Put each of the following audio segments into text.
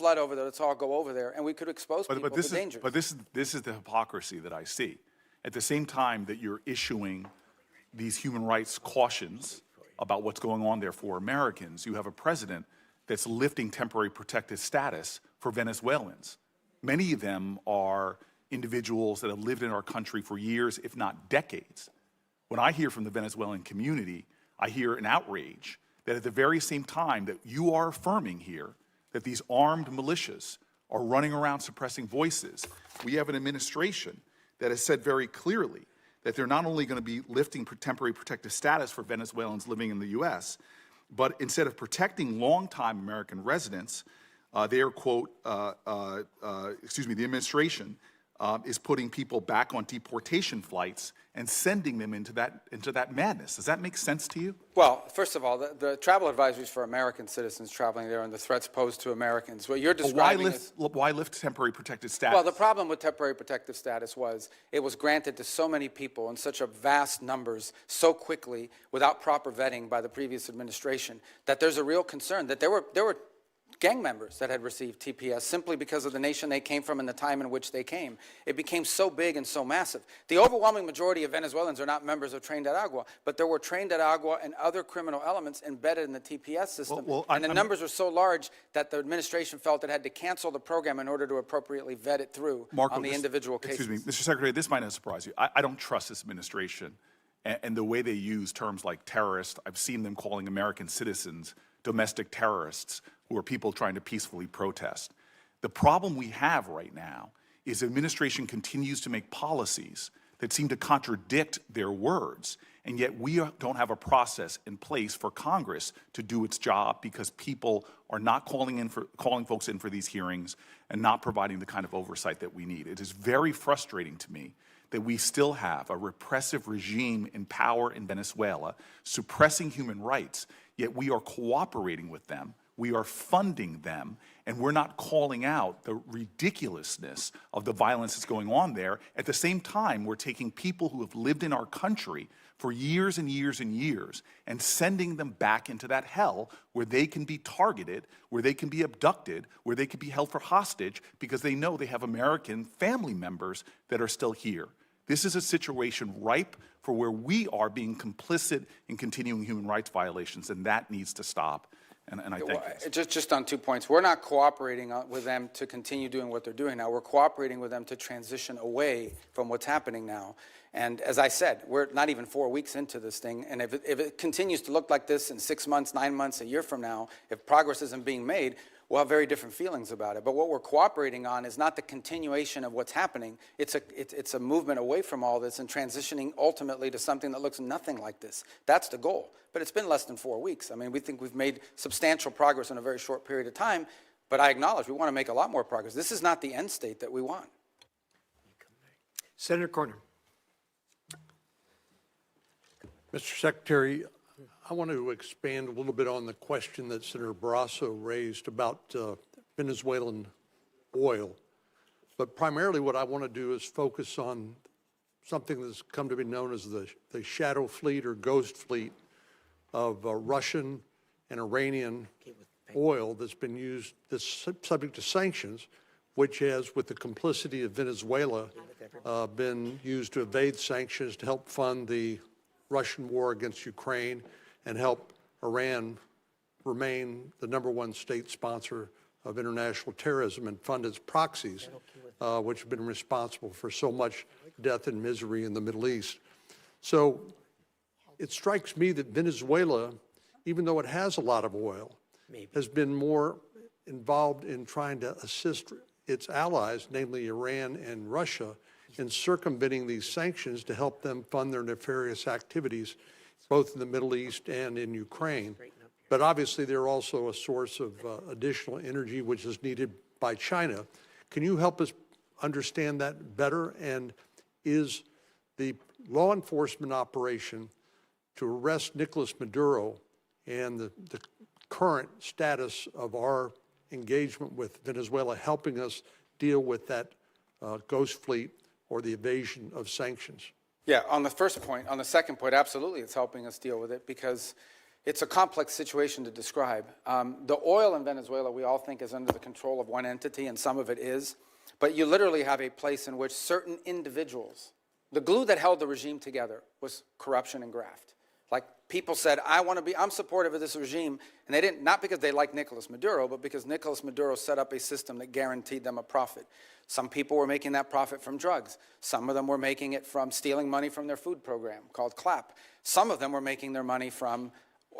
flood over there. Let's all go over there, and we could expose people to dangers. But this is the hypocrisy that I see. At the same time that you're issuing these human rights cautions about what's going on there for Americans, you have a president that's lifting temporary protected status for Venezuelans. Many of them are individuals that have lived in our country for years, if not decades. When I hear from the Venezuelan community, I hear an outrage that at the very same time that you are affirming here that these armed militias are running around suppressing voices, we have an administration that has said very clearly that they're not only going to be lifting temporary protected status for Venezuelans living in the U.S., but instead of protecting longtime American residents, they are, quote, the administration is putting people back on deportation flights and sending them into that madness. Does that make sense to you? Well, first of all, the travel advisories for American citizens traveling there and the threats posed to Americans. What you're describing why lift temporary protected status? Well, the problem with temporary protective status was it was granted to so many people in such a vast numbers so quickly without proper vetting by the previous administration that there's a real concern that there were gang members that had received TPS simply because of the nation they came from and the time in which they came. It became so big and so massive. The overwhelming majority of Venezuelans are not members of Tren de Aragua, but there were Tren de Aragua and other criminal elements embedded in the TPS system. And the numbers were so large that the administration felt it had to cancel the program in order to appropriately vet it through on the individual cases. Excuse me, Mr. Secretary, this might not surprise you. I don't trust this administration and the way they use terms like terrorist. I've seen them calling American citizens domestic terrorists who are people trying to peacefully protest. The problem we have right now is the administration continues to make policies that seem to contradict their words, and yet we don't have a process in place for Congress to do its job because people are not calling folks in for these hearings and not providing the kind of oversight that we need. It is very frustrating to me that we still have a repressive regime in power in Venezuela suppressing human rights, yet we are cooperating with them, we are funding them, and we're not calling out the ridiculousness of the violence that's going on there. At the same time, we're taking people who have lived in our country for years and years and years and sending them back into that hell where they can be targeted, where they can be abducted, where they can be held for hostage because they know they have American family members that are still here. This is a situation ripe for where we are being complicit in continuing human rights violations, and that needs to stop. And I thank you. Just on 2 points. We're not cooperating with them to continue doing what they're doing now. We're cooperating with them to transition away from what's happening now. And as I said, we're not even 4 weeks into this thing. And if it continues to look like this in 6 months, 9 months, a year from now, if progress isn't being made, we'll have very different feelings about it. But what we're cooperating on is not the continuation of what's happening. It's a movement away from all this and transitioning ultimately to something that looks nothing like this. That's the goal. But it's been less than 4 weeks. I mean, we think we've made substantial progress in a very short period of time. But I acknowledge we want to make a lot more progress. This is not the end state that we want. Senator Corner. Mr. Secretary, I want to expand a little bit on the question that Senator Barrasso raised about Venezuelan oil. But primarily what I want to do is focus on something that's come to be known as the shadow fleet or ghost fleet of Russian and Iranian oil that's been used, that's subject to sanctions, which has, with the complicity of Venezuela, been used to evade sanctions to help fund the Russian war against Ukraine and help Iran remain the #1 state sponsor of international terrorism and fund its proxies, which have been responsible for so much death and misery in the Middle East. So it strikes me that Venezuela, even though it has a lot of oil, has been more involved in trying to assist its allies, namely Iran and Russia, in circumventing these sanctions to help them fund their nefarious activities, both in the Middle East and in Ukraine. But obviously, they're also a source of additional energy, which is needed by China. Can you help us understand that better? And is the law enforcement operation to arrest Nicolas Maduro and the current status of our engagement with Venezuela helping us deal with that ghost fleet or the evasion of sanctions? Yeah, on the first point, on the second point, absolutely, it's helping us deal with it because It's a complex situation to describe. The oil in Venezuela, we all think, is under the control of one entity, and some of it is. But you literally have a place in which certain individuals, the glue that held the regime together was corruption and graft. Like, people said, I'm supportive of this regime, and they didn't, not because they liked Nicolas Maduro, but because Nicolas Maduro set up a system that guaranteed them a profit. Some people were making that profit from drugs. Some of them were making it from stealing money from their food program called CLAP. Some of them were making their money from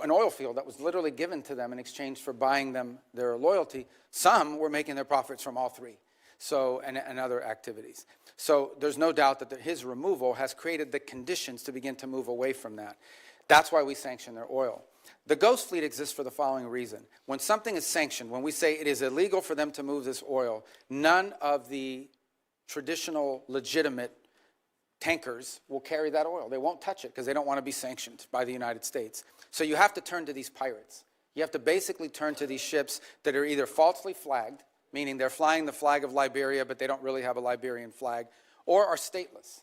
an oil field that was literally given to them in exchange for buying them their loyalty. Some were making their profits from all three, so, and other activities. So there's no doubt that his removal has created the conditions to begin to move away from that. That's why we sanction their oil. The Ghost Fleet exists for the following reason. When something is sanctioned, when we say it is illegal for them to move this oil, none of the traditional legitimate tankers will carry that oil. They won't touch it because they don't want to be sanctioned by the United States. So you have to turn to these pirates. You have to basically turn to these ships that are either falsely flagged, meaning they're flying the flag of Liberia, but they don't really have a Liberian flag, or are stateless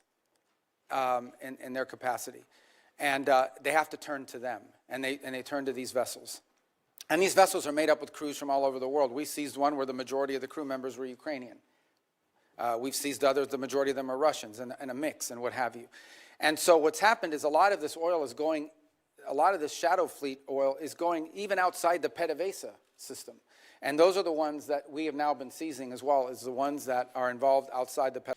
in their capacity. And they have to turn to them, and they turn to these vessels. And these vessels are made up with crews from all over the world. We seized one where the majority of the crew members were Ukrainian. We've seized others, the majority of them are Russians, and a mix, and what have you. And so what's happened is a lot of this oil is going, a lot of this shadow fleet oil is going even outside the PDVSA system. And those are the ones that we have now been seizing as well, as the ones that are involved outside the PDVSA.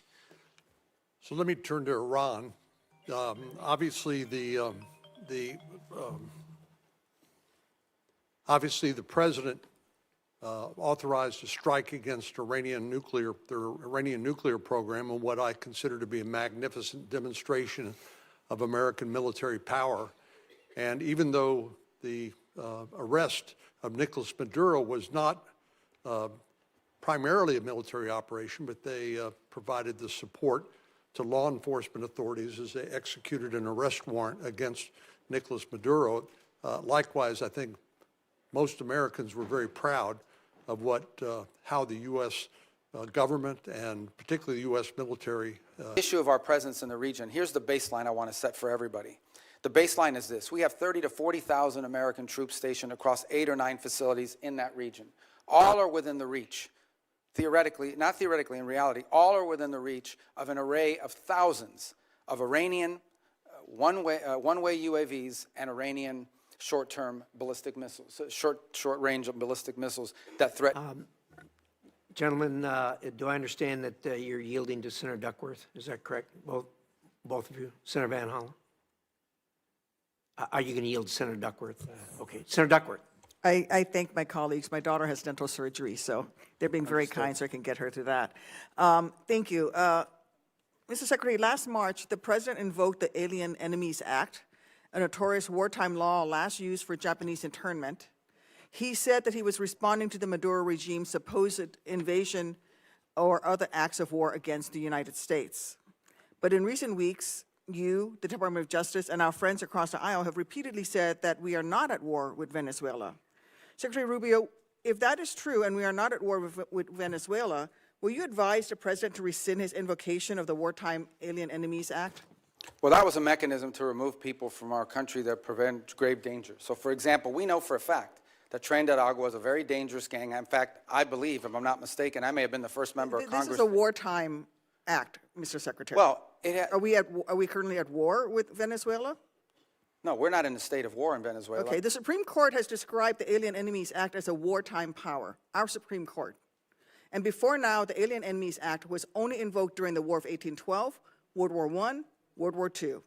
So let me turn to Iran. Obviously, the president authorized a strike against their Iranian nuclear program, and what I consider to be a magnificent demonstration of American military power. And even though the arrest of Nicolas Maduro was not primarily a military operation, but they provided the support to law enforcement authorities as they executed an arrest warrant against Nicolas Maduro. Likewise, I think most Americans were very proud of how the U.S. Government and particularly the U.S. military. Issue of our presence in the region. Here's the baseline I want to set for everybody. The baseline is this. We have 30 to 40,000 American troops stationed across 8 or 9 facilities in that region. All are within the reach. Theoretically, not theoretically, in reality, all are within the reach of an array of thousands of Iranian one-way UAVs and Iranian short-term ballistic missiles, short-range ballistic missiles that threaten. Gentlemen, do I understand that you're yielding to Senator Duckworth? Is that correct? Both of you? Senator Van Hollen? Are you going to yield to Senator Duckworth? Okay. Senator Duckworth. I thank my colleagues. My daughter has dental surgery, so they're being very kind so I can get her through that. Thank you. Mr. Secretary, last March, the President invoked the Alien Enemies Act, a notorious wartime law last used for Japanese internment. He said that he was responding to the Maduro regime's supposed invasion or other acts of war against the United States. But in recent weeks, you, the Department of Justice, and our friends across the aisle have repeatedly said that we are not at war with Venezuela. Secretary Rubio, if that is true and we are not at war with Venezuela, will you advise the President to rescind his invocation of the Wartime Alien Enemies Act? Well, that was a mechanism to remove people from our country that prevent grave danger. So, for example, we know for a fact that Tren de Aragua is a very dangerous gang. In fact, I believe, if I'm not mistaken, I may have been the first member of Congress. This is a wartime act, Mr. Secretary. Well, are we currently at war with Venezuela? No, we're not in a state of war in Venezuela. Okay, the Supreme Court has described the Alien Enemies Act as a wartime power, our Supreme Court. And before now, the Alien Enemies Act was only invoked during the War of 1812, World War I, World War II,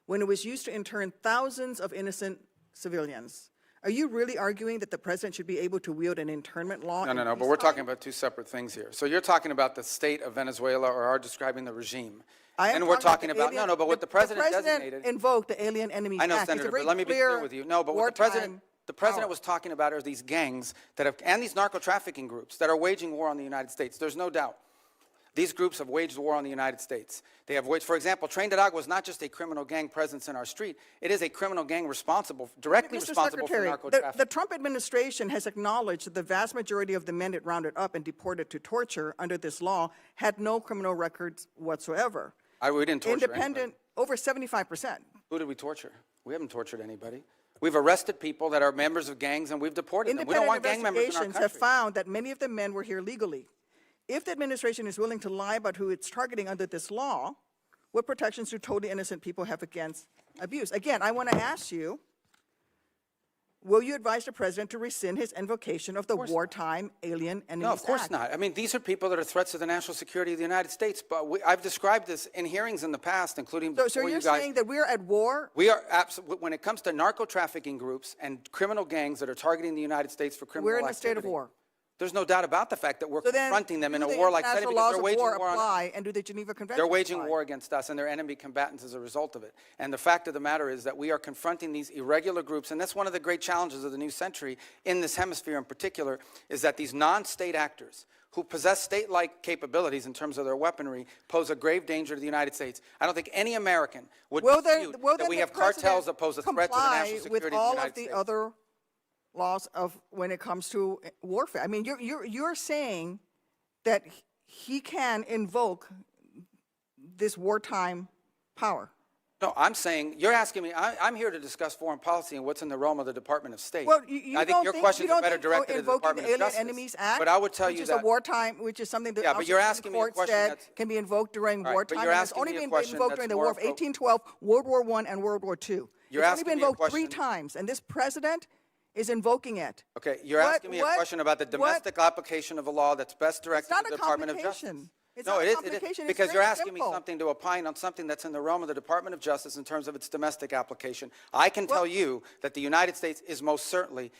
when it was used to intern thousands of innocent civilians. Are you really arguing that the President should be able to wield an internment law? No, but we're talking about two separate things here. So you're talking about the state of Venezuela, or are describing the regime. And we're talking about, but what the President designated. Invoked the Alien Enemies Act. I know, Senator, but let me be clear with you. No, but what the President was talking about are these gangs that have, and these narco-trafficking groups that are waging war on the United States. There's no doubt. These groups have waged war on the United States. They have waged, for example, Tren de Aragua is not just a criminal gang presence in our street. It is a criminal gang directly responsible for narco-trafficking. The Trump administration has acknowledged that the vast majority of the men it rounded up and deported to torture under this law had no criminal records whatsoever. We didn't torture anybody. Over 75%. Who did we torture? We haven't tortured anybody. We've arrested people that are members of gangs, and we've deported them. We don't Independent want gang members in our investigations have country. found that many of the men were here legally. If the administration is willing to lie about who it's targeting under this law, what protections do totally innocent people have against abuse? Again, I want to ask you, will you advise the president to rescind his invocation of the Wartime Alien Enemies No, of course Act? not. I mean, these are people that are threats to the national security of the United States. But I've described this in hearings in the past, including So before you're you guys. saying that we're at war? We are absolutely, when it comes to narco trafficking groups and criminal gangs that are targeting the United States for criminal We're activity. in a state of war. There's no doubt about the fact that we're So then, confronting them in a do the warlike setting international because laws they're of waging war war on us. apply, and do the Geneva Convention They're waging apply? war against us, and they're enemy combatants as a result of it. And the fact of the matter is that we are confronting these irregular groups, and that's one of the great challenges of the new century in this hemisphere in particular, is that these non-state actors who possess state-like capabilities in terms of their weaponry pose a grave danger to the United States. I don't think any American would Will dispute then that we the have cartels president that pose a threat to the national comply security with of the all United of the States? other laws of when it comes to warfare? I mean, you're saying that he can invoke this wartime power. No, I'm saying, you're asking me, I'm here to discuss foreign policy and what's in the realm of the Department of State. Well, you I think don't your think, questions you are don't better think directed to the invoking Department the of Alien Justice. Enemies Act, But I would tell which you is that. a wartime, which is something that Yeah, but you're Supreme asking me a Court question said that's- can be invoked during All right, but wartime, you're and it's asking only me a been question invoked that's during the more War of appro- 1812, World War I, and World War II. You're It's only asking been me a invoked 3 question- times, and this president is invoking it. Okay, you're asking me a question about the domestic application of a law that's best directed not to the a Department of Justice. complication. It's No, not a it is, complication. It's because very you're asking me simple. something to opine on something that's in the realm of the Department of Justice in terms of its domestic application. I can tell you that the United States is most certainly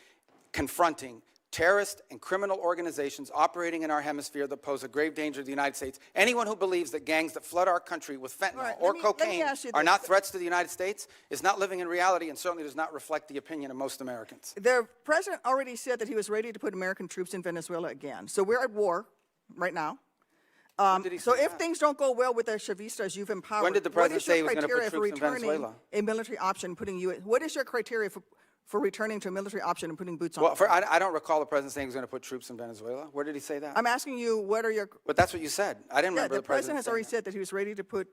confronting terrorist and criminal organizations operating in our hemisphere that pose a grave danger to the United States. Anyone who believes that gangs that flood our country with fentanyl right, or let me cocaine ask you are this. not threats to the United States is not living in reality and certainly does not reflect the opinion of most Americans. The president already said that he was ready to put American troops in Venezuela again. So we're at war right now. When did he So say if that? things don't go well with the Chavistas you've empowered, When did the what president is your say he was gonna put criteria for troops in returning Venezuela? a military option, putting you? What is your criteria for returning to a military option and putting boots on? Well, the ground? I don't recall the president saying he was going to put troops in Venezuela. Where did he say that? I'm asking you, what are your? But that's what you said. I didn't Yeah, remember the president has saying already that. said that he was ready to put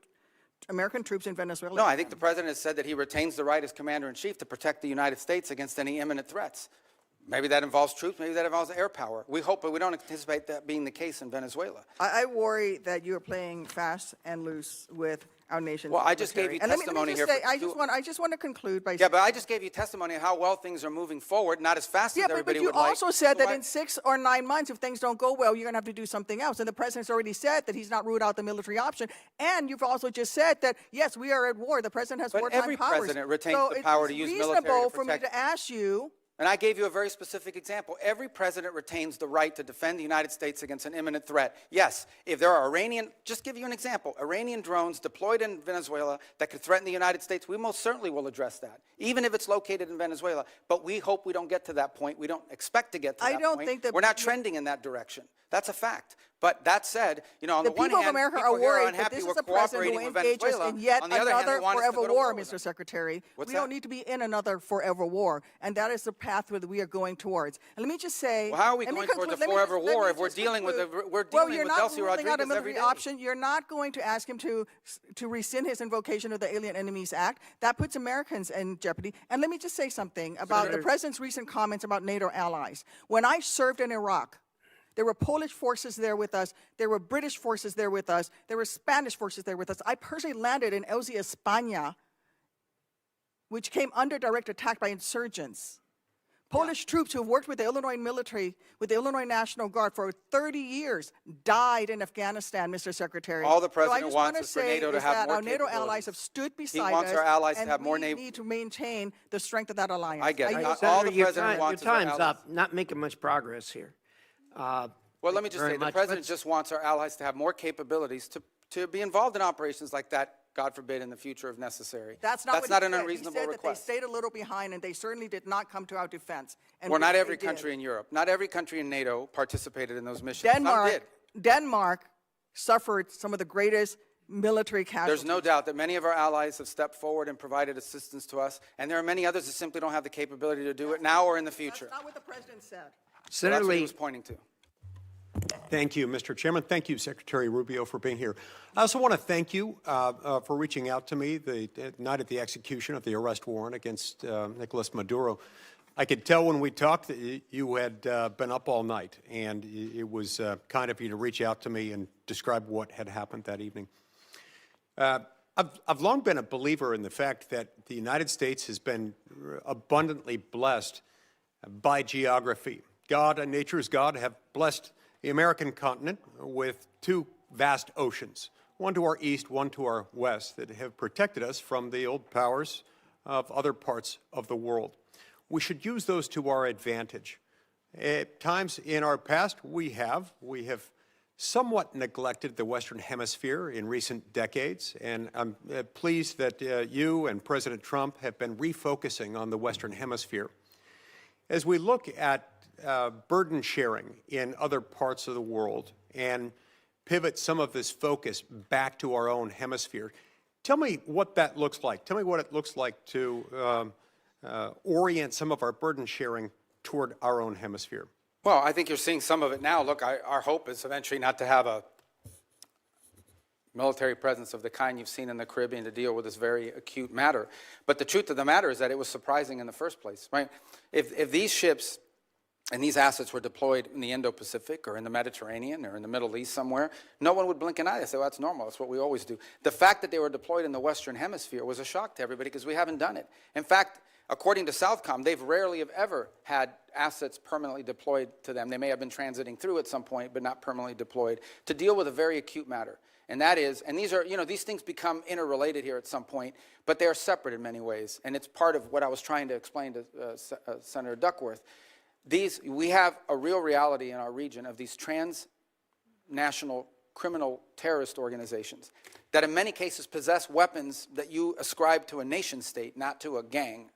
American troops in Venezuela. No, I think the president has said that he retains the right as commander-in-chief to protect the United States against any imminent threats. Maybe that involves troops, maybe that involves air power. We hope, but we don't anticipate that being the case in Venezuela. I worry that you are playing fast and loose with our nation's Well, I just gave military. you And let me testimony just here say, for I just want to conclude by Yeah, saying. but I just gave you testimony on how well things are moving forward, not as fast Yeah, as but everybody you would like. also said So that in 6 or 9 months, if things don't go well, you're going to have to do something else. And the president's already said that he's not ruled out the military option. And you've also just said that, yes, we are at war. The president has But wartime every powers. president retains So the power to it's use military to reasonable for me protect- to ask you, And I gave you a very specific example. Every president retains the right to defend the United States against an imminent threat. Yes, if there are just give you an example, Iranian drones deployed in Venezuela that could threaten the United States, we most certainly will address that, even if it's located in Venezuela. But we hope we don't get to that point. We don't expect to get to that point. I don't think that We're not trending in that direction. That's a fact. But that said, on the the one people hand, of America people are here worried that unhappy this is we're a president cooperating who with engages Venezuela. in yet On the other hand, another they want us to forever go to war, with Mr. them. Secretary. What's We don't that? need to be in another forever war. And that is the pathway that we are going towards. And let me just say. Well, how are we let me going towards conclude- a let me forever just- let war me if we're just dealing with conclude. we're Well, dealing you're with not Delcy ruling out a Rodriguez every military day? option. You're not going to ask him to rescind his invocation of the Alien Enemies Act. That puts Americans in jeopardy. And let me just say something about the president's recent comments about NATO allies. When I served in Iraq, there were Polish forces there with us. There were British forces there with us. There were Spanish forces there with us. I personally landed in Elzi, España, which came under direct attack by insurgents. Polish troops who worked with the Illinois military, with the Illinois National Guard for 30 years, died in Afghanistan, Mr. Secretary. All the So I president just wants wanna is for say NATO to is have that more our NATO allies capabilities. have stood beside us. wants our allies to and have more we naval- need to maintain the strength of that alliance. I get it. yield Not back. all Senator, the your president time- wants is Your our time's allies. up. Not making much progress here. Well, let me just very say, the much. president Let's- just wants our allies to have more capabilities to be involved in operations like that, God forbid, in the future if necessary. That's not what he an said. unreasonable He said request. that they stayed a little behind, and they certainly did not come to our defense. And Well, not which every they did. country in Europe, not every country in NATO participated in those missions. Some did. Denmark suffered some of the greatest military casualties. There's no doubt that many of our allies have stepped forward and provided assistance to us, and there are many others that simply don't have the capability to do it now or in the future. That's not what the president said. So Senator that's what he Lee, was pointing to. Thank you, Mr. Chairman. Thank you, Secretary Rubio, for being here. I also want to thank you for reaching out to me the night of the execution of the arrest warrant against Nicolas Maduro. I could tell when we talked that you had been up all night, and it was kind of you to reach out to me and describe what had happened that evening. I've long been a believer in the fact that the United States has been abundantly blessed by geography. God and nature's God have blessed the American continent with two vast oceans, one to our east, one to our west, that have protected us from the old powers of other parts of the world. We should use those to our advantage. At times in our past, we have somewhat neglected the Western Hemisphere in recent decades, and I'm pleased that you and President Trump have been refocusing on the Western Hemisphere. As we look at burden sharing in other parts of the world and pivot some of this focus back to our own hemisphere, tell me what that looks like. Tell me what it looks like to orient some of our burden sharing toward our own hemisphere. Well, I think you're seeing some of it now. Look, our hope is eventually not to have a military presence of the kind you've seen in the Caribbean to deal with this very acute matter. But the truth of the matter is that it was surprising in the first place, right? If these ships and these assets were deployed in the Indo-Pacific or in the Mediterranean or in the Middle East somewhere, no one would blink an eye. They say, well, that's normal. That's what we always do. The fact that they were deployed in the Western Hemisphere was a shock to everybody because we haven't done it. In fact, according to Southcom, they've rarely have ever had assets permanently deployed to them. They may have been transiting through at some point, but not permanently deployed, to deal with a very acute matter. And that is, and these are, these things become interrelated here at some point, but they are separate in many ways. And it's part of what I was trying to explain to Senator Duckworth. We have a real reality in our region of these transnational criminal terrorist organizations that in many cases possess weapons that you ascribe to a nation state, not to a gang,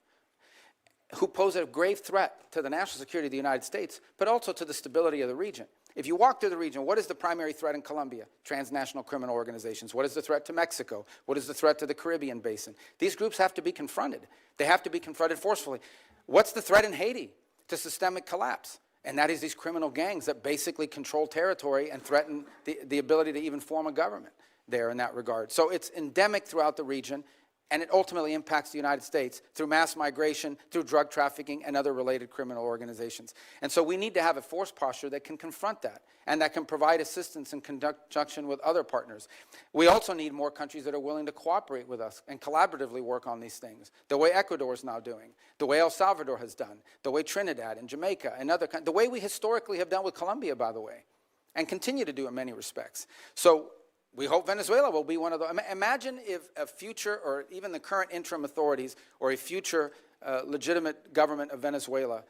who pose a grave threat to the national security of the United States, but also to the stability of the region. If you walk through the region, what is the primary threat in Colombia? Transnational criminal organizations. What is the threat to Mexico? What is the threat to the Caribbean basin? These groups have to be confronted. They have to be confronted forcefully. What's the threat in Haiti? To systemic collapse. And that is these criminal gangs that basically control territory and threaten the ability to even form a government there in that regard. So it's endemic throughout the region, and it ultimately impacts the United States through mass migration, through drug trafficking, and other related criminal organizations. And so we need to have a force posture that can confront that and that can provide assistance in conjunction with other partners. We also need more countries that are willing to cooperate with us and collaboratively work on these things, the way Ecuador is now doing, the way El Salvador has done, the way Trinidad and Jamaica and other countries, the way we historically have done with Colombia, by the way, and continue to do in many respects. So we hope Venezuela will be one of those. Imagine if a future, or even the current interim authorities, or a future legitimate government of Venezuela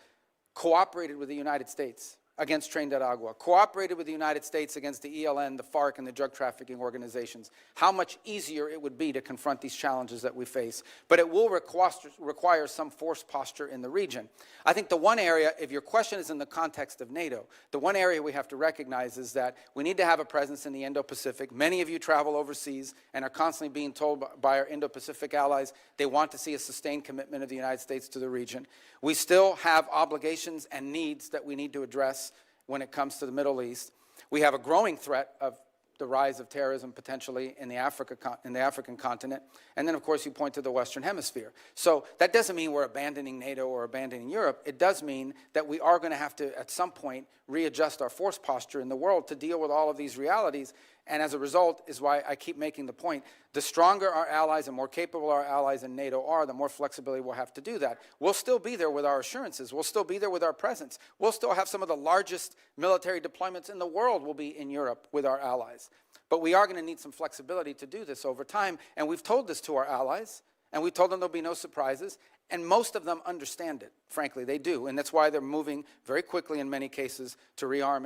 cooperated with the United States against Tren de Aragua, cooperated with the United States against the ELN, the FARC, and the drug trafficking organizations. How much easier it would be to confront these challenges that we face. But it will require some force posture in the region. I think the one area, if your question is in the context of NATO, the one area we have to recognize is that we need to have a presence in the Indo-Pacific. Many of you travel overseas and are constantly being told by our Indo-Pacific allies they want to see a sustained commitment of the United States to the region. We still have obligations and needs that we need to address when it comes to the Middle East. We have a growing threat of the rise of terrorism potentially in the African continent. And then, of course, you point to the Western Hemisphere. So that doesn't mean we're abandoning NATO or abandoning Europe. It does mean that we are going to have to, at some point, readjust our force posture in the world to deal with all of these realities. And as a result is why I keep making the point, the stronger our allies and more capable our allies in NATO are, the more flexibility we'll have to do that. We'll still be there with our assurances. We'll still be there with our presence. We'll still have some of the largest military deployments in the world will be in Europe with our allies. But we are going to need some flexibility to do this over time. And we've told this to our allies, and we told them there'll be no surprises. And most of them understand it, frankly, they do. And that's why they're moving very quickly in many cases to rearm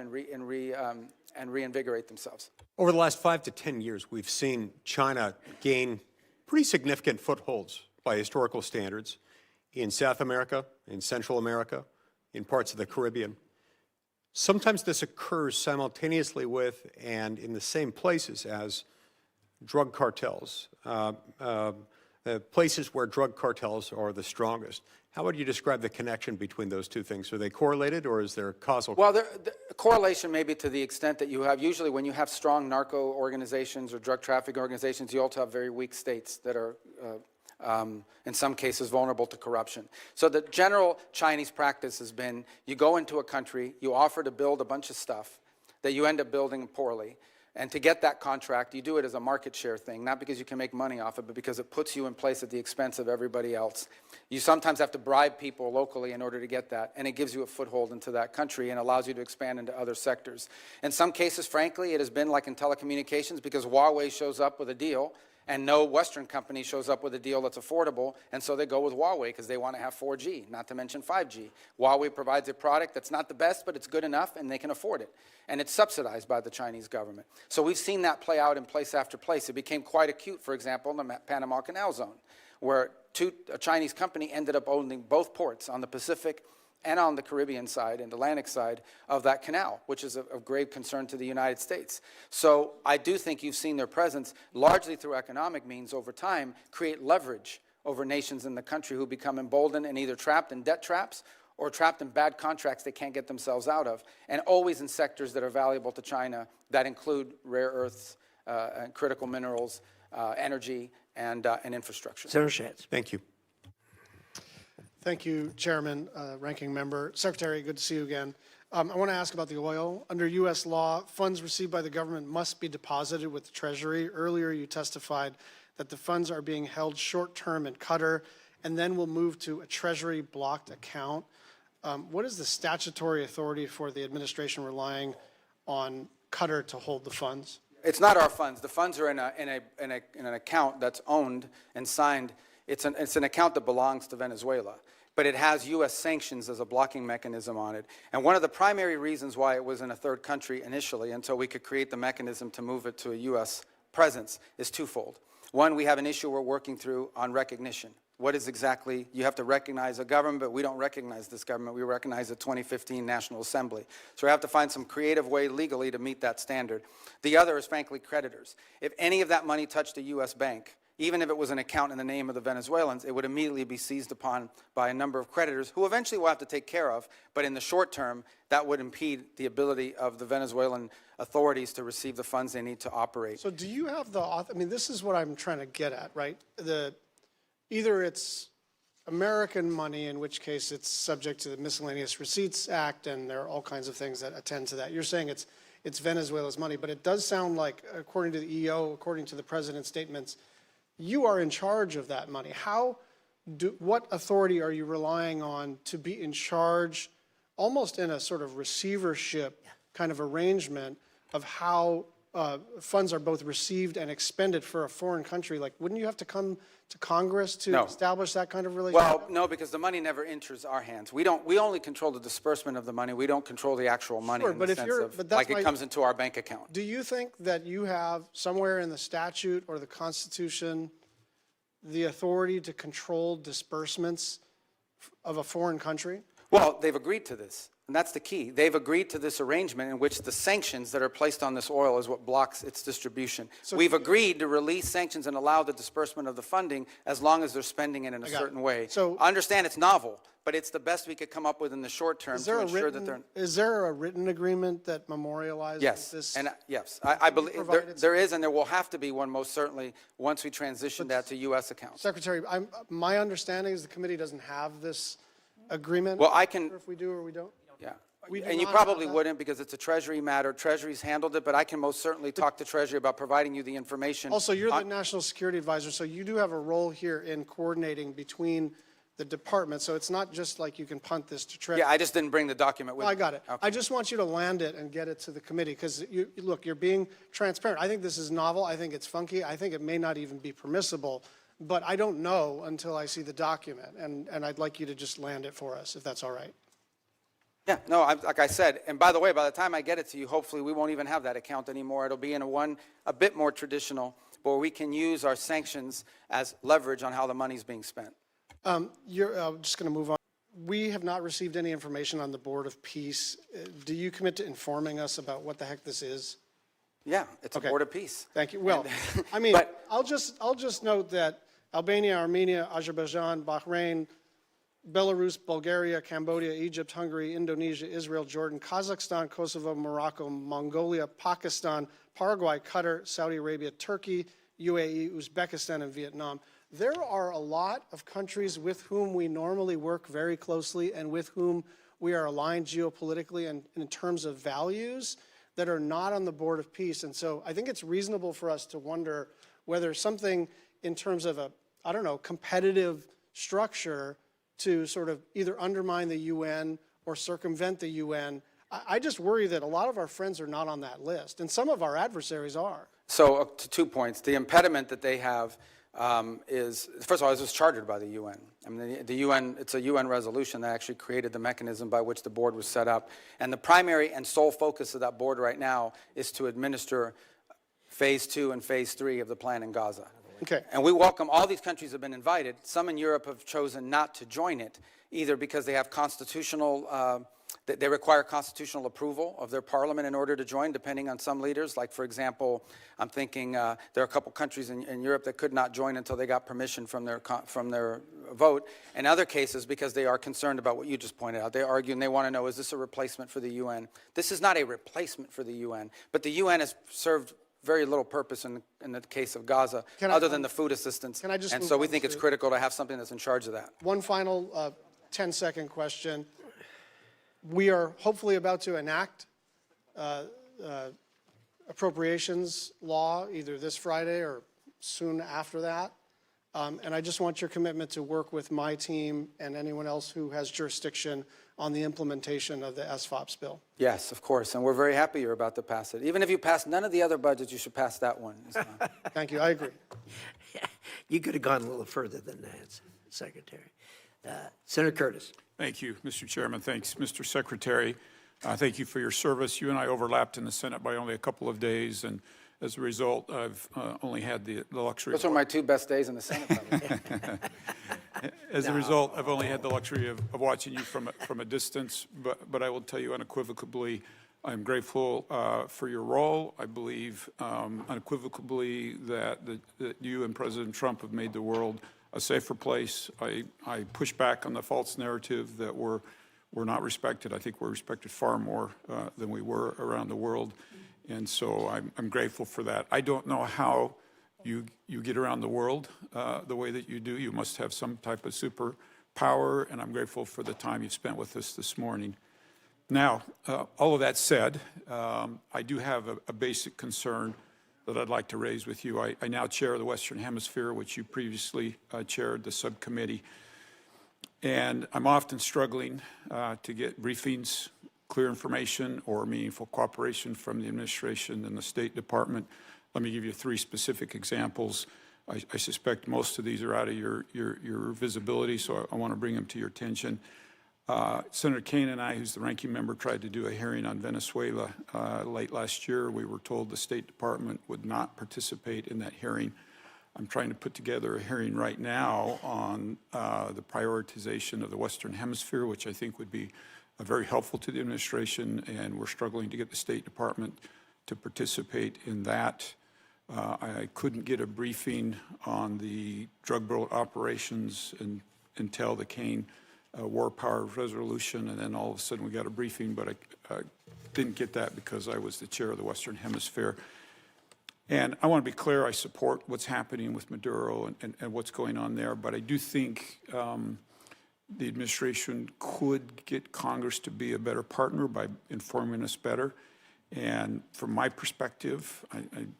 and reinvigorate themselves. Over the last 5 to 10 years, we've seen China gain pretty significant footholds by historical standards in South America, in Central America, in parts of the Caribbean. Sometimes this occurs simultaneously with and in the same places as drug cartels, places where drug cartels are the strongest. How would you describe the connection between those two things? Are they correlated, or is there causal? Well, the correlation may be to the extent that you have, usually when you have strong narco organizations or drug trafficking organizations, you also have very weak states that are, in some cases, vulnerable to corruption. So the general Chinese practice has been, you go into a country, you offer to build a bunch of stuff that you end up building poorly. And to get that contract, you do it as a market share thing, not because you can make money off it, but because it puts you in place at the expense of everybody else. You sometimes have to bribe people locally in order to get that, and it gives you a foothold into that country and allows you to expand into other sectors. In some cases, frankly, it has been like in telecommunications, because Huawei shows up with a deal, and no Western company shows up with a deal that's affordable, and so they go with Huawei because they want to have 4G, not to mention 5G. Huawei provides a product that's not the best, but it's good enough, and they can afford it. And it's subsidized by the Chinese government. So we've seen that play out in place after place. It became quite acute, for example, in the Panama Canal Zone, where a Chinese company ended up owning both ports on the Pacific and on the Caribbean side and Atlantic side of that canal, which is of grave concern to the United States. So I do think you've seen their presence, largely through economic means over time, create leverage over nations in the country who become emboldened and either trapped in debt traps or trapped in bad contracts they can't get themselves out of, and always in sectors that are valuable to China that include rare earths, and critical minerals, energy, and infrastructure. Senator Schatz. Thank you. Thank you, Chairman, Ranking Member. Secretary, good to see you again. I want to ask about the oil. Under U.S. law, funds received by the government must be deposited with the Treasury. Earlier, you testified that the funds are being held short-term in Qatar and then will move to a Treasury-blocked account. What is the statutory authority for the administration relying on Qatar to hold the funds? It's not our funds. The funds are in an account that's owned and signed. It's an account that belongs to Venezuela, but it has U.S. sanctions as a blocking mechanism on it. And one of the primary reasons why it was in a third country initially, until we could create the mechanism to move it to a U.S. presence, is twofold. One, we have an issue we're working through on recognition. What is exactly, you have to recognize a government, but we don't recognize this government. We recognize the 2015 National Assembly. So we have to find some creative way legally to meet that standard. The other is, frankly, creditors. If any of that money touched a U.S. bank, even if it was an account in the name of the Venezuelans, it would immediately be seized upon by a number of creditors who eventually we'll have to take care of, but in the short term, that would impede the ability of the Venezuelan authorities to receive the funds they need to operate. So do you have I mean, this is what I'm trying to get at, right? Either it's American money, in which case it's subject to the Miscellaneous Receipts Act, and there are all kinds of things that attend to that. You're saying it's Venezuela's money, but it does sound like, according to the EO, according to the president's statements, you are in charge of that money. What authority are you relying on to be in charge, almost in a sort of receivership kind of arrangement, of how funds are both received and expended for a foreign country? Like, wouldn't you have to come to Congress to No. establish that kind of relationship? Well, no, because the money never enters our hands. We only control the disbursement of the money. We don't control the actual money Sure, in but the if sense you're- of, but that's like it my- comes into our bank account. Do you think that you have somewhere in the statute or the Constitution the authority to control disbursements of a foreign country? Well, they've agreed to this, and that's the key. They've agreed to this arrangement in which the sanctions that are placed on this oil is what blocks its distribution. We've agreed to release sanctions and allow the disbursement of the funding as long as they're spending it in a got it. certain way. So- I understand it's novel, but it's the best we could come up with in the short term Is there to a ensure that they're... written, is there a written agreement that memorializes Yes, this? and yes, I believe provided there is, and there will have to be one most certainly once we transition that to U.S. accounts. Secretary, my understanding is the committee doesn't have this agreement. Well, I can- Or if we do or we don't? Yeah, We do and you not have probably that. wouldn't because it's a Treasury matter. Treasury's handled it, but I can most certainly talk to Treasury about providing you the information. Also, you're the National Security Advisor, so you do have a role here in coordinating between the departments. So it's not just like you can punt this to Treasury. Yeah, I just didn't bring the document with me. I got it. Okay. I just want you to land it and get it to the committee because, look, you're being transparent. I think this is novel. I think it's funky. I think it may not even be permissible, but I don't know until I see the document, and I'd like you to just land it for us, if that's all right. Yeah, no, like I said, and by the way, by the time I get it to you, hopefully we won't even have that account anymore. It'll be in a bit more traditional, where we can use our sanctions as leverage on how the money's being spent. You're just going to move on. We have not received any information on the Board of Peace. Do you commit to informing us about what the heck this is? Yeah, it's Okay. a board of peace. Thank you. Well, I mean, But- I'll just note that Albania, Armenia, Azerbaijan, Bahrain, Belarus, Bulgaria, Cambodia, Egypt, Hungary, Indonesia, Israel, Jordan, Kazakhstan, Kosovo, Morocco, Mongolia, Pakistan, Paraguay, Qatar, Saudi Arabia, Turkey, UAE, Uzbekistan, and Vietnam. There are a lot of countries with whom we normally work very closely and with whom we are aligned geopolitically and in terms of values that are not on the Board of Peace. And so I think it's reasonable for us to wonder whether something in terms of a, I don't know, competitive structure to sort of either undermine the UN or circumvent the UN. I just worry that a lot of our friends are not on that list, and some of our adversaries are. So to 2 points, the impediment that they have is, first of all, this was chartered by the UN. I mean, the UN, it's a UN resolution that actually created the mechanism by which the board was set up. And the primary and sole focus of that board right now is to administer phase 2 and phase 3 of the plan in Gaza. Okay. And we welcome, all these countries have been invited. Some in Europe have chosen not to join it, either because they have constitutional, they require constitutional approval of their parliament in order to join, depending on some leaders. Like, for example, I'm thinking there are a couple countries in Europe that could not join until they got permission from their vote. In other cases, because they are concerned about what you just pointed out. They argue and they want to know, is this a replacement for the UN? This is not a replacement for the UN, but the UN has served very little purpose in the case of Gaza, other than the food assistance. Can I just and move so we on think it's to- critical to have something that's in charge of that. One final 10-second question. We are hopefully about to enact appropriations law either this Friday or soon after that. And I just want your commitment to work with my team and anyone else who has jurisdiction on the implementation of the SFOPS bill. Yes, of course, and we're very happy you're about to pass it. Even if you pass none of the other budgets, you should pass that one. Thank you, I agree. You could have gone a little further than that, Secretary. Senator Curtis. Thank you, Mr. Chairman. Thanks, Mr. Secretary. Thank you for your service. You and I overlapped in the Senate by only a couple of days, and as a result, I've only had the luxury. Those are my 2 best days in the Senate. Probably. As a result, I've only had the luxury of watching you from a distance, but I will tell you unequivocally, I'm grateful for your role. I believe unequivocally that you and President Trump have made the world a safer place. I push back on the false narrative that we're not respected. I think we're respected far more than we were around the world, and so I'm grateful for that. I don't know how you get around the world the way that you do. You must have some type of superpower, and I'm grateful for the time you've spent with us this morning. Now, all of that said, I do have a basic concern that I'd like to raise with you. I now chair the Western Hemisphere, which you previously chaired the subcommittee, and I'm often struggling to get briefings, clear information, or meaningful cooperation from the administration and the State Department. Let me give you 3 specific examples. I suspect most of these are out of your visibility, so I want to bring them to your attention. Senator Kaine and I, who's the ranking member, tried to do a hearing on Venezuela late last year. We were told the State Department would not participate in that hearing. I'm trying to put together a hearing right now on the prioritization of the Western Hemisphere, which I think would be very helpful to the administration, and we're struggling to get the State Department to participate in that. I couldn't get a briefing on the drug boat operations until the Kaine War Power Resolution, and then all of a sudden we got a briefing, but I didn't get that because I was the chair of the Western Hemisphere. And I want to be clear, I support what's happening with Maduro and what's going on there, but I do think the administration could get Congress to be a better partner by informing us better. And from my perspective,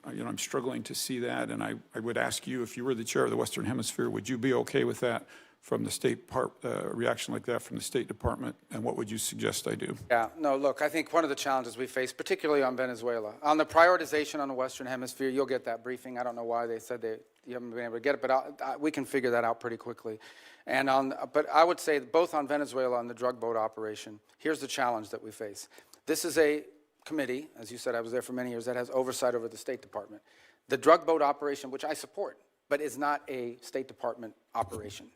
I'm struggling to see that, and I would ask you, if you were the chair of the Western Hemisphere, would you be okay with that from the state reaction like that from the State Department, and what would you suggest I do? Yeah, no, look, I think one of the challenges we face, particularly on Venezuela, on the prioritization on the Western Hemisphere, you'll get that briefing. I don't know why they said you haven't been able to get it, but we can figure that out pretty quickly. But I would say both on Venezuela and the drug boat operation, here's the challenge that we face. This is a committee, as you said, I was there for many years, that has oversight over the State Department. The drug boat operation, which I support, but is not a State Department operation.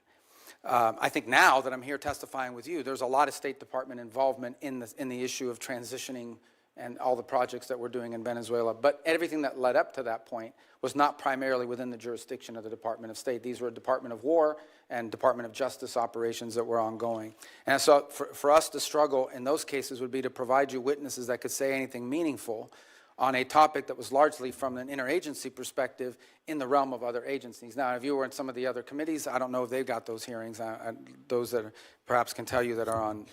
I think now that I'm here testifying with you, there's a lot of State Department involvement in the issue of transitioning and all the projects that we're doing in Venezuela. But everything that led up to that point was not primarily within the jurisdiction of the Department of State. These were Department of War and Department of Justice operations that were ongoing. And so for us to struggle in those cases would be to provide you witnesses that could say anything meaningful on a topic that was largely from an interagency perspective in the realm of other agencies. Now, if you were in some of the other committees, I don't know if they've got those hearings, those that perhaps can tell you that are on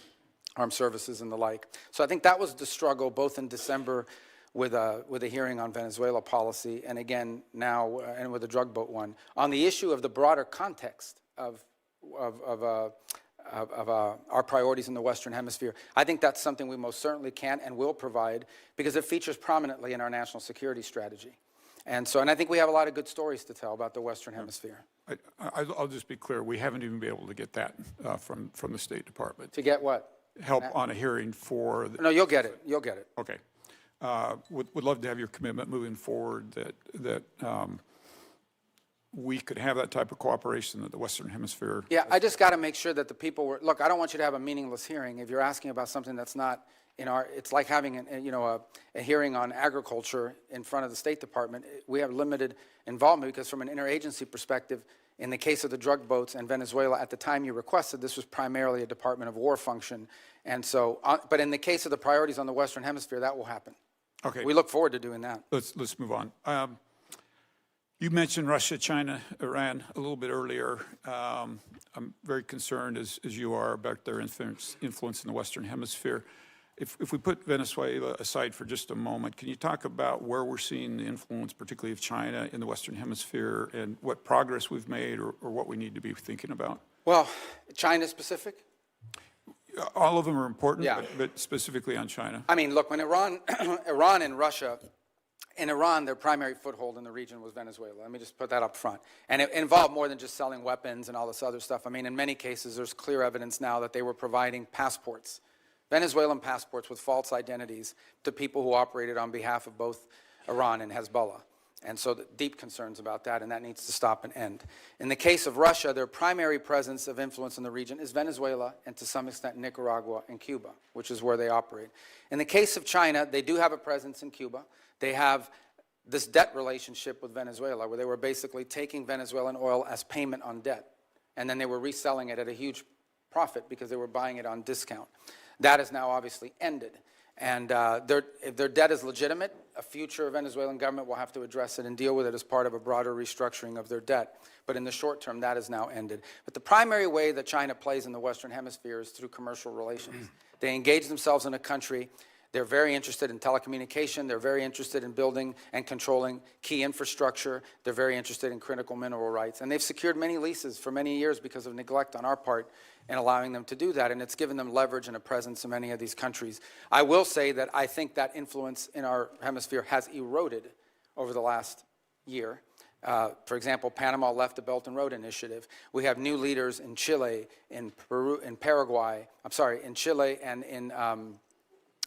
armed services and the like. So I think that was the struggle both in December with a hearing on Venezuela policy, and again now, and with the drug boat one. On the issue of the broader context of our priorities in the Western Hemisphere, I think that's something we most certainly can and will provide because it features prominently in our national security strategy. And I think we have a lot of good stories to tell about the Western Hemisphere. I'll just be clear, we haven't even been able to get that from the State Department. To get what? Help on a hearing for... No, you'll get it. You'll get it. Okay. Would love to have your commitment moving forward that we could have that type of cooperation that the Western Hemisphere... Yeah, I just got to make sure that the people were... Look, I don't want you to have a meaningless hearing. If you're asking about something that's not in our... It's like having a hearing on agriculture in front of the State Department. We have limited involvement because from an interagency perspective, in the case of the drug boats and Venezuela, at the time you requested, this was primarily a Department of War function. And so, but in the case of the priorities on the Western Hemisphere, that will happen. Okay. We look forward to doing that. Let's move on. You mentioned Russia, China, Iran a little bit earlier. I'm very concerned, as you are, about their influence in the Western Hemisphere. If we put Venezuela aside for just a moment, can you talk about where we're seeing the influence, particularly of China, in the Western Hemisphere, and what progress we've made or what we need to be thinking about? Well, China specific? All of them are important, Yeah. but specifically on China. I mean, look, when Iran and Russia, in Iran, their primary foothold in the region was Venezuela. Let me just put that up front. And it involved more than just selling weapons and all this other stuff. I mean, in many cases, there's clear evidence now that they were providing passports, Venezuelan passports with false identities to people who operated on behalf of both Iran and Hezbollah. And so deep concerns about that, and that needs to stop and end. In the case of Russia, their primary presence of influence in the region is Venezuela and to some extent Nicaragua and Cuba, which is where they operate. In the case of China, they do have a presence in Cuba. They have this debt relationship with Venezuela where they were basically taking Venezuelan oil as payment on debt, and then they were reselling it at a huge profit because they were buying it on discount. That has now obviously ended. And if their debt is legitimate, a future Venezuelan government will have to address it and deal with it as part of a broader restructuring of their debt. But in the short term, that has now ended. But the primary way that China plays in the Western Hemisphere is through commercial relations. They engage themselves in a country. They're very interested in telecommunication. They're very interested in building and controlling key infrastructure. They're very interested in critical mineral rights. And they've secured many leases for many years because of neglect on our part in allowing them to do that. And it's given them leverage and a presence in many of these countries. I will say that I think that influence in our hemisphere has eroded over the last year. For example, Panama left the Belt and Road Initiative. We have new leaders in Chile, in Peru, in Paraguay, in Chile and in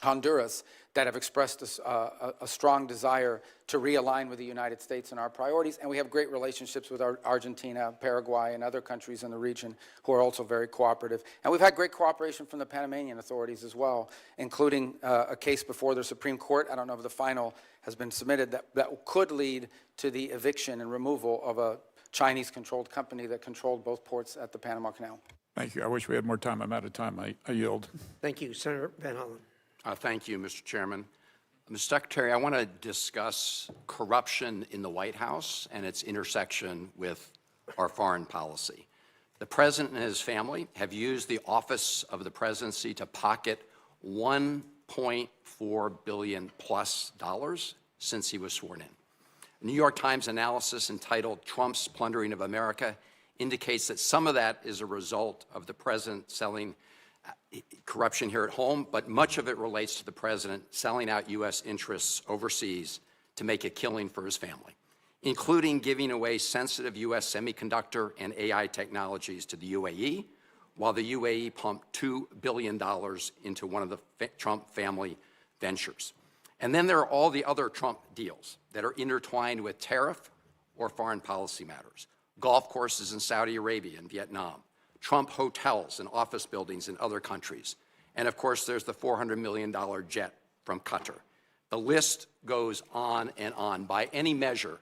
Honduras that have expressed a strong desire to realign with the United States and our priorities. And we have great relationships with Argentina, Paraguay, and other countries in the region who are also very cooperative. And we've had great cooperation from the Panamanian authorities as well, including a case before the Supreme Court. I don't know if the final has been submitted that could lead to the eviction and removal of a Chinese-controlled company that controlled both ports at the Panama Canal. Thank you. I wish we had more time. I'm out of time. I yield. Thank you. Senator Van Hollen. Thank you, Mr. Chairman. Mr. Secretary, I want to discuss corruption in the White House and its intersection with our foreign policy. The President and his family have used the office of the presidency to pocket $1.4 billion plus since he was sworn in. A New York Times analysis entitled "Trump's Plundering of America" indicates that some of that is a result of the president selling corruption here at home, but much of it relates to the president selling out U.S. interests overseas to make a killing for his family, including giving away sensitive U.S. semiconductor and AI technologies to the UAE, while the UAE pumped $2 billion into one of the Trump family ventures. And then there are all the other Trump deals that are intertwined with tariff or foreign policy matters. Golf courses in Saudi Arabia and Vietnam, Trump hotels and office buildings in other countries. And of course, there's the $400 million jet from Qatar. The list goes on and on. By any measure,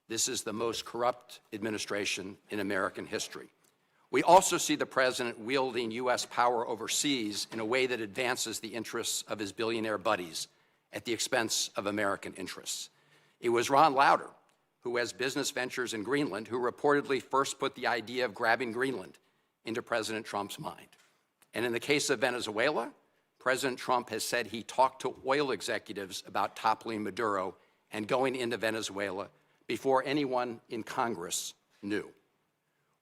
this is the most corrupt administration in American history. We also see the president wielding U.S. power overseas in a way that advances the interests of his billionaire buddies at the expense of American interests. It was Ron Lauder, who has business ventures in Greenland, who reportedly first put the idea of grabbing Greenland into President Trump's mind. And in the case of Venezuela, President Trump has said he talked to oil executives about toppling Maduro and going into Venezuela before anyone in Congress knew.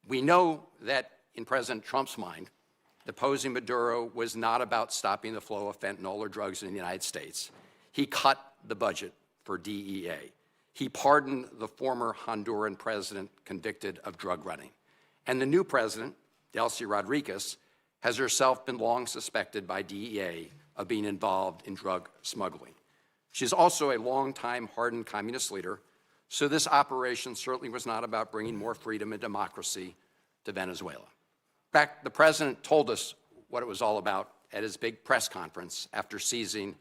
We know that in President Trump's mind, deposing Maduro was not about stopping the flow of fentanyl or drugs in the United States. He cut the budget for DEA. He pardoned the former Honduran president convicted of drug running. And the new president, Delcy Rodriguez, has herself been long suspected by DEA of being involved in drug smuggling. She's also a longtime hardened communist leader, so this operation certainly was not about bringing more freedom and democracy to Venezuela. In fact, the president told us what it was all about at his big press conference after seizing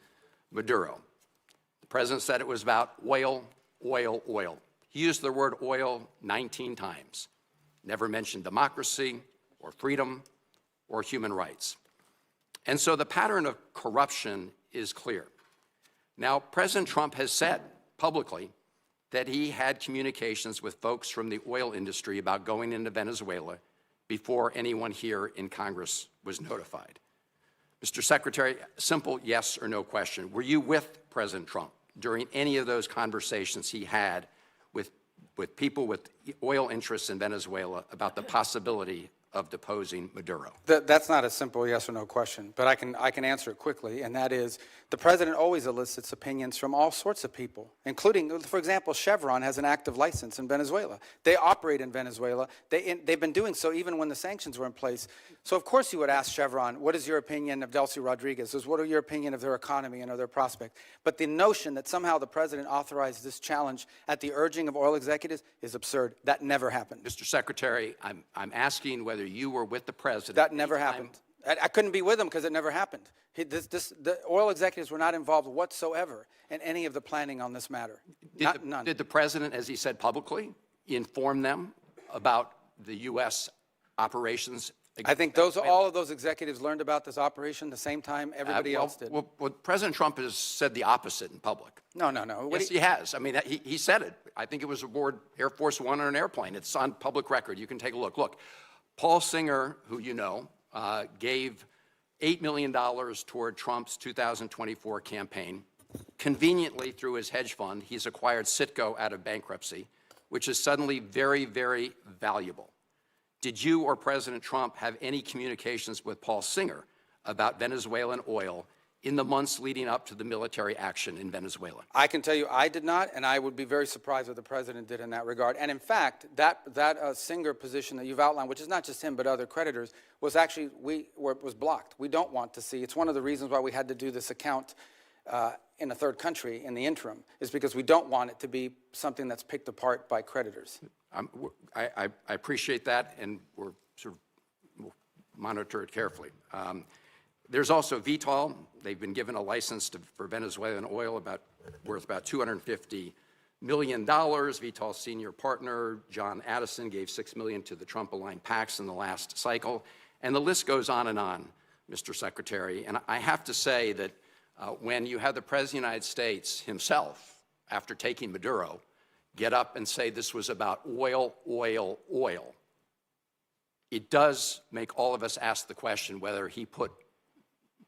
Maduro. The president said it was about oil, oil, oil. He used the word oil 19 times, never mentioned democracy or freedom or human rights. And so the pattern of corruption is clear. Now, President Trump has said publicly that he had communications with folks from the oil industry about going into Venezuela before anyone here in Congress was notified. Mr. Secretary, simple yes or no question. Were you with President Trump during any of those conversations he had with people with oil interests in Venezuela about the possibility of deposing Maduro? That's not a simple yes or no question, but I can answer it quickly, and that is the president always elicits opinions from all sorts of people, including, for example, Chevron has an active license in Venezuela. They operate in Venezuela. They've been doing so even when the sanctions were in place. So of course you would ask Chevron, what is your opinion of Delcy Rodriguez? What are your opinion of their economy and of their prospect? But the notion that somehow the president authorized this challenge at the urging of oil executives is absurd. That never happened. Mr. Secretary, I'm asking whether you were with the president. That never anytime- happened. I couldn't be with him because it never happened. The oil executives were not involved whatsoever in any of the planning on this matter. None. Did the president, as he said publicly, inform them about the U.S. operations? I think all of those executives learned about this operation the same time everybody else did. Well, President Trump has said the opposite in public. No. Yes, he has. I mean, he said it. I think it was aboard Air Force One on an airplane. It's on public record. You can take a look. Look, Paul Singer, who you know, gave $8 million toward Trump's 2024 campaign. Conveniently, through his hedge fund, he's acquired Citgo out of bankruptcy, which is suddenly very, very valuable. Did you or President Trump have any communications with Paul Singer about Venezuelan oil in the months leading up to the military action in Venezuela? I can tell you I did not, and I would be very surprised what the president did in that regard. And in fact, that Singer position that you've outlined, which is not just him but other creditors, was actually was blocked. We don't want to see. It's one of the reasons why we had to do this account in a third country in the interim, is because we don't want it to be something that's picked apart by creditors. I appreciate that, and we'll monitor it carefully. There's also Vitol. They've been given a license for Venezuelan oil worth about $250 million. Vitol's senior partner, John Addison, gave $6 million to the Trump-aligned PACs in the last cycle. And the list goes on, Mr. Secretary. And I have to say that when you have the President of the United States himself, after taking Maduro, get up and say this was about oil, oil, oil, it does make all of us ask the question whether he put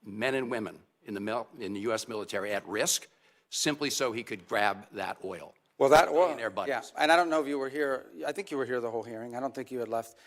men and women in the U.S. military at risk simply so he could grab that oil. Well, that oil, buddies. yeah, and I don't know if you were here. I think you were here the whole hearing. I don't think you had left.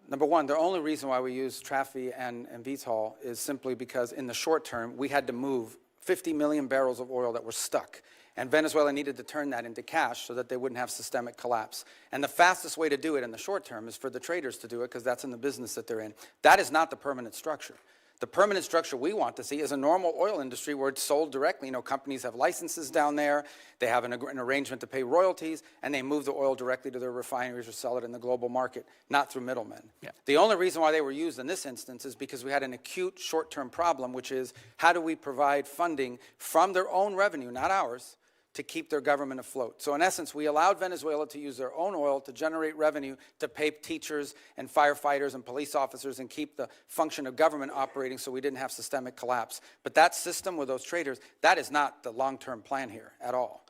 Number one, the only reason why we use Trafigura and Vitol is simply because in the short term, we had to move 50 million barrels of oil that were stuck. And Venezuela needed to turn that into cash so that they wouldn't have systemic collapse. And the fastest way to do it in the short term is for the traders to do it because that's in the business that they're in. That is not the permanent structure. The permanent structure we want to see is a normal oil industry where it's sold directly. You know, companies have licenses down there, they have an arrangement to pay royalties, and they move the oil directly to their refineries or sell it in the global market, not through middlemen. Yeah. The only reason why they were used in this instance is because we had an acute short-term problem, which is how do we provide funding from their own revenue, not ours, to keep their government afloat. So in essence, we allowed Venezuela to use their own oil to generate revenue to pay teachers and firefighters and police officers and keep the function of government operating so we didn't have systemic collapse. But that system with those traders, that is not the long-term plan here at all.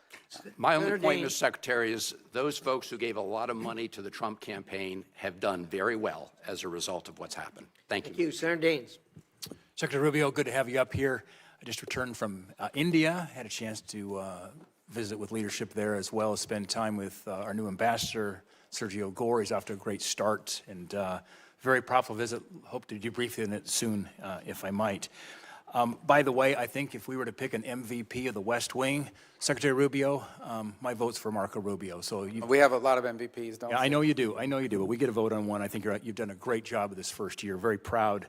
My only Senator point, Dean. Mr. Secretary, is those folks who gave a lot of money to the Trump campaign have done very well as a result of what's happened. Thank Thank you. you. Senator Daines. Secretary Rubio, good to have you up here. I just returned from India, had a chance to visit with leadership there, as well as spend time with our new ambassador, Sergio Gore. He's off to a great start, and very profitable visit. Hope to debrief you on it soon, if I might. By the way, I think if we were to pick an MVP of the West Wing, Secretary Rubio, my vote's for Marco Rubio. So We have a lot of MVPs, don't we? yeah, I know you do. I know you do. But we get a vote on one. I think you've done a great job of this first year. Very proud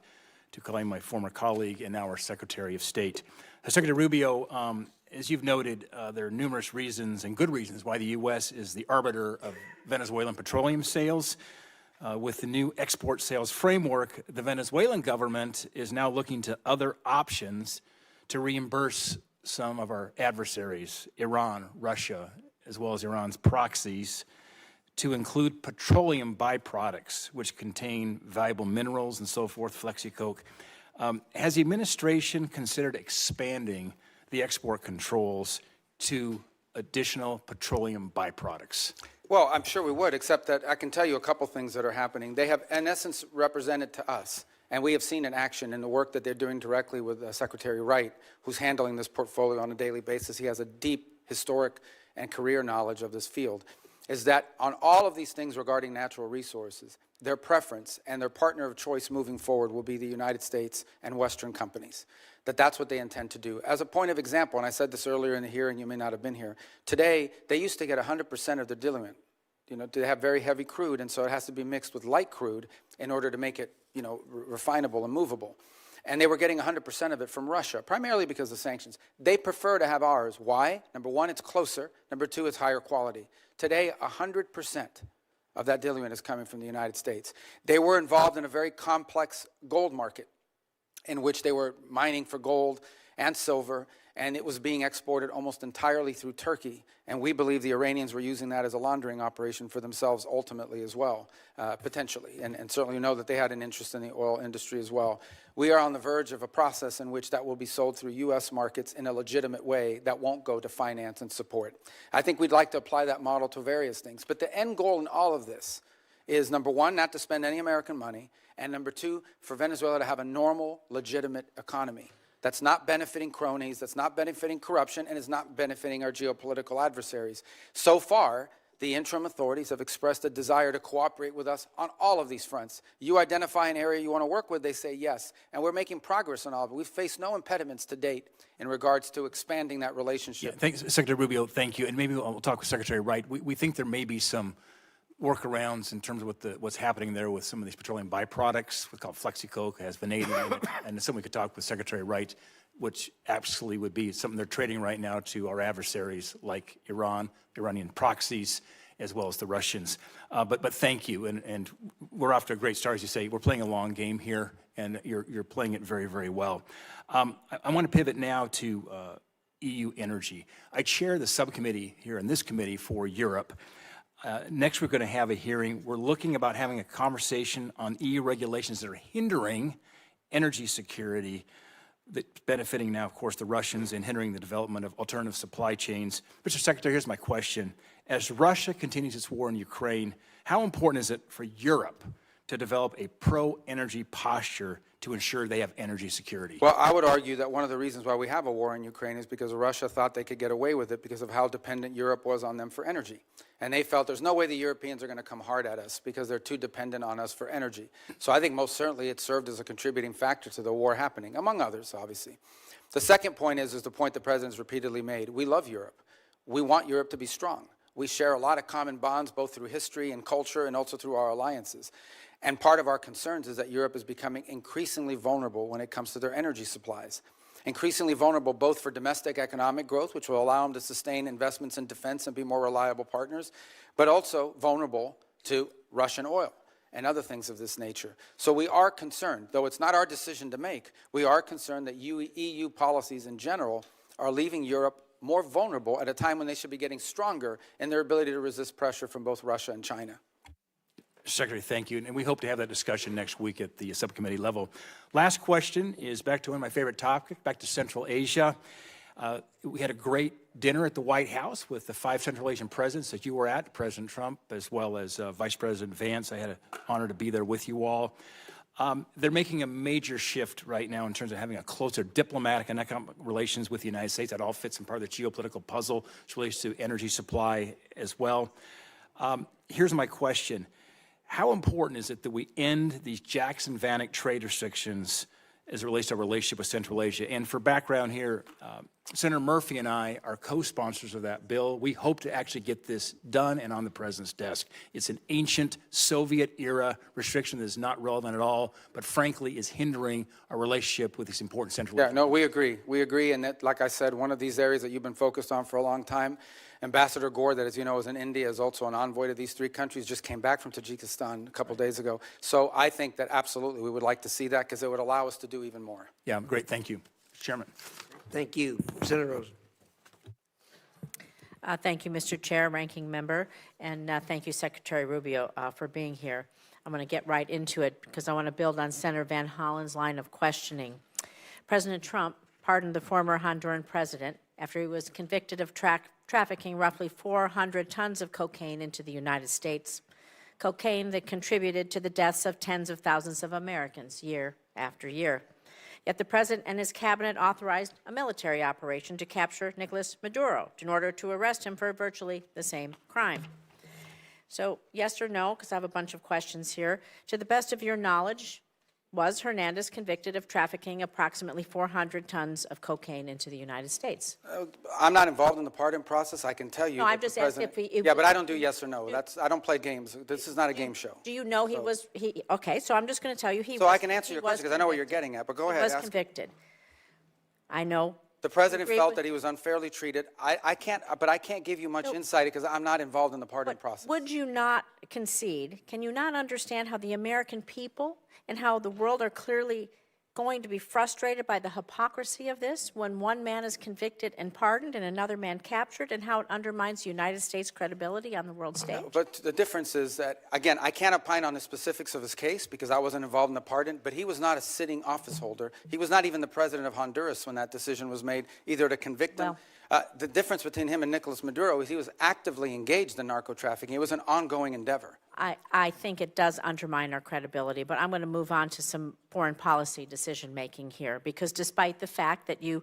to claim my former colleague and now our Secretary of State. Secretary Rubio, as you've noted, there are numerous reasons and good reasons why the U.S. is the arbiter of Venezuelan petroleum sales. With the new export sales framework, the Venezuelan government is now looking to other options to reimburse some of our adversaries, Iran, Russia, as well as Iran's proxies, to include petroleum byproducts, which contain valuable minerals and so forth, Flexicoke. Has the administration considered expanding the export controls to additional petroleum byproducts? Well, I'm sure we would, except that I can tell you a couple things that are happening. They have, in essence, represented to us, and we have seen in action in the work that they're doing directly with Secretary Wright, who's handling this portfolio on a daily basis. He has a deep historic and career knowledge of this field, is that on all of these things regarding natural resources, their preference and their partner of choice moving forward will be the United States and Western companies. That's what they intend to do. As a point of example, and I said this earlier in the hearing, you may not have been here, today they used to get 100% of the diluent. You know, they have very heavy crude, and so it has to be mixed with light crude in order to make it, you know, refinable and movable. And they were getting 100% of it from Russia, primarily because of sanctions. They prefer to have ours. Why? Number one, it's closer. Number two, it's higher quality. Today, 100% of that diluent is coming from the United States. They were involved in a very complex gold market in which they were mining for gold and silver, and it was being exported almost entirely through Turkey. And we believe the Iranians were using that as a laundering operation for themselves ultimately as well, potentially. And certainly we know that they had an interest in the oil industry as well. We are on the verge of a process in which that will be sold through U.S. markets in a legitimate way that won't go to finance and support. I think we'd like to apply that model to various things. But the end goal in all of this is, number one, not to spend any American money, and number two, for Venezuela to have a normal, legitimate economy that's not benefiting cronies, that's not benefiting corruption, and is not benefiting our geopolitical adversaries. So far, the interim authorities have expressed a desire to cooperate with us on all of these fronts. You identify an area you want to work with, they say yes, and we're making progress on all of it. We've faced no impediments to date in regards to expanding that relationship. Yeah, thanks, Secretary Rubio, thank you. And maybe we'll talk with Secretary Wright. We think there may be some workarounds in terms of what's happening there with some of these petroleum byproducts, what's called Flexicoke, has vanadium in it, and something we could talk with Secretary Wright, which absolutely would be something they're trading right now to our adversaries like Iran, Iranian proxies, as well as the Russians. But thank you, and we're off to a great start, as you say. We're playing a long game here, and you're playing it very, very well. I want to pivot now to EU energy. I chair the subcommittee here in this committee for Europe. Next, we're going to have a hearing. We're looking about having a conversation on EU regulations that are hindering energy security, that's benefiting now, of course, the Russians and hindering the development of alternative supply chains. Mr. Secretary, here's my question. As Russia continues its war in Ukraine, how important is it for Europe to develop a pro-energy posture to ensure they have energy security? Well, I would argue that one of the reasons why we have a war in Ukraine is because Russia thought they could get away with it because of how dependent Europe was on them for energy. And they felt there's no way the Europeans are going to come hard at us because they're too dependent on us for energy. So I think most certainly it served as a contributing factor to the war happening, among others, obviously. The second point is the point the President's repeatedly made. We love Europe. We want Europe to be strong. We share a lot of common bonds, both through history and culture and also through our alliances. And part of our concerns is that Europe is becoming increasingly vulnerable when it comes to their energy supplies. Increasingly vulnerable both for domestic economic growth, which will allow them to sustain investments in defense and be more reliable partners, but also vulnerable to Russian oil and other things of this nature. So we are concerned, though it's not our decision to make, we are concerned that EU policies in general are leaving Europe more vulnerable at a time when they should be getting stronger in their ability to resist pressure from both Russia and China. Secretary, thank you. And we hope to have that discussion next week at the subcommittee level. Last question is back to one of my favorite topics, back to Central Asia. We had a great dinner at the White House with the 5 Central Asian presidents that you were at, President Trump, as well as Vice President Vance. I had an honor to be there with you all. They're making a major shift right now in terms of having a closer diplomatic and economic relations with the United States. That all fits in part of the geopolitical puzzle, which relates to energy supply as well. Here's my question. How important is it that we end these Jackson-Vanik trade restrictions as it relates to our relationship with Central Asia? And for background here, Senator Murphy and I are co-sponsors of that bill. We hope to actually get this done and on the president's desk. It's an ancient Soviet-era restriction that is not relevant at all, but frankly is hindering our relationship with these important Central Asian. Yeah, no, we agree. We agree, and that, like I said, one of these areas that you've been focused on for a long time, Ambassador Gore, that, as you know, is in India, is also an envoy to these 3 countries, just came back from Tajikistan a couple days ago. So I think that absolutely we would like to see that because it would allow us to do even more. Yeah, great. Thank you, Chairman. Thank you. Senator Rosen. Thank you, Mr. Chair, Ranking Member, and thank you, Secretary Rubio, for being here. I'm going to get right into it because I want to build on Senator Van Hollen's line of questioning. President Trump pardoned the former Honduran president after he was convicted of trafficking roughly 400 tons of cocaine into the United States, cocaine that contributed to the deaths of tens of thousands of Americans year after year. Yet the president and his cabinet authorized a military operation to capture Nicolas Maduro in order to arrest him for virtually the same crime. So yes or no, because I have a bunch of questions here. To the best of your knowledge, was Hernandez convicted of trafficking approximately 400 tons of cocaine into the United States? I'm not involved in the pardon process. I can tell you. No, that I've just the asked president, if yeah, but I don't do yes or no. I don't play games. This is not a game show. Do you know he was, okay, so I'm just going to tell you he was. So I can answer he your was question because I know what you're convicted. getting at, but go He ahead. was ask. convicted. I know. The president Agree felt with- that he was unfairly treated. I can't give you much insight because I'm not involved in the pardon process. Would you not concede? Can you not understand how the American people and how the world are clearly going to be frustrated by the hypocrisy of this when one man is convicted and pardoned and another man captured, and how it undermines the United States' credibility on the world stage? But the difference is that, again, I can't opine on the specifics of his case because I wasn't involved in the pardon, but he was not a sitting office holder. He was not even the president of Honduras when that decision was made, either to convict him. The difference between him and Nicolas Maduro is he was actively engaged in narco trafficking. It was an ongoing endeavor. I think it does undermine our credibility, but I'm going to move on to some foreign policy decision-making here, because despite the fact that you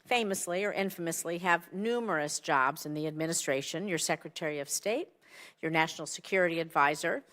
famously or infamously have numerous jobs in the administration, your Secretary of State, your National Security Advisor,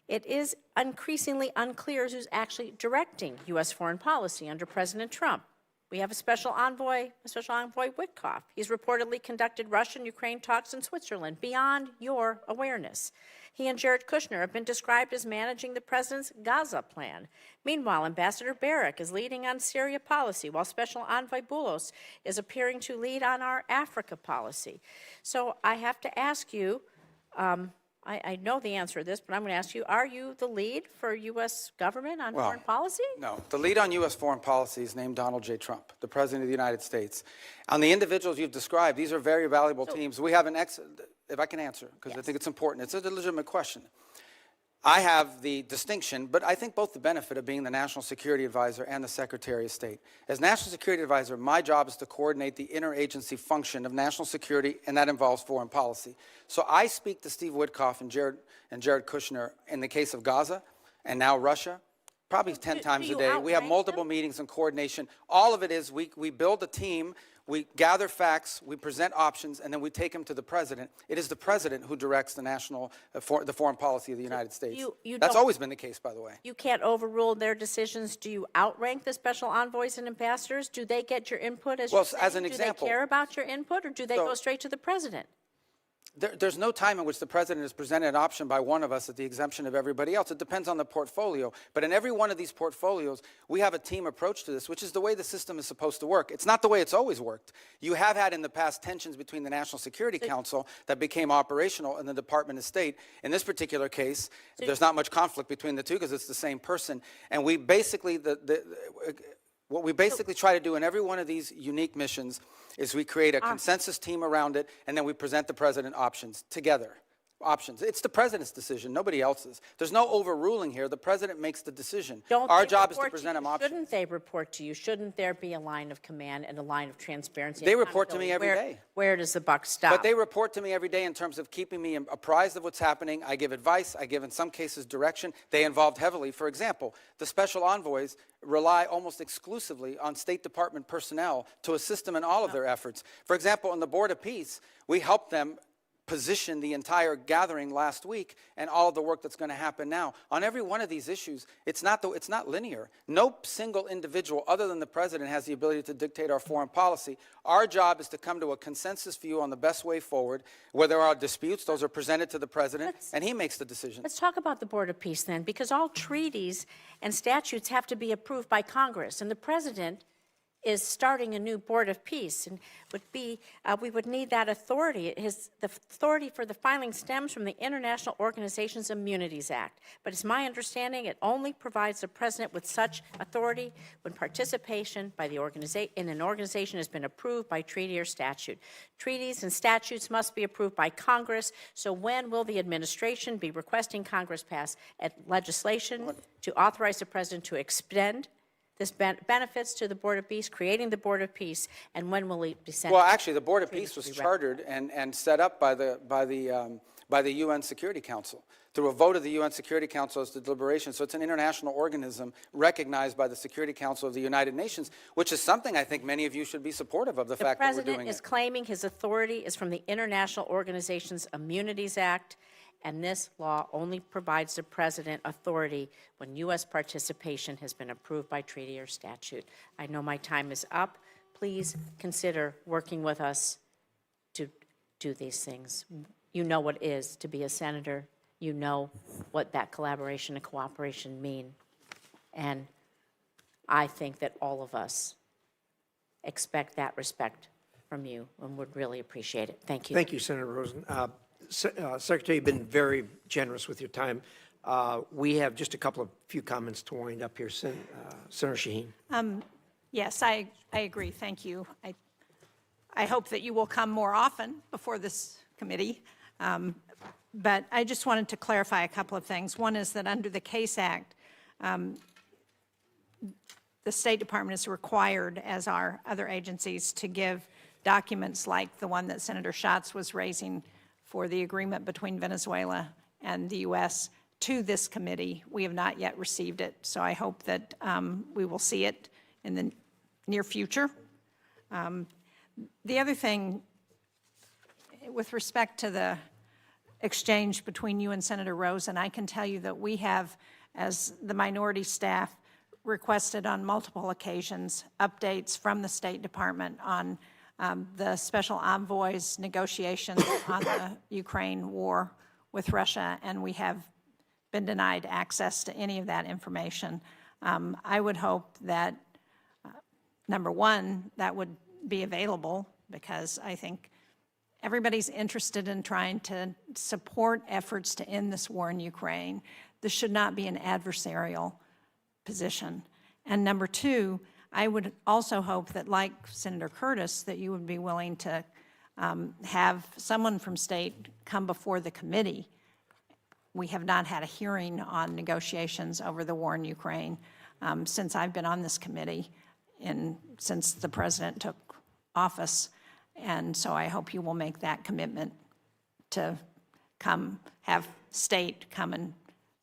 it is increasingly unclear who's actually directing U.S. foreign policy under President Trump. We have a Special Envoy Witkoff. He's reportedly conducted Russian-Ukraine talks in Switzerland beyond your awareness. He and Jared Kushner have been described as managing the president's Gaza plan. Meanwhile, Ambassador Barrack is leading on Syria policy, while Special Envoy Boulos is appearing to lead on our Africa policy. So I have to ask you, I know the answer to this, but I'm going to ask you, are you the lead for U.S. government on foreign policy? No. The lead on U.S. foreign policy is named Donald J. Trump, the President of the United States. On the individuals you've described, these are very valuable teams. We have if I can answer, because I think it's important. It's a legitimate question. I have the distinction, but I think both the benefit of being the National Security Advisor and the Secretary of State. As National Security Advisor, my job is to coordinate the interagency function of national security, and that involves foreign policy. So I speak to Steve Witkoff and Jared Kushner in the case of Gaza and now Russia, probably 10 times a day. We have multiple meetings and coordination. All of it is we build a team, we gather facts, we present options, and then we take them to the president. It is the president who directs the the foreign policy of the United States. That's always been the case, by the way. You can't overrule their decisions. Do you outrank the special envoys and ambassadors? Do they get your input as Well, you as an example, do they care about your input, or do they go straight to the president? There's no time in which the president has presented an option by one of us at the exemption of everybody else. It depends on the portfolio. But in every one of these portfolios, we have a team approach to this, which is the way the system is supposed to work. It's not the way it's always worked. You have had in the past tensions between the National Security Council that became operational and the Department of State. In this particular case, there's not much conflict between the two because it's the same person. And we basically, what we basically try to do in every one of these unique missions is we create a consensus team around it, and then we present the president options together. Options. It's the president's decision, nobody else's. There's no overruling here. The president makes the decision. Our job is to present him options. Shouldn't they report to you? Shouldn't there be a line of command and a line of transparency? They report to me every day. Where does the buck stop? But they report to me every day in terms of keeping me apprised of what's happening. I give advice. I give, in some cases, direction. They involved heavily. For example, the special envoys rely almost exclusively on State Department personnel to assist them in all of their efforts. For example, on the Board of Peace, we helped them position the entire gathering last week and all of the work that's going to happen now. On every one of these issues, it's not linear. No single individual other than the president has the ability to dictate our foreign policy. Our job is to come to a consensus view on the best way forward. Where there are disputes, those are presented to the president, and he makes the decision. Let's talk about the Board of Peace then, because all treaties and statutes have to be approved by Congress, and the president is starting a new Board of Peace, and we would need that authority. The authority for the filing stems from the International Organizations Immunities Act, but it's my understanding it only provides the president with such authority when participation by the in an organization has been approved by treaty or statute. Treaties and statutes must be approved by Congress, so when will the administration be requesting Congress pass legislation to authorize the president to extend this benefits to the Board of Peace, creating the Board of Peace, and when will it be sent? Well, actually, the Board of Peace was chartered and set up by the UN Security Council through a vote of the UN Security Council as the deliberation. So it's an international organism recognized by the Security Council of the United Nations, which is something I think many of you should be supportive of, the fact that we're doing it. The president is claiming his authority is from the International Organizations Immunities Act, and this law only provides the president authority when U.S. participation has been approved by treaty or statute. I know my time is up. Please consider working with us to do these things. You know what it is to be a senator. You know what that collaboration and cooperation mean. And I think that all of us expect that respect from you and would really appreciate it. Thank you. Thank you, Senator Rosen. Secretary, you've been very generous with your time. We have just a few comments to wind up here. Senator Shaheen. Yes, I agree. Thank you. I hope that you will come more often before this committee. But I just wanted to clarify a couple of things. One is that under the CASE Act, the State Department is required, as are other agencies, to give documents like the one that Senator Schatz was raising for the agreement between Venezuela and the U.S. to this committee. We have not yet received it, so I hope that we will see it in the near future. The other thing, with respect to the exchange between you and Senator Rosen, I can tell you that we have, as the minority staff, requested on multiple occasions updates from the State Department on the special envoy's negotiations on the Ukraine war with Russia, and we have been denied access to any of that information. I would hope that, number one, that would be available, because I think everybody's interested in trying to support efforts to end this war in Ukraine. This should not be an adversarial position. And number two, I would also hope that, like Senator Curtis, that you would be willing to have someone from state come before the committee. We have not had a hearing on negotiations over the war in Ukraine since I've been on this committee and since the president took office. And so I hope you will make that commitment to come, have state come and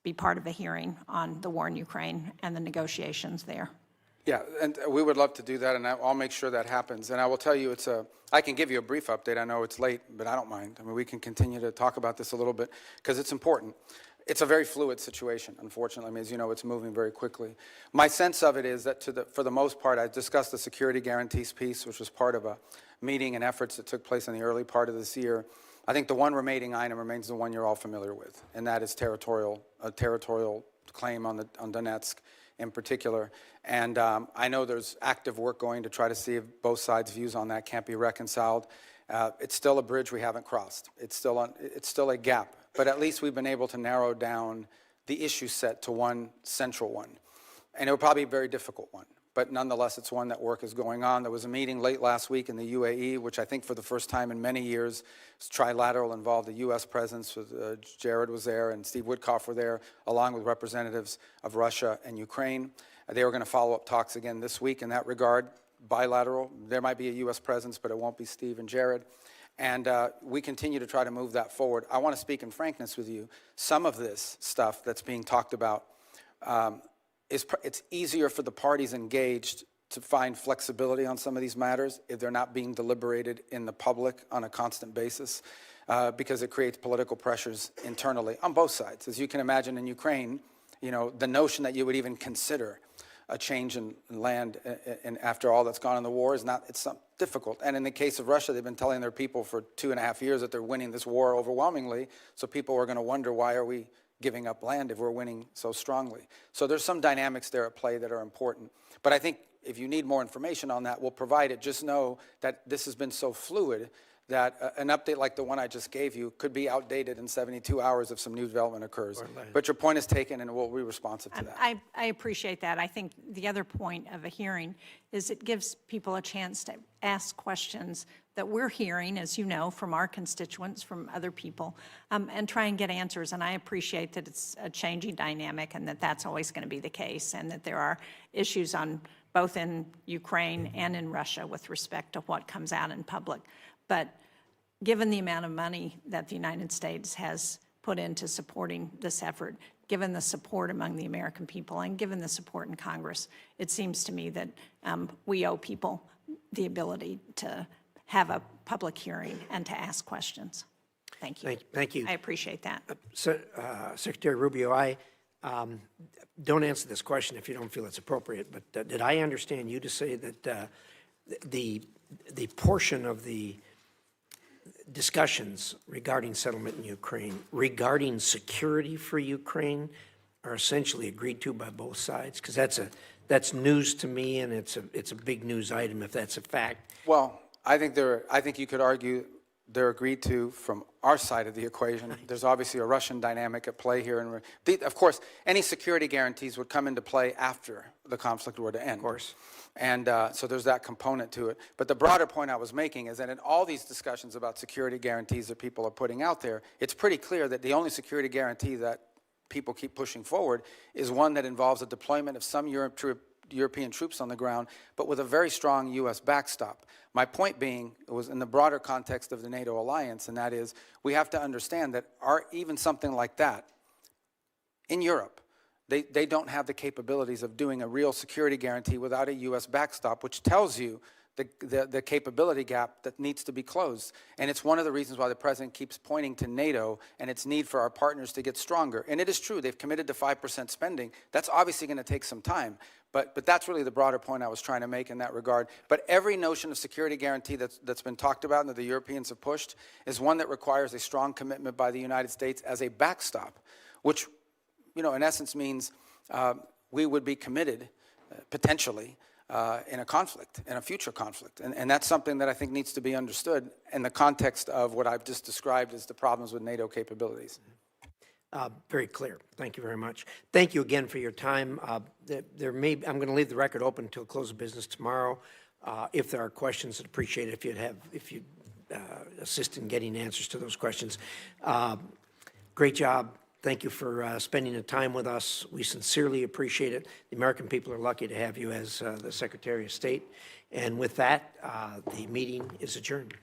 be part of a hearing on the war in Ukraine and the negotiations there. Yeah, and we would love to do that, and I'll make sure that happens. And I will tell you, I can give you a brief update. I know it's late, but I don't mind. I mean, we can continue to talk about this a little bit because it's important. It's a very fluid situation, unfortunately. I mean, as you know, it's moving very quickly. My sense of it is that for the most part, I discussed the security guarantees piece, which was part of a meeting and efforts that took place in the early part of this year. I think the one remaining item remains the one you're all familiar with, and that is a territorial claim on Donetsk in particular. And I know there's active work going to try to see if both sides' views on that can't be reconciled. It's still a bridge we haven't crossed. It's still a gap, but at least we've been able to narrow down the issue set to one central one. And it will probably be a very difficult one, but nonetheless, it's one that work is going on. There was a meeting late last week in the UAE, which I think for the first time in many years, was trilateral, involved the U.S. presence. Jared was there and Steve Witkoff were there, along with representatives of Russia and Ukraine. They were going to follow up talks again this week in that regard, bilateral. There might be a U.S. presence, but it won't be Steve and Jared. And we continue to try to move that forward. I want to speak in frankness with you. Some of this stuff that's being talked about, it's easier for the parties engaged to find flexibility on some of these matters if they're not being deliberated in the public on a constant basis, because it creates political pressures internally on both sides. As you can imagine in Ukraine, you know, the notion that you would even consider a change in land and after all that's gone in the war is not, it's difficult. And in the case of Russia, they've been telling their people for 2.5 years that they're winning this war overwhelmingly, so people are going to wonder, why are we giving up land if we're winning so strongly? So there's some dynamics there at play that are important. But I think if you need more information on that, we'll provide it. Just know that this has been so fluid that an update like the one I just gave you could be outdated in 72 hours if some new development occurs. But your point is taken, and we'll be responsive to that. I appreciate that. I think the other point of a hearing is it gives people a chance to ask questions that we're hearing, as you know, from our constituents, from other people, and try and get answers. And I appreciate that it's a changing dynamic and that that's always going to be the case, and that there are issues on both in Ukraine and in Russia with respect to what comes out in public. But given the amount of money that the United States has put into supporting this effort, given the support among the American people, and given the support in Congress, it seems to me that we owe people the ability to have a public hearing and to ask questions. Thank you. Thank you. I appreciate that. Secretary Rubio, I don't answer this question if you don't feel it's appropriate, but did I understand you to say that the portion of the discussions regarding settlement in Ukraine, regarding security for Ukraine, are essentially agreed to by both sides? Because that's news to me, and it's a big news item if that's a fact. Well, I think you could argue they're agreed to from our side of the equation. There's obviously a Russian dynamic at play here. And of course, any security guarantees would come into play after the conflict were to end. Of course. And so there's that component to it. But the broader point I was making is that in all these discussions about security guarantees that people are putting out there, it's pretty clear that the only security guarantee that people keep pushing forward is one that involves a deployment of some European troops on the ground, but with a very strong U.S. backstop. My point being, it was in the broader context of the NATO alliance, and that is, we have to understand that even something like that, in Europe, they don't have the capabilities of doing a real security guarantee without a U.S. backstop, which tells you the capability gap that needs to be closed. And it's one of the reasons why the president keeps pointing to NATO and its need for our partners to get stronger. And it is true, they've committed to 5% spending. That's obviously going to take some time. But that's really the broader point I was trying to make in that regard. But every notion of security guarantee that's been talked about and that the Europeans have pushed is one that requires a strong commitment by the United States as a backstop, which, you know, in essence means we would be committed, potentially, in a conflict, in a future conflict. And that's something that I think needs to be understood in the context of what I've just described as the problems with NATO capabilities. Very clear. Thank you very much. Thank you again for your time. I'm going to leave the record open until close of business tomorrow. If there are questions, I'd appreciate it if you assist in getting answers to those questions. Great job. Thank you for spending the time with us. We sincerely appreciate it. The American people are lucky to have you as the Secretary of State. And with that, the meeting is adjourned.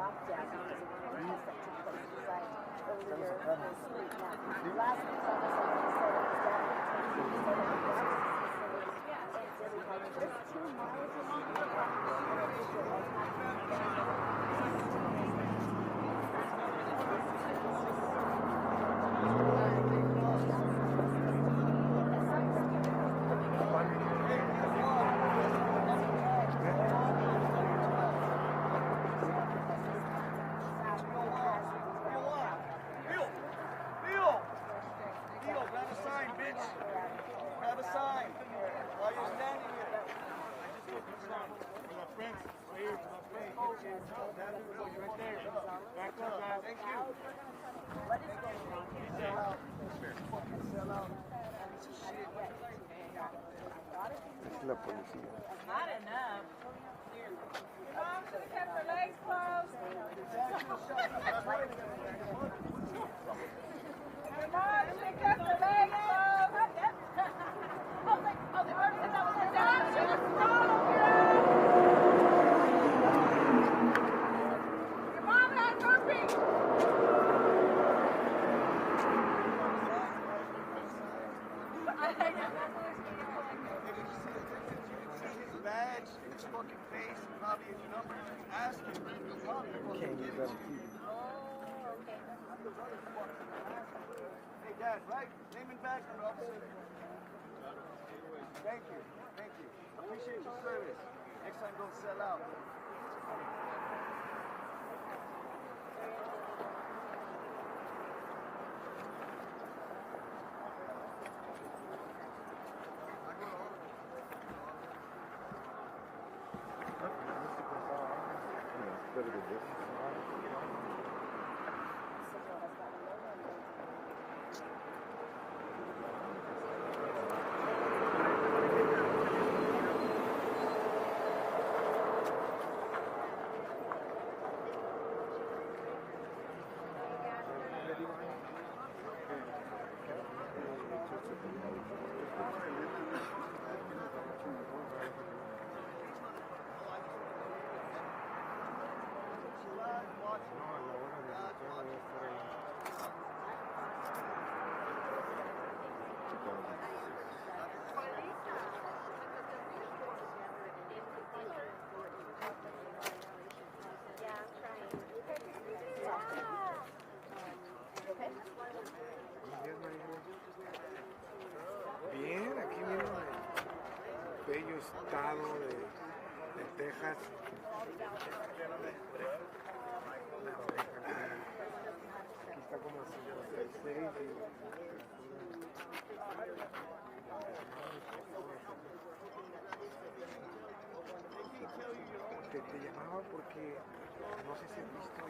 lockdown because of the protests that took place inside earlier this week. Now, last week on this, I want to say that the deputy said that the facility had just 2 miles of Not enough. Your mom should have kept her legs closed. Your mom should have kept her legs closed. I was like, because I was in down. She was strong over here. Your mom had herpes. Badge, his fucking face, and probably his number. Ask him. Can't give him. Hey, Dad, right? Name and badge number, officer. Thank you. Thank you. Appreciate your service. Next time, don't sell out. Bien, aquí mismo en el bello estado de Texas. Aquí está como a 56 te llamaba porque no sé si has visto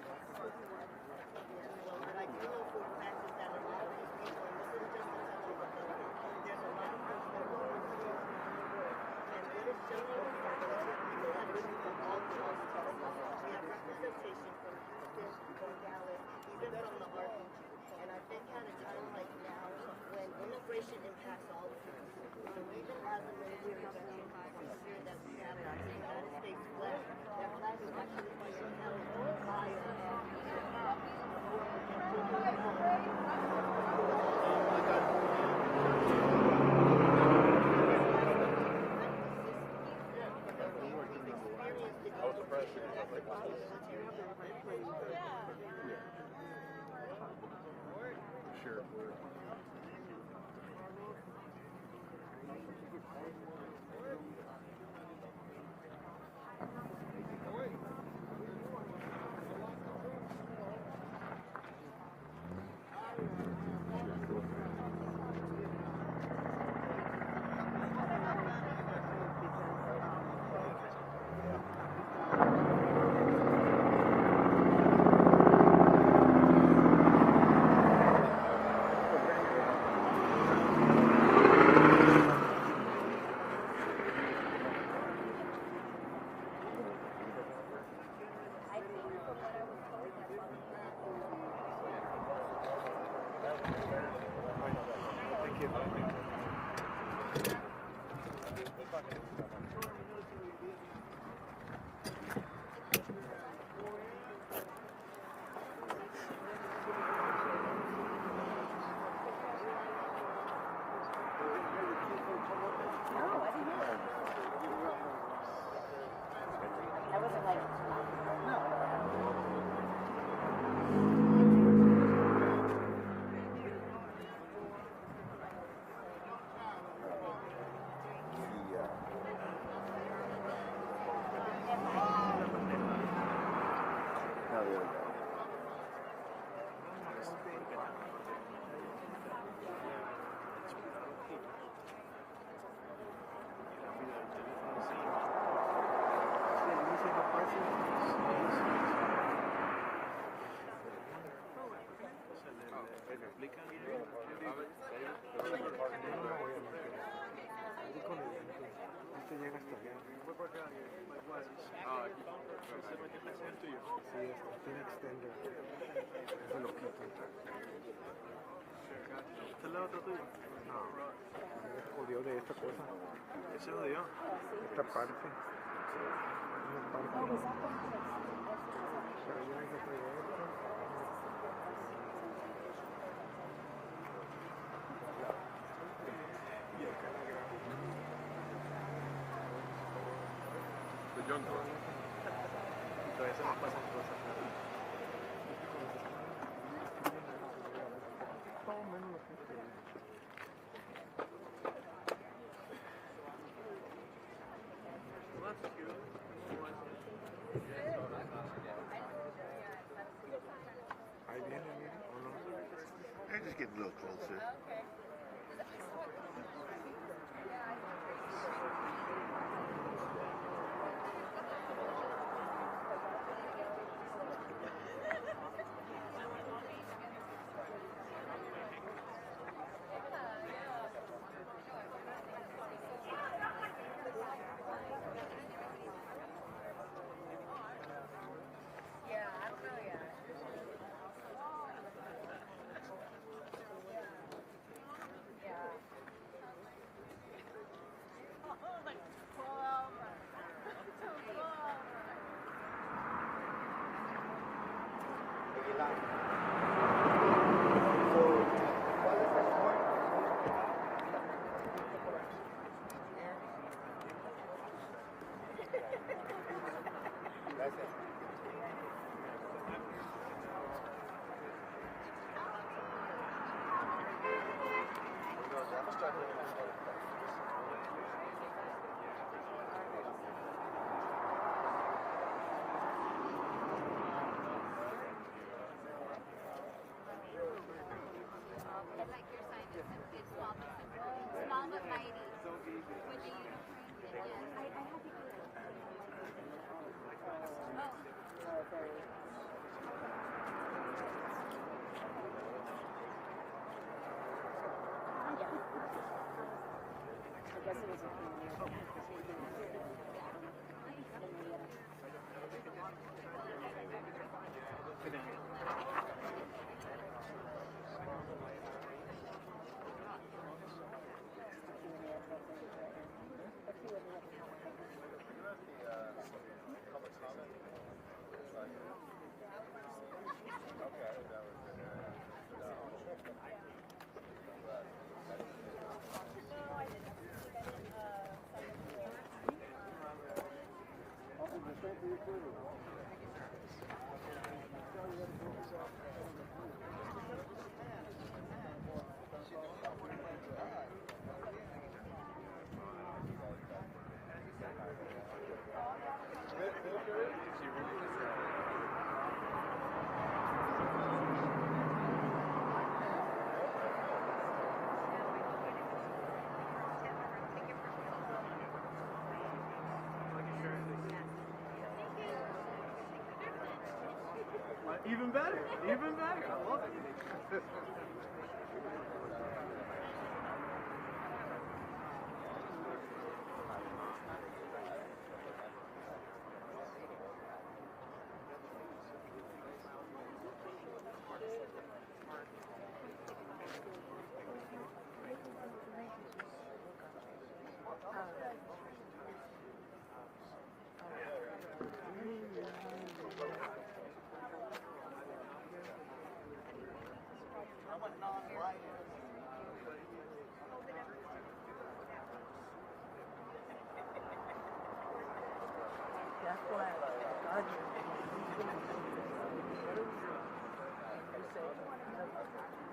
And I think at a time like now, when immigration impacts all of us, so even as a military veteran, I'm sure that we have the United States flag. That flag is actually being held by Jodió de esta cosa. Se jodió. Esta parte. Todavía se nos pasan cosas. Ahí viene, ¿o no? They're just getting a little closer. Small but mighty. With the unicorn. I have to do it. I guess it was Even better. Even better. I love it.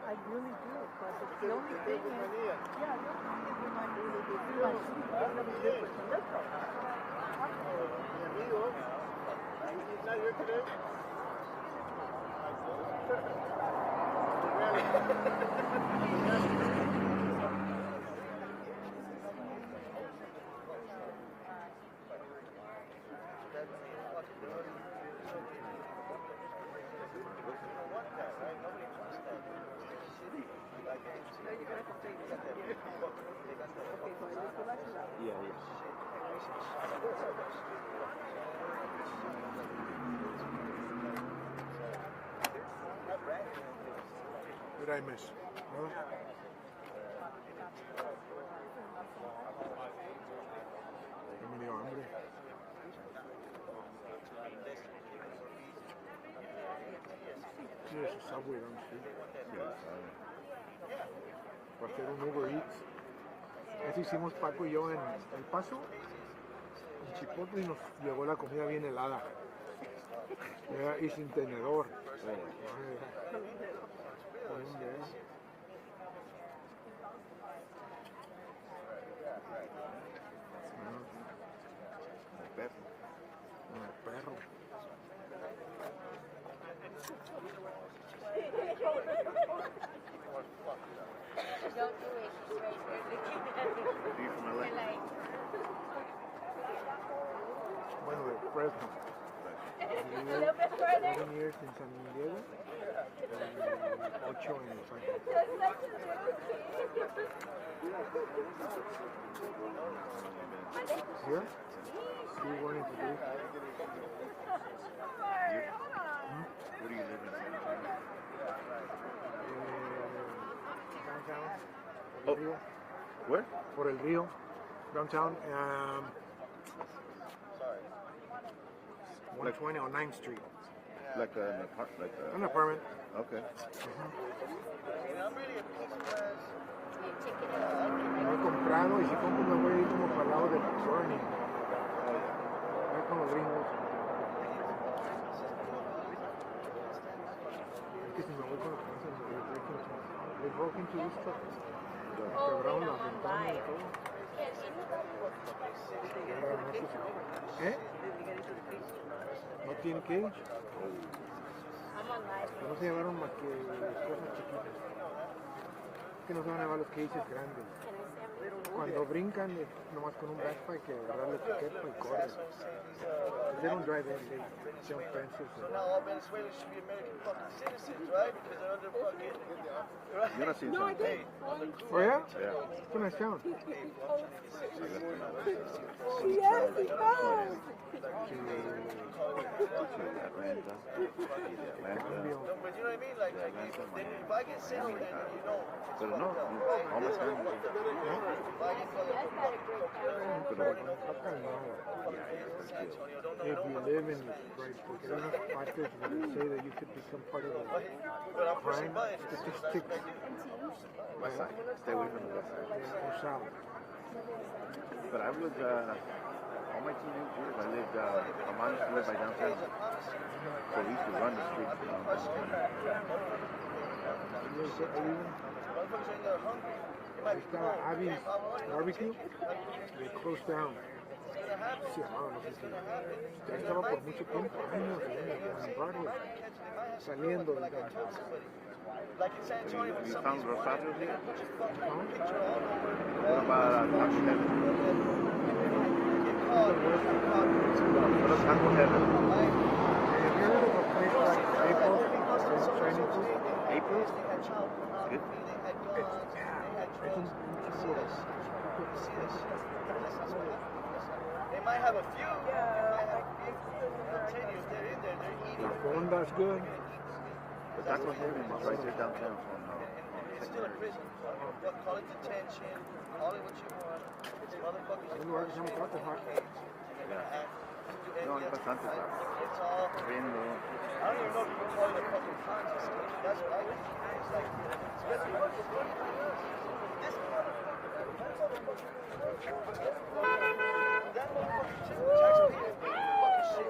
I really do, because it's the only thing is, yeah, the only thing is you might really be different from this one. He's not here today? Nobody wants that. Gracias. Me dio hambre. Sí, eso está bueno, sí. Para hacer un Uber Eats. Eso hicimos Paco y yo en El Paso, en Chipotle, y nos llegó la comida bien helada. Y sin tenedor. Con un dedo. El perro. Bueno, de Fresno. A little bit further. 7 years in San Diego. 8 en Los Ángeles. Here? See what to do. Where do you live in San Antonio? Downtown. Por el río. Where? Por el río. Downtown. 120 on 9th Street. Like an An apartment. Okay. No he comprado y si compro me voy a ir como para el lado de Burning. Voy con los gringos. Es que si me voy con los gringos, they broke into this truck. Quebraron las ventanas y todo. ¿Eh? ¿No tiene cage? No se llevaron más que cosas chiquitas. Es que no se van a llevar los cages grandes. Cuando brincan, nomás con un backpack que agarrar la etiqueta y corre. They don't drive in, they jump fences. Now all Venezuelans should be American fucking citizens, right? Because they're under fucking. Right? You're not seeing No, I something. did. Oh yeah? Yeah. It's a nice town. Yes, he knows. Atlanta. Cambio. But you know what I mean? Like if I get sent over there, then you know. Pero no, all my time. If I get If you live in right, porque hay unas partes donde say that you could become part of the crime statistics. West side. Stay away from the west side. Or south. But I was, all my teenage years, I lived, my mom used to live by downtown. So we used to run the streets. Ahí estaba Abby's Barbecue. They closed down. Sí, no sé si. Ya estaba por mucho tiempo, años en Broadway. Saliendo del downtown. You found Rosario here? ¿No? What about Taco Heaven? What about Taco Heaven? Have you heard of a place like Naples? Chinese food? April? Good. It's un chingo. They might have a few. They might have a few. I'll tell you, if they're in there, they're eating. La fonda's good. The Taco Heaven is right there downtown on It's still a prison. Call it detention. Call it what you want. It's motherfuckers. Hay un lugar que se llama Taco Hut. No, es bastante raro. It's all. Riendo. I don't even know if you can call it a fucking Ponzi scheme. That's what I think. It's like, especially what this motherfucker. This motherfucker. That motherfucker took the taxpayer fucking shit.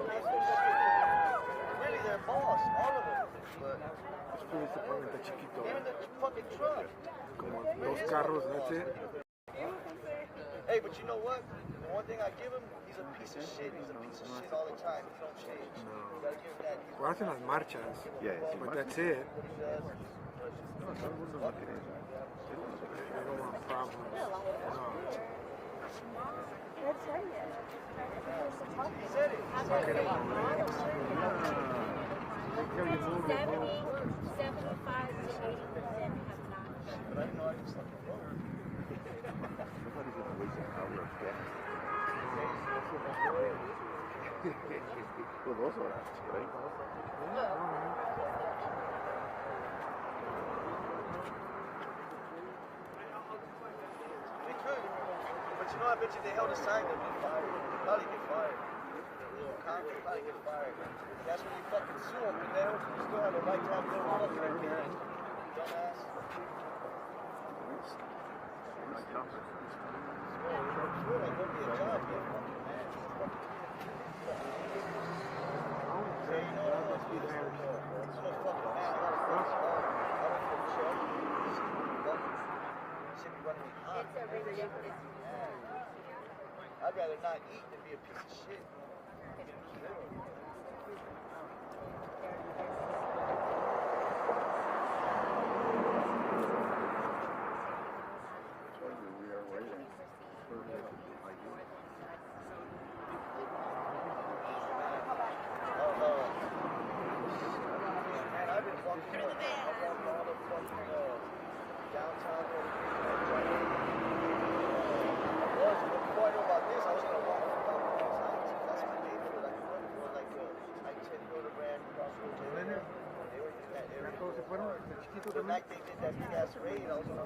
Really, their boss, all of them. But Este departamento chiquito. even the fucking truck. Como dos carros, that's it. Hey, but you know what? The one thing I give him, he's a piece of shit. He's a piece of shit all the time. He don't change. You gotta give him that. He's O hacen las marchas. Yeah, sí, But marchas. that's it. No, todo el mundo va a querer. They don't want problems. No. That's right. He said it. Look at him already. Look how you move it, move. 75 to 80% have not. But I know I can They could, but you know, I bet you they held a sign that they fired. They probably get fired. Congress probably get fired. That's when you fucking sue them, but they don't still have a right to have their own fucking opinion. Dumbass. Swear like go be a job, you fucking man. Say, you know what, let's be this way. I'm so fucking mad. I gotta finish off. I went for a check. Should be running me hot. I'd rather not eat than be a piece of shit. The night they did that big ass raid, I was on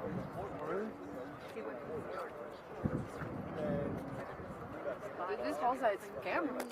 This whole side's camera.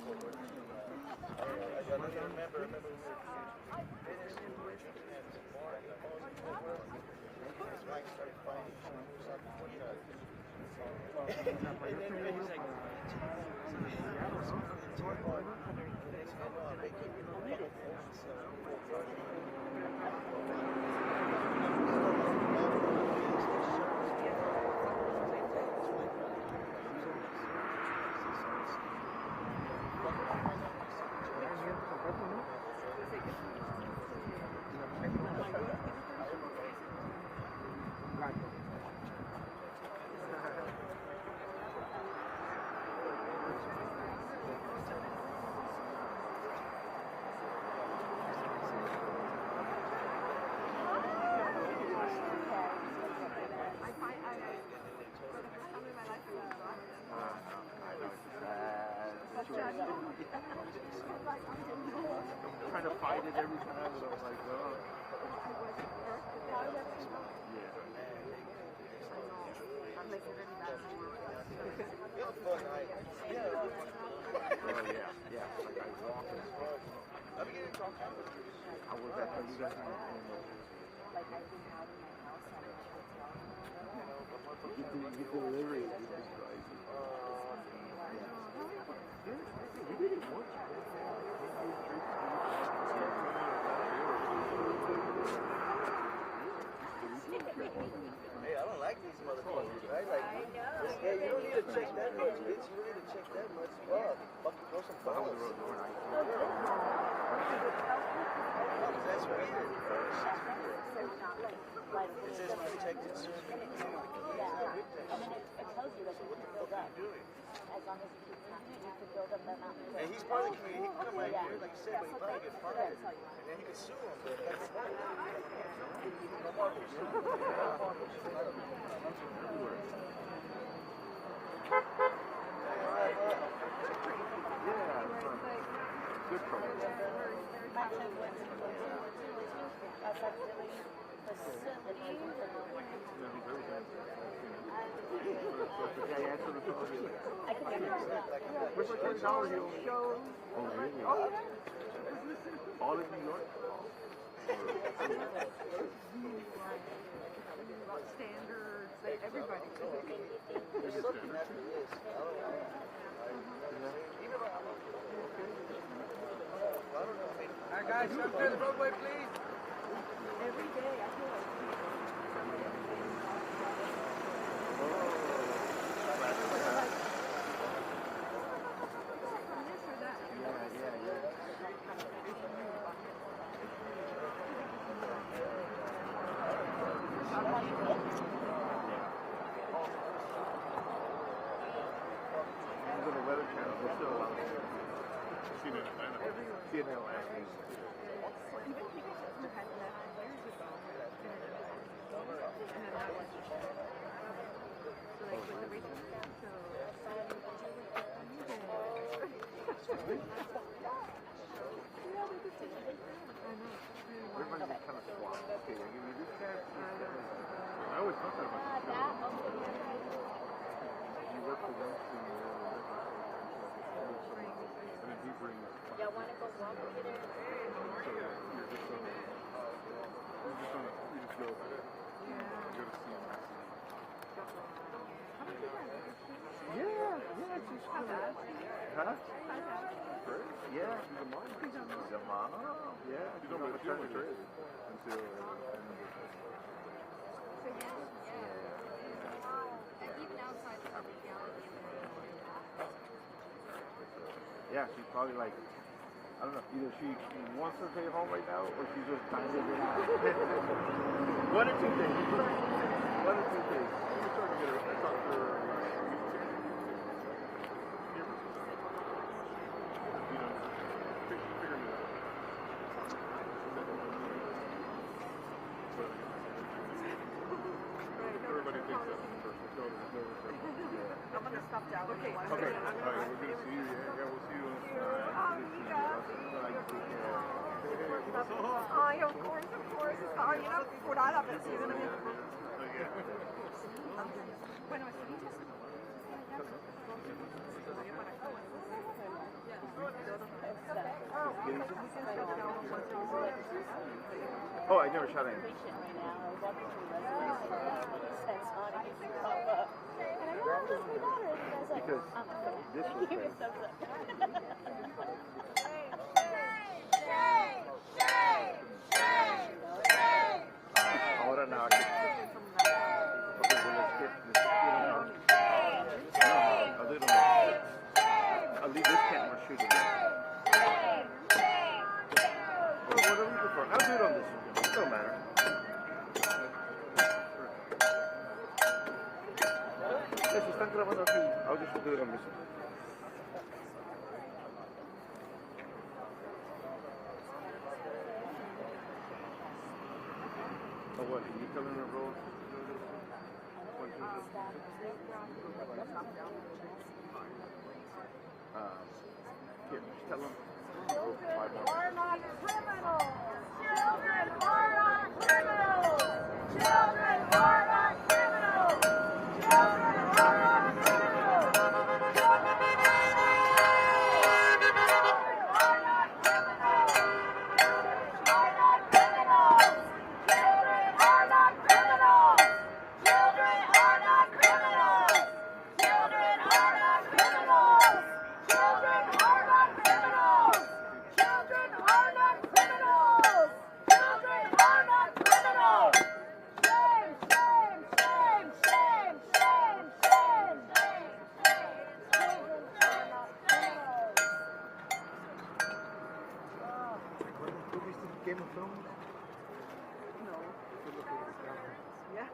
Trying to fight it every time, but I'm like, oh. I was at you guys get delivery. We did it once. Hey, I don't like these motherfuckers, right? Like, hey, you don't need to check that much, bitch. You don't need to check that much. Fuck, fucking throw some balls. That's weird. It says protected service. It tells you that you can build up. As long as you keep tapping, you can build up that amount. And he's part of the community. He can come right here, like you said, but he probably get fired. And then he can sue him. But that's the point. No more bullshit. Where's my $20 here? Oh, really? All in New York? Standards, like everybody. There's something after this. I don't know. I don't know. I mean, all right, guys, come to the roadway, please. Every day, I feel like. CNN. Everybody just kind of swapped. Okay, I give you this cat, this cat. I always thought that about you. You work for one thing, and then he brings. Y'all want to go walk over there? So you're just on a, you just go to see him. Yeah, she's good. Huh? Yeah, she's a mom. She's a mom. Yeah, she's on maternity until. Yeah, she's probably like, I don't know, either she wants to stay home right now or she's just trying to get out. One or two things. One or two things. I'm just trying to get her, I talked to her. Everybody thinks that. I'm going to stop down. Okay. Okay. All right, we're going to see you. Yeah, we'll see you. Ay, of course. Ay, yo no curada, pero sí, bueno, Oh, I never shot any. Because this was ahora no, okay, well, let's get this, a little more. I'll leave this camera shooting. Well, what are we looking for? I'll do it on this one. It don't matter. Si están grabando aquí, I'll just do it on this one. Oh, what? Are you telling the road? Here, just tell them. Children are not criminals. Children are not criminals. Children are not criminals. Children are not criminals. Game of Thrones? No. Yeah.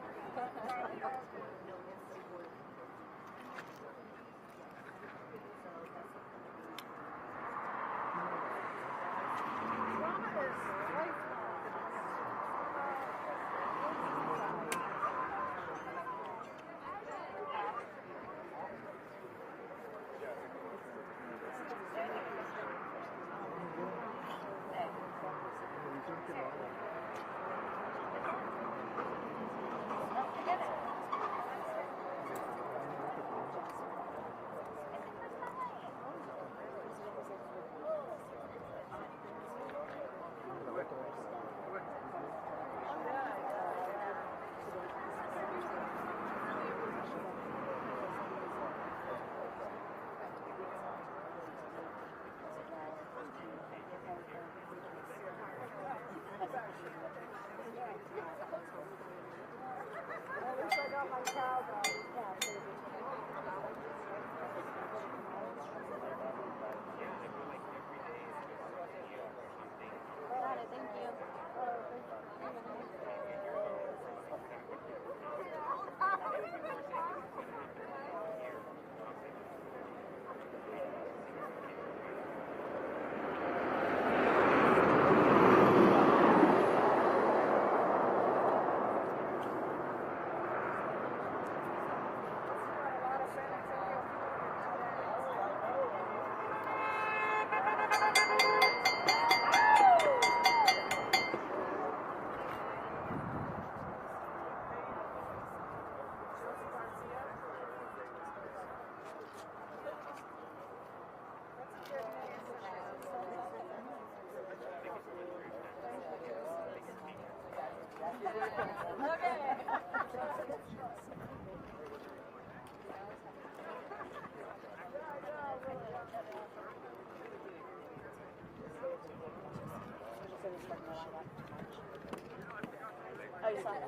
Oh, you saw it?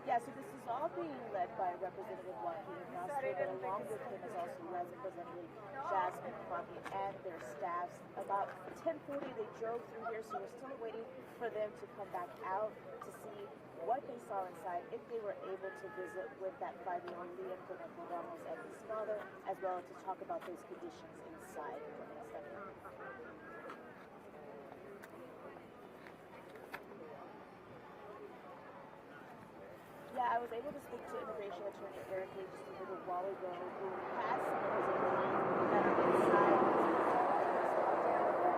Yeah, so this is all being led by Representative Joaquin Castro, but along with him is also Representative Jasmine Crockett and their staffs. About 10:40, they drove through here, so we're still waiting for them to come back out to see what they saw inside, if they were able to visit with that 5-year-old Liam Conejos Ramos and his father, as well as to talk about those conditions inside. Yeah, I was able to speak to immigration attorney Eric Lee just a little while ago, who has some of his employees that are inside.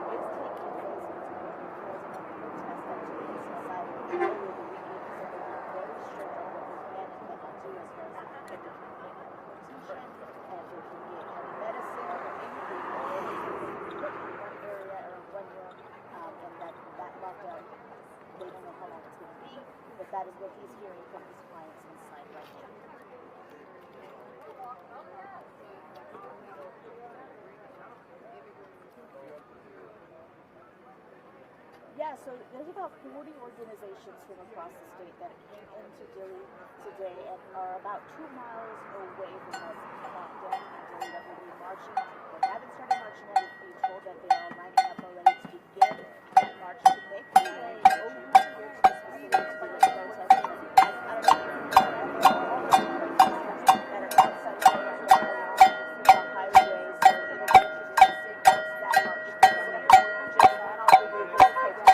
It's taking place because of the protest that took place inside earlier the weekend. So they are very strict on what they can and cannot do as far as if they can get medication, and they can get medicine or anything. Put in one area or one room, and that lockdown, they don't know how long it's going to be, but that is what he's hearing from his clients inside right now. Yeah, so there's about 40 organizations from across the state that came into Dilley today and are about 2 miles away from us, about down in Dilley, that will be marching. They haven't started marching yet. We've been told that they are lining up already to begin that march to make their way over here to this facility to begin protesting. I don't know if you know that, all of the protesters that are outside of the highways, so it will be interesting to see once that march is complete. Just not all the protest out there.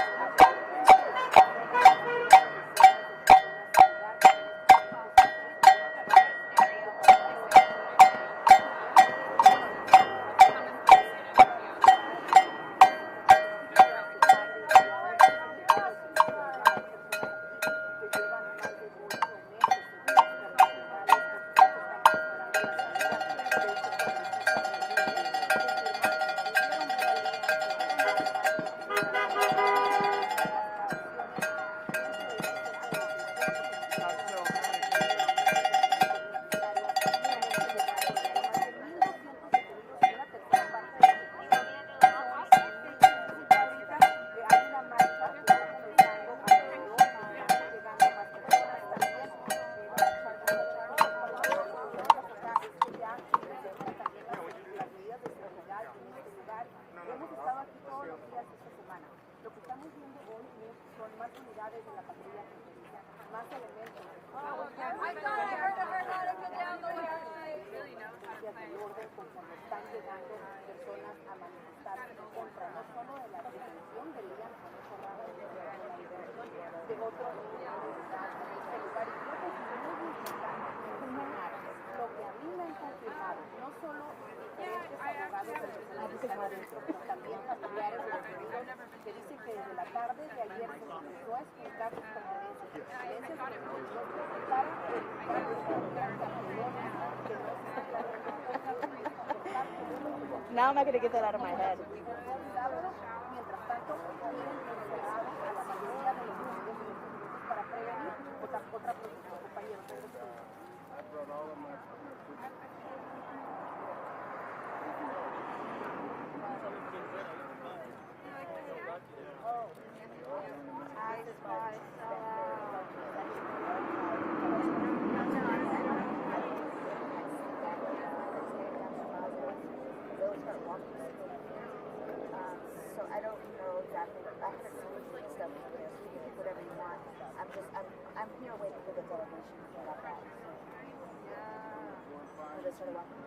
Now I'm not going to get that out of my head. So I don't know exactly. I haven't seen stuff over there, so you can do whatever you want. I'm here waiting for the delegation to get up that. So they started walking.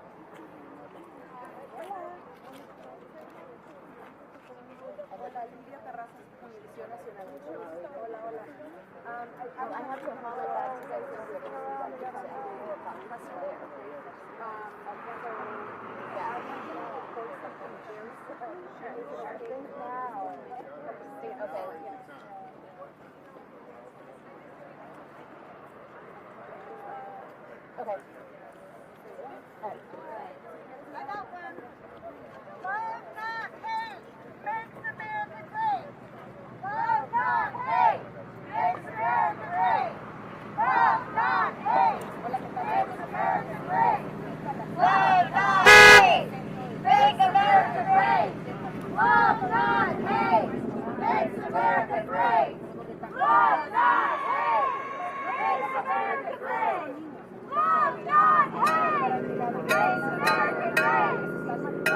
I have to follow that to get to the plus there. Okay. I got one. Love, not hate, makes America great. Love, not hate, makes America great. Love, not hate, makes America great. Love, not hate, makes America great. Love, not hate, makes America great. Love, not hate, makes America great. Love, not hate, makes America great.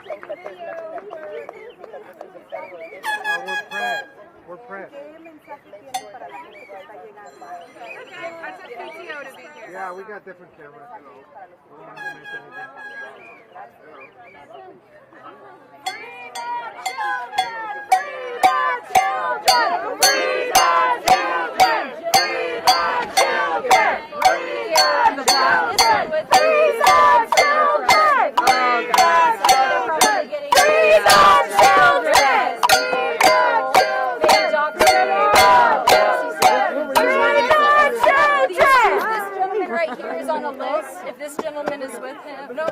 think that there's nothing that we can do because this is a federal issue. We're pressed. We're pressed. ¿Qué mensaje tienen para la gente que está llegando? Yeah, we got different cameras. We don't want to miss anything. If this gentleman is with him, no,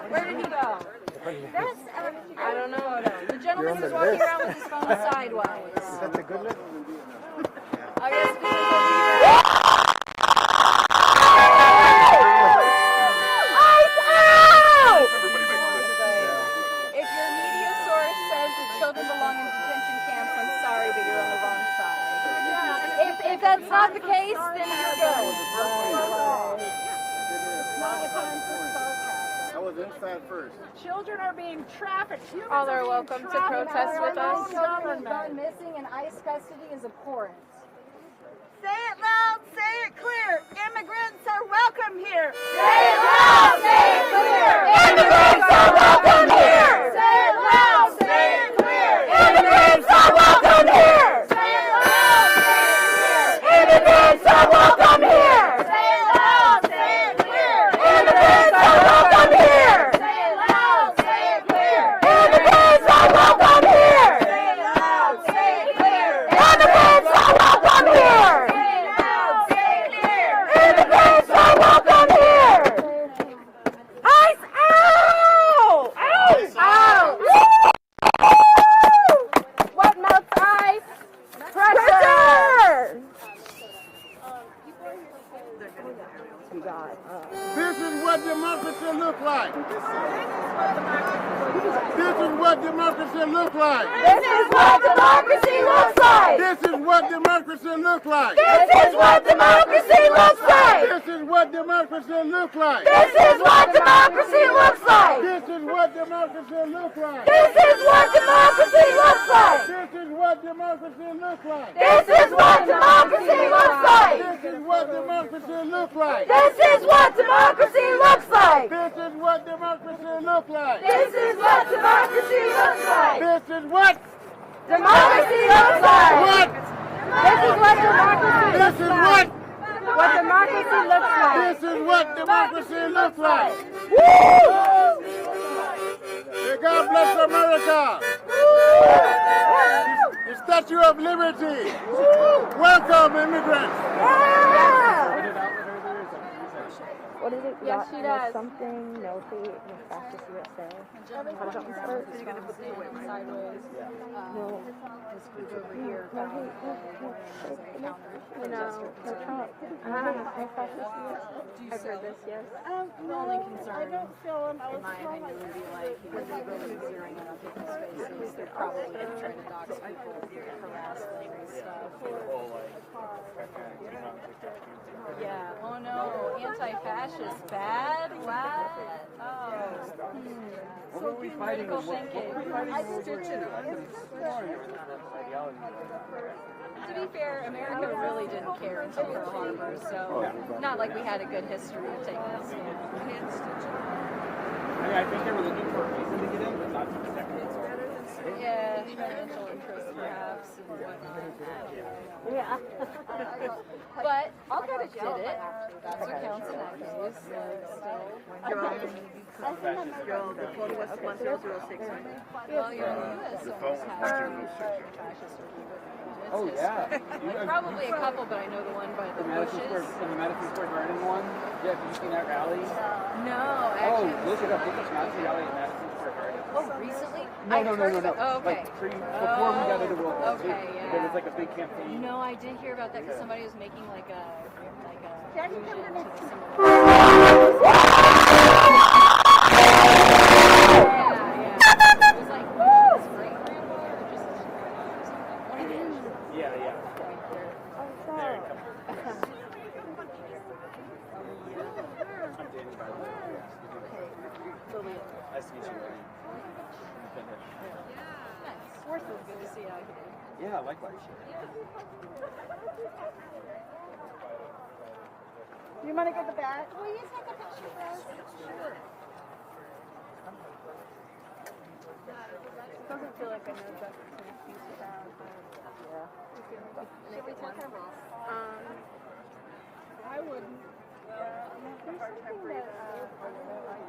where did he go? I don't know. The gentleman was walking around with his phone sideways. Is that the good list? I guess this is what we If your media source says that children belong in detention camps, I'm sorry, but you're on the wrong side. If that's not the case, then you're good. I was inside first. Children are being trafficked. All are welcome to protest with us. Children gone missing in ICE custody is abhorrent. Say it loud, say it clear. Immigrants are welcome here. Say it loud, say it clear. Immigrants are welcome here. Say it loud, say it clear. Immigrants are welcome here. Say it loud, say it clear. Immigrants are welcome here. Say it loud, say it clear. Immigrants are welcome here. Say it loud, say it clear. Immigrants are welcome here. Say it loud, say it clear. Immigrants are welcome here. Immigrants are welcome here! Ice out! Ice out! What melts ice? Pressure! This is what democracy looks like. This is what democracy looks like. This is what democracy looks like! This is what democracy looks like. This is what democracy looks like! This is what democracy looks like. This is what democracy looks like! This is what democracy looks like. This is what democracy looks like! This is what democracy looks like. This is what democracy looks like! This is what democracy looks like. This is what democracy looks like! This is what democracy looks like. This is what democracy looks like! This is what Democracy looks like! what This is what democracy this looks is like! what What democracy looks like! this is what democracy looks like. May God bless America. The Statue of Liberty. Welcome, immigrants. What is it? Yes, she does. Something, no fate, no fastest USA. How something starts. You're going to put the away sideways. No. This group over here. You know, for Trump. No fastest USA. I've heard this, yes. The only concern, I don't feel in my opinion, would be like, when they're really zeroing in on people's faces, they're probably going to try to dox people, harass them and stuff. Yeah. Oh no, anti-fascist bad? What? Oh. So critical thinking. To be fair, America really didn't care until Pearl Harbor, so not like we had a good history of taking this stand. I think they were looking for a reason to get in, but not to protect themselves. Yeah, financial interests perhaps and whatnot. Yeah. But I'll go to did it. That's what counts in that case. Joe, the phone was 1006. Well, you're in the U.S. so almost half fascist or Oh, yeah. Probably a couple, but I know the one by the bushes. The Madison Square Garden one. Yeah, have you seen that rally? No, actually. Oh, look it up. Look up Nazi rally at Madison Square Garden. Oh, recently? No. Oh, okay. Like before we got into the World War II, Okay, yeah. there was like a big campaign. No, I did hear about that because somebody was making like a allusion to the similar. It was like his great grandmother or just his grandmother or something. One of these. Yeah. There it comes. I'm Danny, by the way. Nice to meet you. We're so good to see you out here. Yeah, likewise. You want to get the bat? Will you take a picture for us? Sure. It doesn't feel like I know Justice in a piece about, Should we take him off? I wouldn't.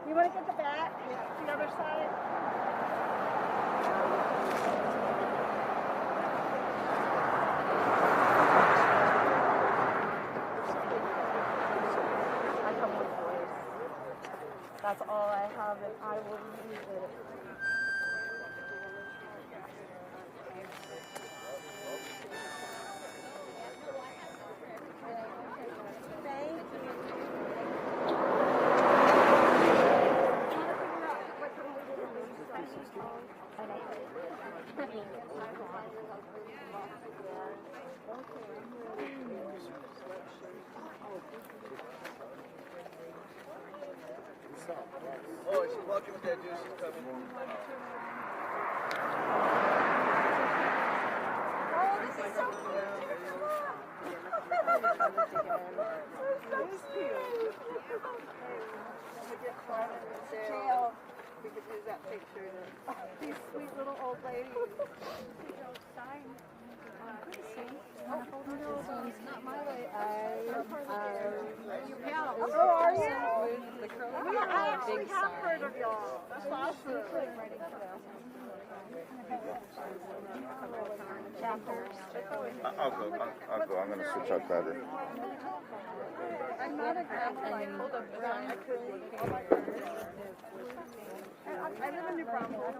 You want to get the bat? Yeah. The other side? I come with voice. That's all I have, and I will use it. Oh, she's walking with that dude. She's coming. Oh, this is so cute. Jail. We could use that picture. These sweet little old ladies. Not my way. Oh, are you? I actually have heard of y'all. That's awesome. I'll go. I'm going to switch out battery. I'm not a grandma. I pulled a brown I live in New Braunfels.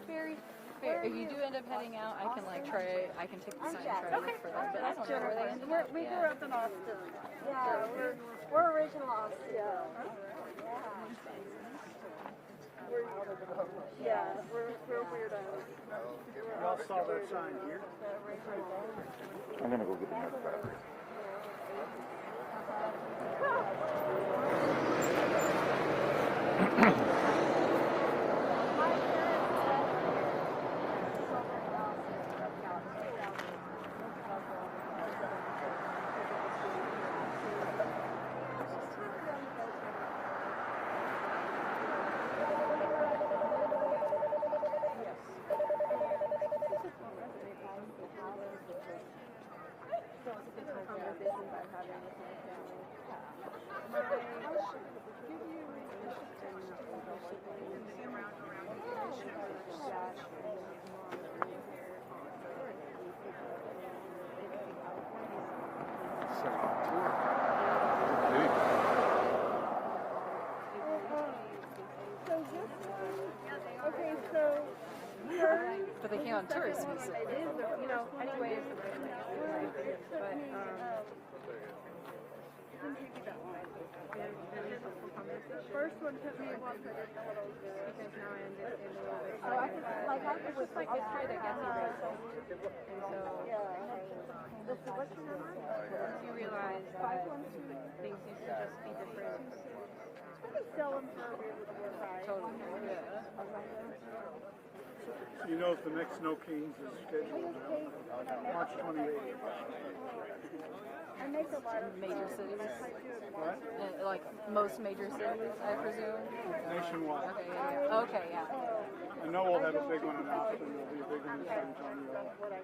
Very fair. If you do end up heading out, I can like try. I can take the sign and try to look for them. But I don't know where they ended up. We grew up in Austin. Yeah, we're original Austin. Yeah, we're weirdos. Y'all saw that sign here? I'm going to go get another battery. Okay, so But they came on tourist visa. it is, you know, anyway, it's but the first one took me a while to get the photos because now I understand a little bit. Oh, I could, like I could It's like history that gets you very close. And so what's your number? once you realize that things used to just be different. Maybe sell them for a weird price. Totally. Yeah. You know if the next Snow Kings is scheduled March 28th. I make a lot of Major cities. What? Like most major cities, I presume. Nationwide. Okay, yeah. Okay, yeah. I know we'll have a big one in Austin. There'll be a big one in San Antonio. But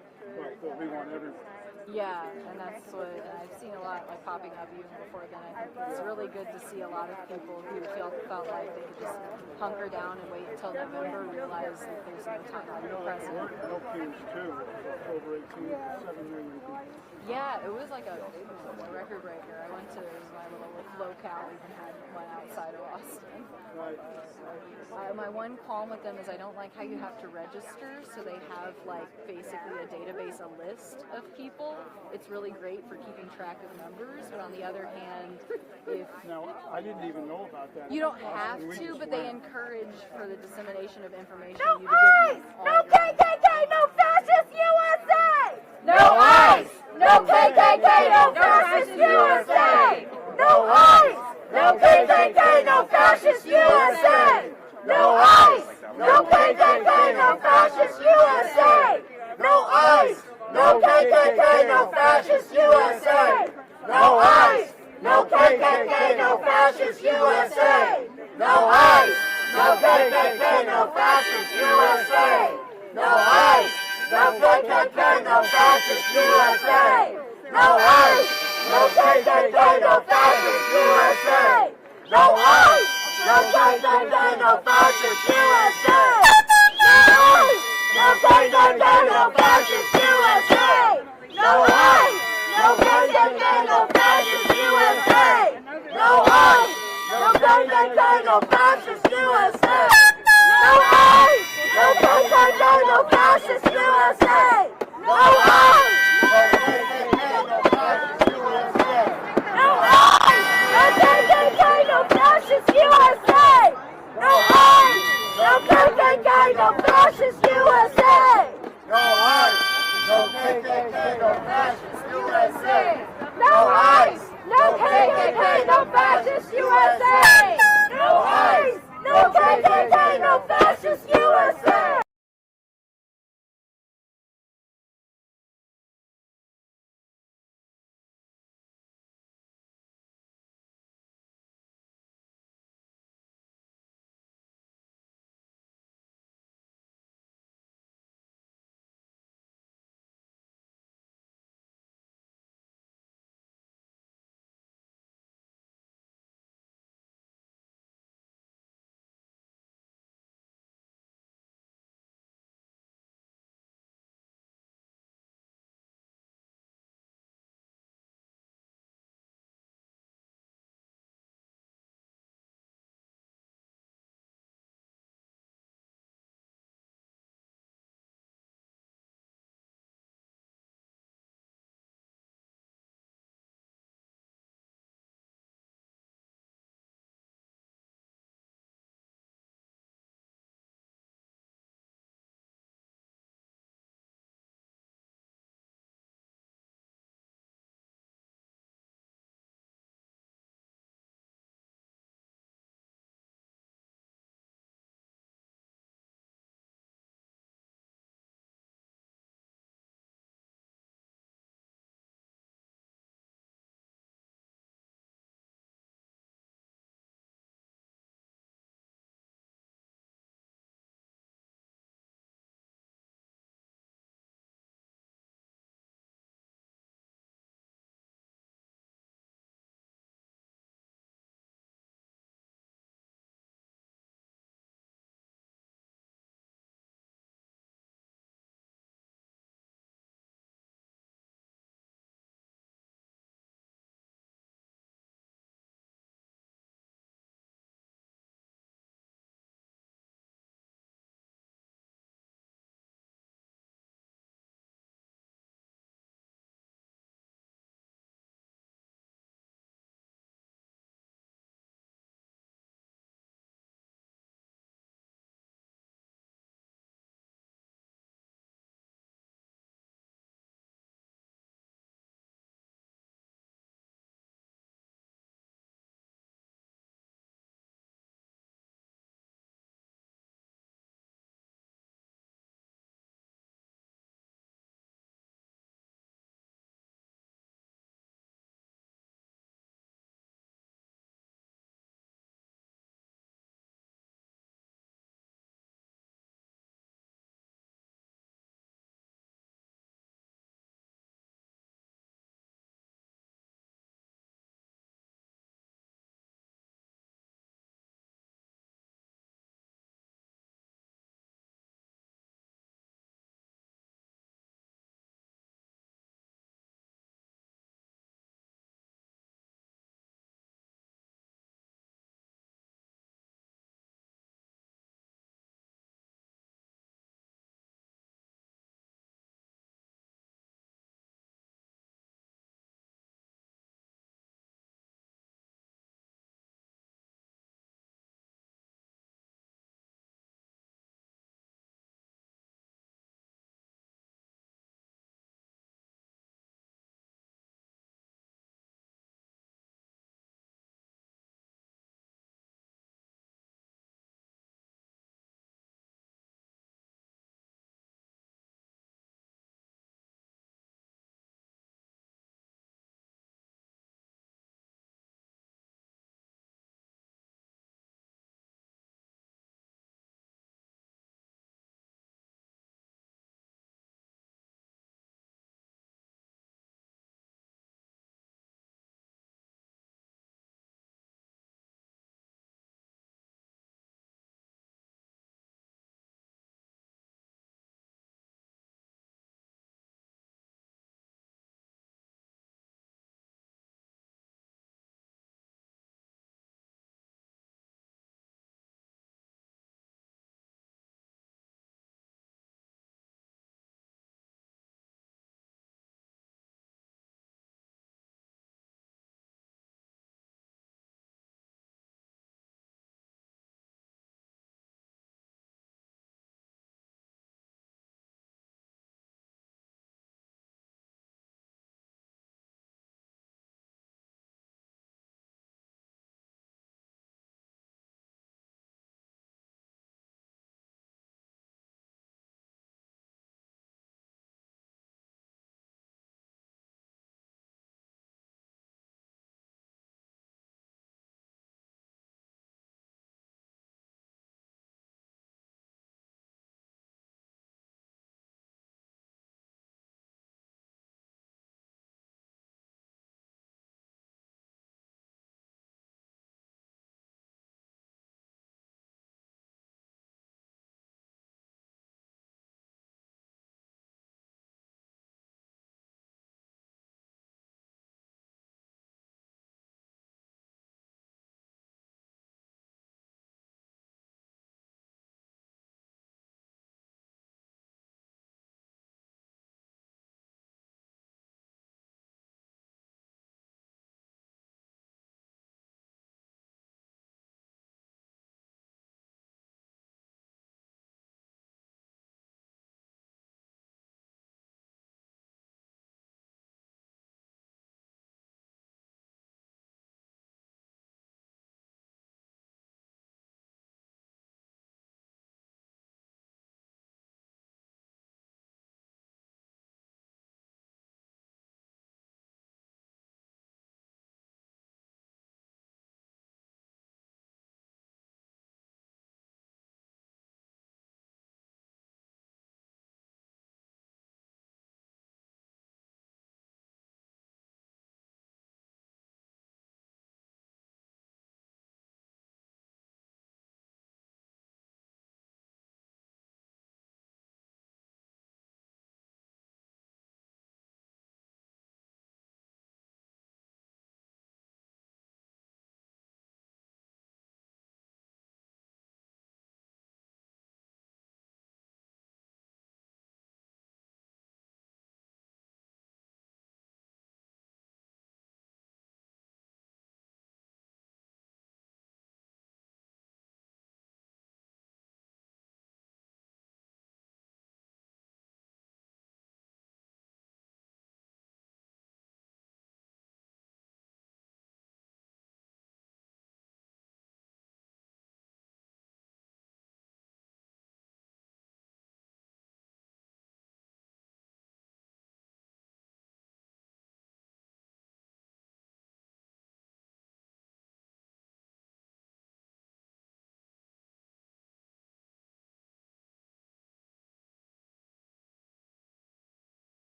there'll be one everywhere. Yeah, and that's what I've seen a lot like popping up even before then. I think it's really good to see a lot of people who felt like they could just hunker down and wait until November, realize that there's no time like the present. Snow Kings too. October 18th, 7 million people. Yeah, it was like a record breaker. I went to my little locale, even had one outside of Austin. Right. My one qualm with them is I don't like how you have to register, so they have like basically a database, a list of people. It's really great for keeping track of numbers, but on the other hand, if Now, I didn't even know about that. you don't have to, but they encourage for the dissemination of information. No you to give ICE! them all No your- KKK! No fascist USA! No ICE! No KKK! No fascist USA! No ICE! No KKK! No fascist USA! No ICE! No KKK! KKK, no fascist USA! No ICE! No KKK, no fascist USA! No ICE! No KKK, no fascist USA! No ICE! No KKK, no fascist USA! No ICE! No KKK, no fascist USA! No ICE! No KKK, no fascist USA! No ICE! No KKK, no fascist USA! No ICE! No KKK, no fascist USA! No ICE! No KKK, no fascist USA! No ICE! No KKK, no fascist USA! No ICE! No KKK, no fascist USA! No ICE! No KKK, no fascist USA! No ICE! No KKK, no fascist USA! No ICE! No KKK, no fascist USA!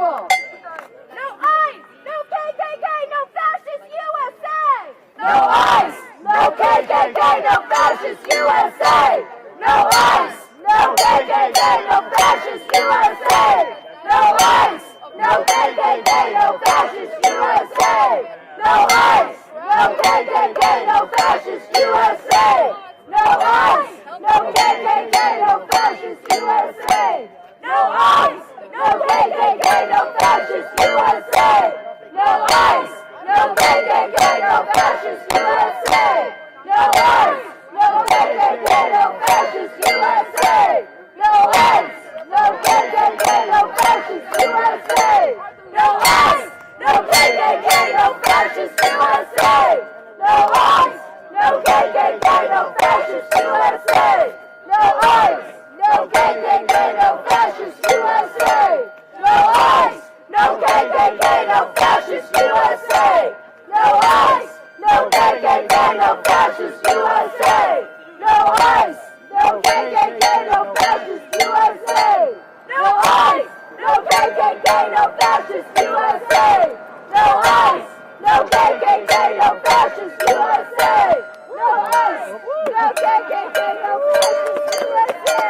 people. No ICE, no KKK, no fascist USA. No ICE, no KKK, no fascist USA. No ICE, no KKK, no fascist USA. No ICE, no KKK, no fascist USA. No ICE, no KKK, no fascist USA. No ICE, no KKK, no fascist USA. No ICE, no KKK, no fascist USA. No ICE, no KKK, no fascist USA. No ICE, no KKK, no fascist USA. No ICE, no KKK, no fascist USA. No ICE, no KKK, no fascist USA. No ICE, no KKK, no fascist USA. No ICE, no KKK, no fascist USA. No ICE, no KKK, no fascist USA. No ICE, no KKK, no fascist USA. No ICE, no KKK, no fascist USA. No ICE, no KKK, no fascist USA. No ICE, no KKK, no fascist USA. No ICE, no KKK, no fascist USA.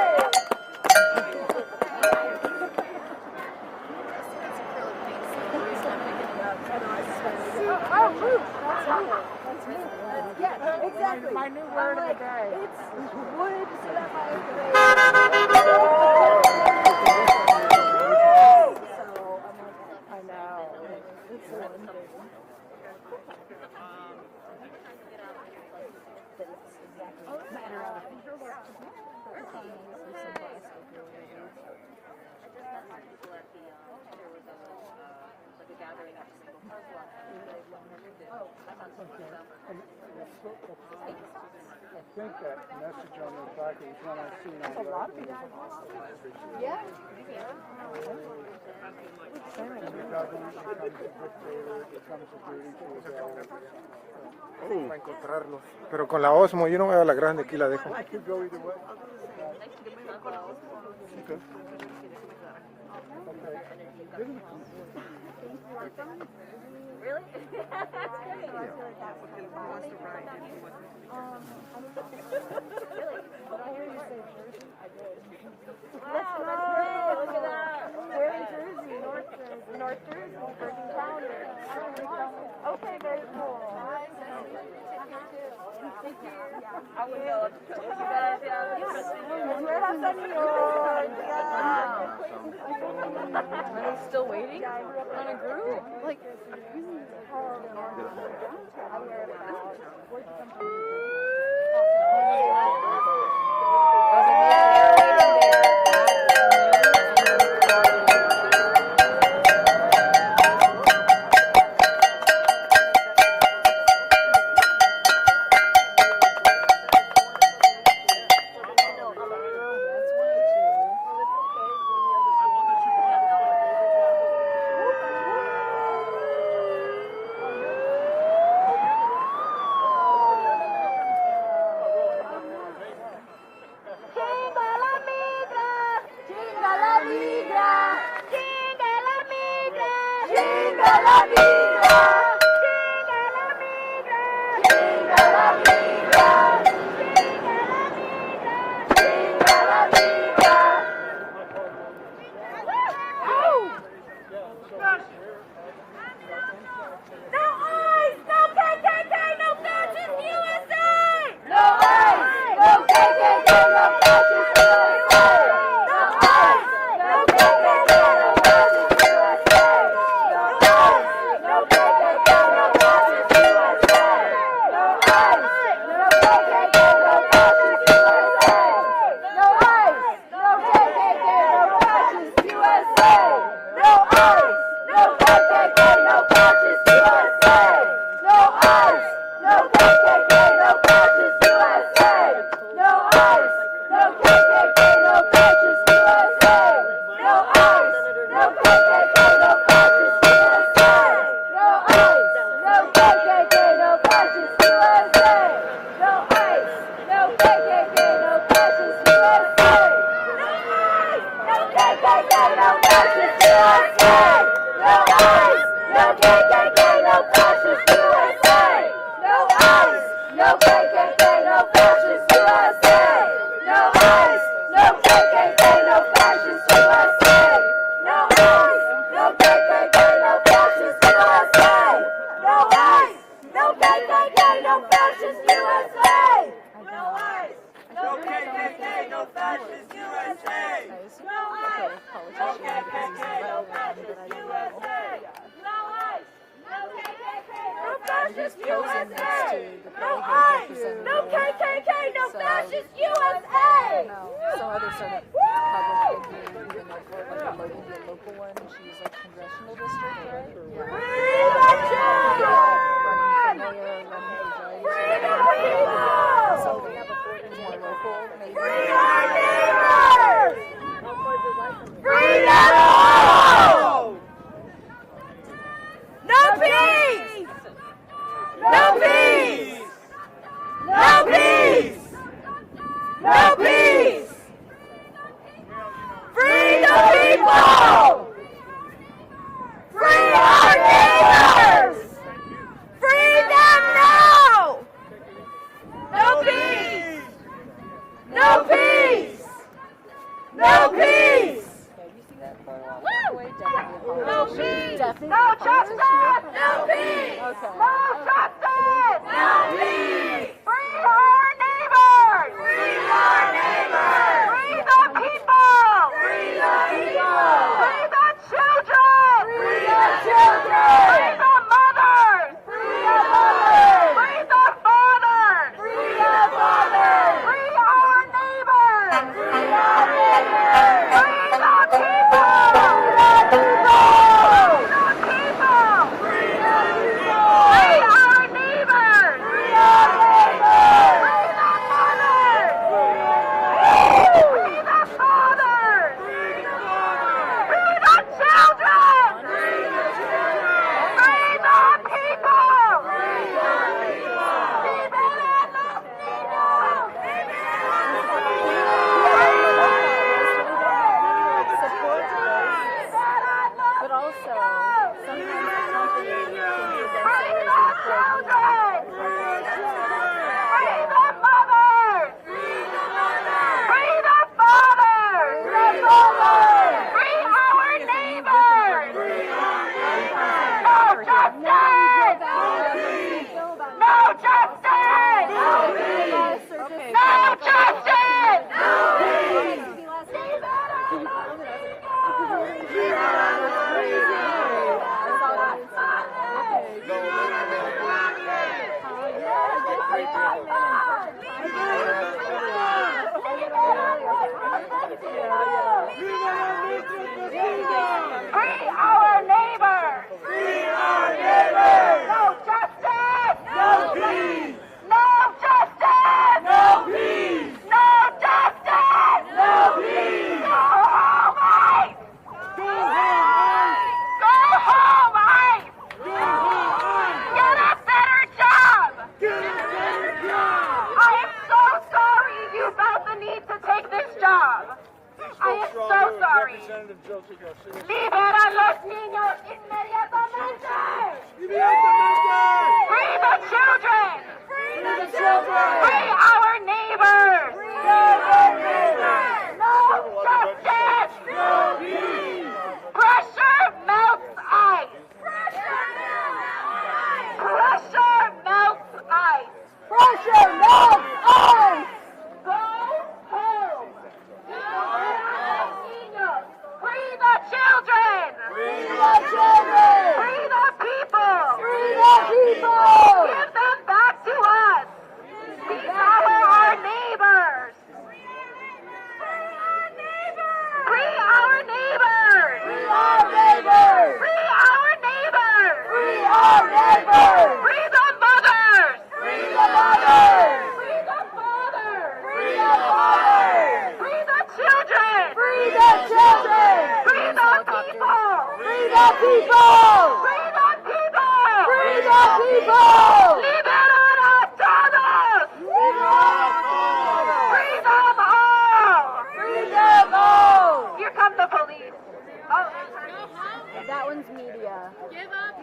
Yeah, exactly. My new word of the day. It's wood, so that my I know. It's one thing. I think that message on the placard is one I've seen on the other. Yeah. In the government becomes a dictator, it becomes a duty to obey. Para encontrarlos. Pero con la Osmo, yo no veo la grande, aquí la dejo. I could go either way. Okay. Really? Wow, that's great. Look at that. We're in Jersey, North Jersey. North Jersey, Bergen County. Okay, very cool. Thank you. I will go. Are they still waiting on a group? Like, no fascist USA! No ICE! No KKK! No fascist USA! No ICE! No KKK! No fascist USA! No ICE! No KKK! No fascist USA! No ICE! No KKK! No fascist USA! No ICE! No KKK! No fascist USA! No ICE! No KKK! No fascist USA! No ICE! No KKK! No fascist USA! No ICE! No KKK! No fascist USA! No ICE! No KKK! No fascist USA! Some other sort of public figure, even like a local one. She's like congressional district, right? Free the children! Free the people! So they have a more local, maybe. Free our neighbors! Free them all! No peace! No peace! No peace! No peace! Free the people! Free our neighbors! Free them now! No peace! No peace! No peace! No peace! No justice! No peace! No justice! No peace! Free our neighbors! Free our neighbors! Free the people! Free the people! Free the children! Free the children! Free the mothers! Free the mothers! Free the fathers! Free the fathers! Free our neighbors! Free our neighbors! Free the people! Free the people! Free the people! Free our neighbors! Free our neighbors! Free the mothers! Free the fathers! Free the fathers! Free the children! Free the children! Free the people! Free the people! Libera los niños! But also, sometimes the company Free the children! Free the mothers! Free the fathers! Free our neighbors! No justice! No justice! No justice! Free our neighbors! Free our neighbors! No justice! No peace! No justice! No peace! No justice! No peace! Go home, ICE! Go home, ICE! Go home, ICE! Go home, ICE! Get a better job! Get a better job! I am so sorry you felt the need to take this job. I am so sorry. Libera los niños inmediatamente! Free the children! Free the children! Free our neighbors! Free our neighbors! No justice! No peace! Pressure melts ice! Pressure melts ice! Pressure melts ice! Go home! Free the children! Free the children! Free the people! Free the people! Give them back to us! These are our neighbors! Free our neighbors! Free our neighbors! Free our neighbors! Free our neighbors! Free our neighbors! Free the mothers! Free the mothers! Free the fathers! Free the fathers! Free the children! Free the children! Free the people! Free the people! Free the people! Free the people! Liberar a todos! Free them all! Free them all! Here come the police. Oh, that was owns media.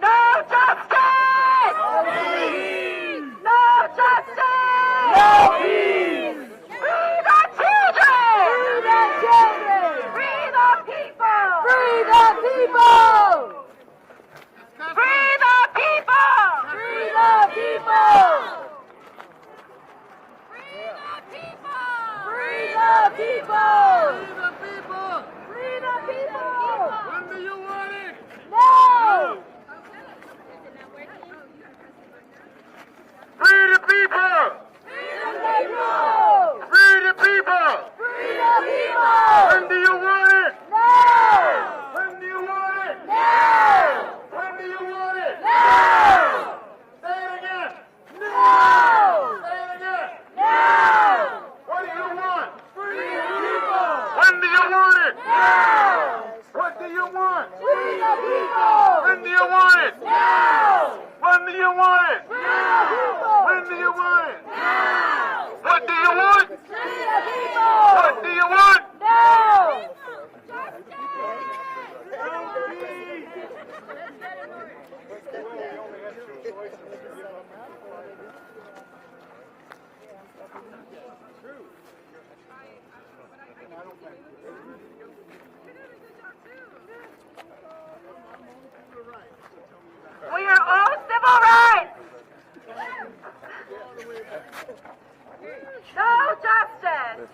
No justice! No peace! No justice! No peace! Free the children! Free the children! Free the people! Free the people! Free the people! Free the people! Free the people! Free the people! When do you want it? No! Free the people! Free the people! Free the people! Free the people! When do you want it? No! When do you want it? No! When do you want it? No! Say it again! No! Say it again! No! What do you want? Free the people! When do you want it? Now! What do you want? Free the people! When do you want it? Now! When do you want it? Free the people! When do you want it? Now! What do you want? Free the people! What do you want? Now! We are all civil rights! No justice!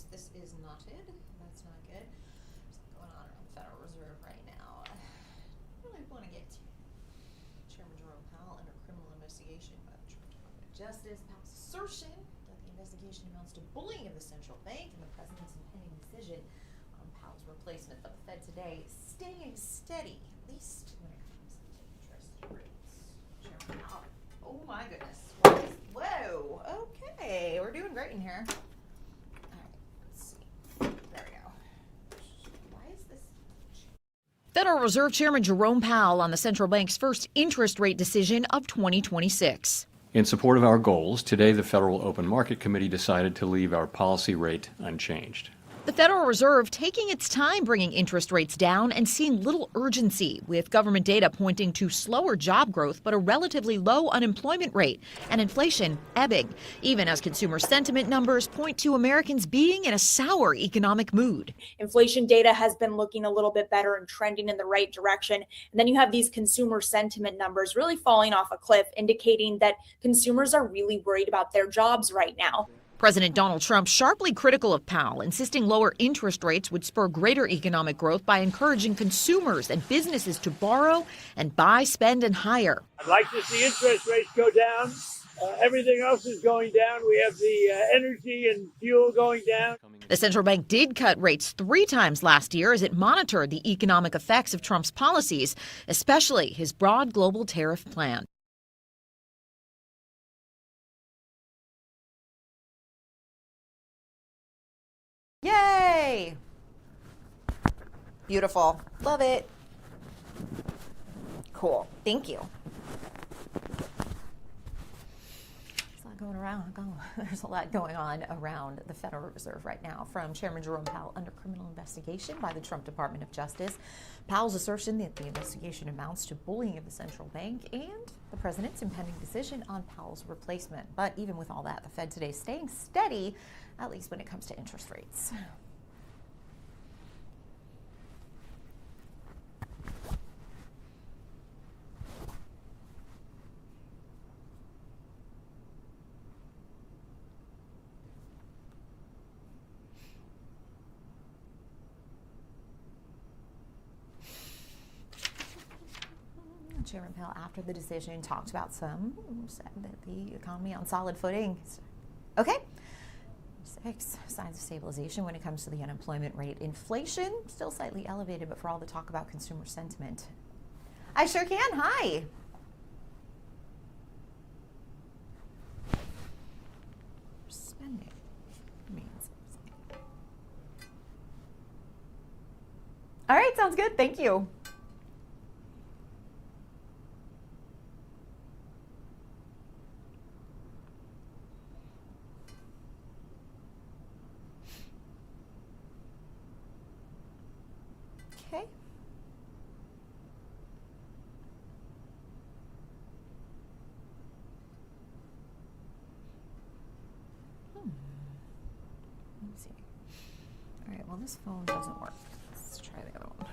Oops, this is knotted. That's not good. What's going on around the Federal Reserve right now? I really want to get to Chairman Jerome Powell under criminal investigation by the Trump Department of Justice. Powell's assertion that the investigation amounts to bullying of the central bank and the president's impending decision on Powell's replacement. But the Fed today staying steady, at least when it comes to interest rates. Chairman Powell. Oh my goodness. Whoa. Okay, we're doing great in here. All right, let's see. There we go. Why is this? Federal Reserve Chairman Jerome Powell on the central bank's first interest rate decision of 2026. In support of our goals, today the Federal Open Market Committee decided to leave our policy rate unchanged. The Federal Reserve taking its time bringing interest rates down and seeing little urgency, with government data pointing to slower job growth but a relatively low unemployment rate and inflation ebbing, even as consumer sentiment numbers point to Americans being in a sour economic mood. Inflation data has been looking a little bit better and trending in the right direction. And then you have these consumer sentiment numbers really falling off a cliff, indicating that consumers are really worried about their jobs right now. President Donald Trump sharply critical of Powell, insisting lower interest rates would spur greater economic growth by encouraging consumers and businesses to borrow and buy, spend, and hire. I'd like to see interest rates go down. Everything else is going down. We have the energy and fuel going down. The central bank did cut rates 3 times last year as it monitored the economic effects of Trump's policies, especially his broad global tariff plan. Yay! Beautiful. Love it. Cool. Thank you. There's a lot going on around the Federal Reserve right now, from Chairman Jerome Powell under criminal investigation by the Trump Department of Justice, Powell's assertion that the investigation amounts to bullying of the central bank, and the president's impending decision on Powell's replacement. But even with all that, the Fed today is staying steady, at least when it comes to interest rates. Chairman Powell, after the decision, talked about said that the economy on solid footing. Okay. 6, signs of stabilization when it comes to the unemployment rate. Inflation, still slightly elevated, but for all the talk about consumer sentiment. I sure can. Hi. Spending means. All right, sounds good. Thank you. Okay. Let me see. All right, well, this phone doesn't work. Let's try the other one.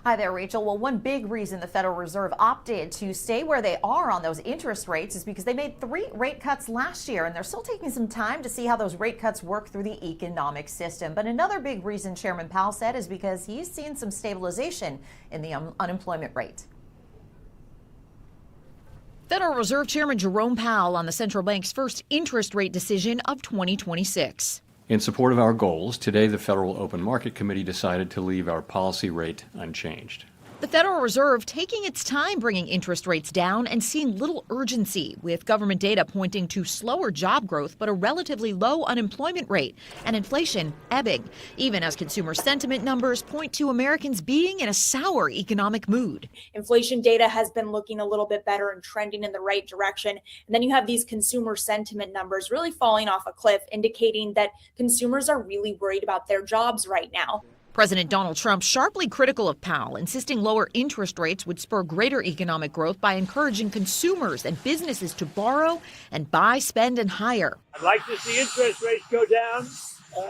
Hi there, Rachel. Well, one big reason the Federal Reserve opted to stay where they are on those interest rates is because they made 3 rate cuts last year, and they're still taking some time to see how those rate cuts work through the economic system. But another big reason Chairman Powell said is because he's seen some stabilization in the unemployment rate. Federal Reserve Chairman Jerome Powell on the central bank's first interest rate decision of 2026. In support of our goals, today the Federal Open Market Committee decided to leave our policy rate unchanged. The Federal Reserve taking its time bringing interest rates down and seeing little urgency, with government data pointing to slower job growth but a relatively low unemployment rate and inflation ebbing, even as consumer sentiment numbers point to Americans being in a sour economic mood. Inflation data has been looking a little bit better and trending in the right direction. And then you have these consumer sentiment numbers really falling off a cliff, indicating that consumers are really worried about their jobs right now. President Donald Trump sharply critical of Powell, insisting lower interest rates would spur greater economic growth by encouraging consumers and businesses to borrow and buy, spend, and hire. I'd like to see interest rates go down.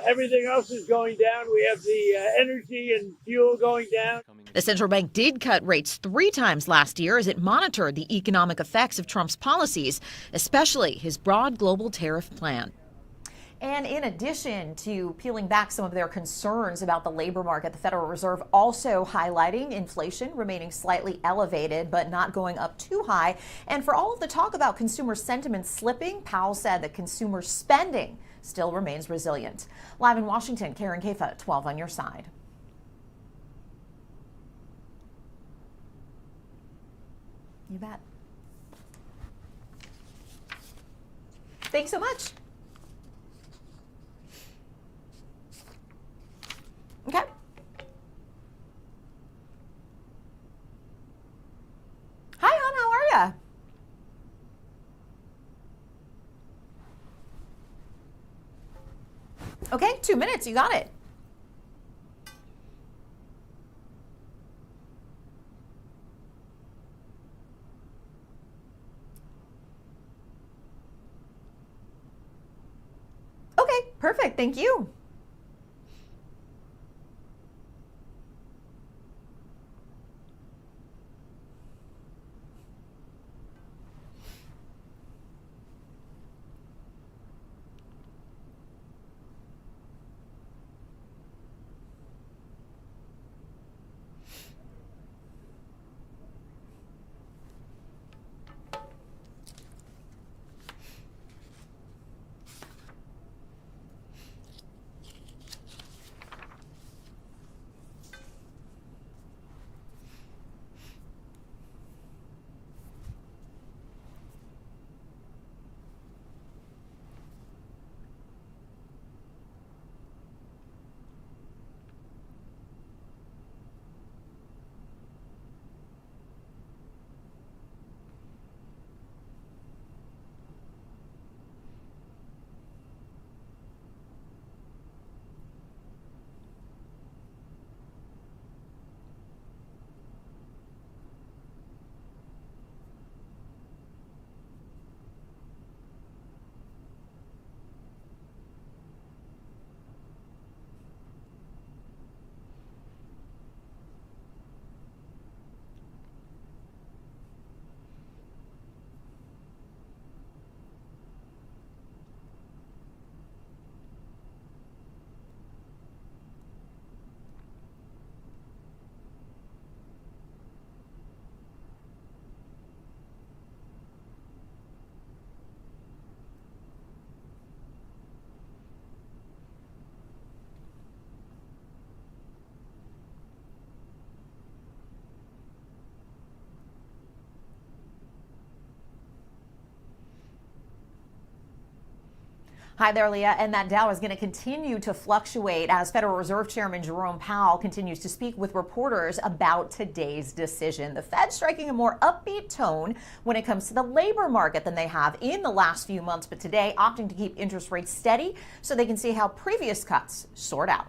Everything else is going down. We have the energy and fuel going down. The central bank did cut rates 3 times last year as it monitored the economic effects of Trump's policies, especially his broad global tariff plan. And in addition to peeling back some of their concerns about the labor market, the Federal Reserve also highlighting inflation remaining slightly elevated but not going up too high. And for all of the talk about consumer sentiment slipping, Powell said that consumer spending still remains resilient. Live in Washington, Karen Kafa, 12 on your side. You bet. Thanks so much. Okay. Hi, hon. How are ya? Okay, 2 minutes. You got it. Okay, perfect. Thank you. Hi there, Leah. And that Dow is going to continue to fluctuate as Federal Reserve Chairman Jerome Powell continues to speak with reporters about today's decision. The Fed striking a more upbeat tone when it comes to the labor market than they have in the last few months, but today opting to keep interest rates steady so they can see how previous cuts sort out.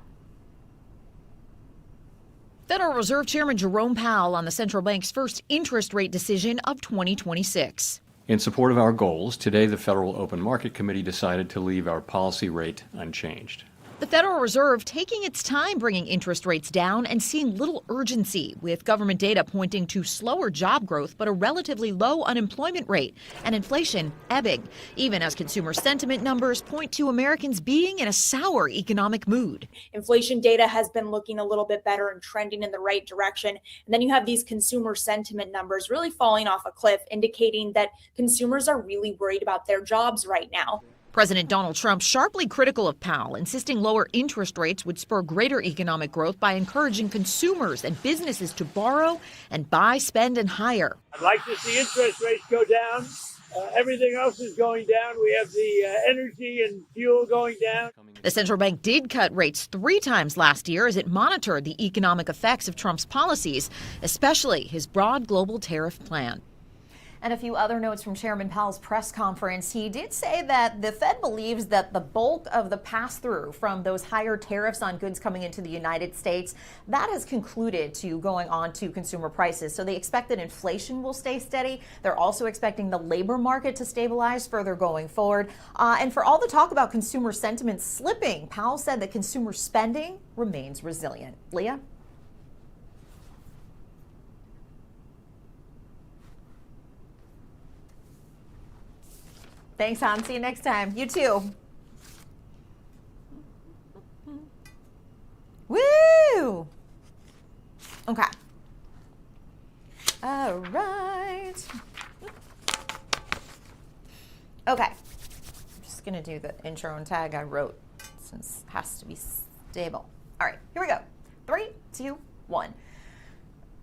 Federal Reserve Chairman Jerome Powell on the central bank's first interest rate decision of 2026. In support of our goals, today the Federal Open Market Committee decided to leave our policy rate unchanged. The Federal Reserve taking its time bringing interest rates down and seeing little urgency, with government data pointing to slower job growth but a relatively low unemployment rate and inflation ebbing, even as consumer sentiment numbers point to Americans being in a sour economic mood. Inflation data has been looking a little bit better and trending in the right direction. And then you have these consumer sentiment numbers really falling off a cliff, indicating that consumers are really worried about their jobs right now. President Donald Trump sharply critical of Powell, insisting lower interest rates would spur greater economic growth by encouraging consumers and businesses to borrow and buy, spend, and hire. I'd like to see interest rates go down. Everything else is going down. We have the energy and fuel going down. The central bank did cut rates 3 times last year as it monitored the economic effects of Trump's policies, especially his broad global tariff plan. And a few other notes from Chairman Powell's press conference. He did say that the Fed believes that the bulk of the pass-through from those higher tariffs on goods coming into the United States, that has concluded to going on to consumer prices. So they expect that inflation will stay steady. They're also expecting the labor market to stabilize further going forward. And for all the talk about consumer sentiment slipping, Powell said that consumer spending remains resilient. Leah? Thanks, Han. See you next time. You too. Woo! Okay. All right. Okay. I'm just going to do the intro and tag I wrote since it has to be stable. All right, here we go. 3, 2, 1.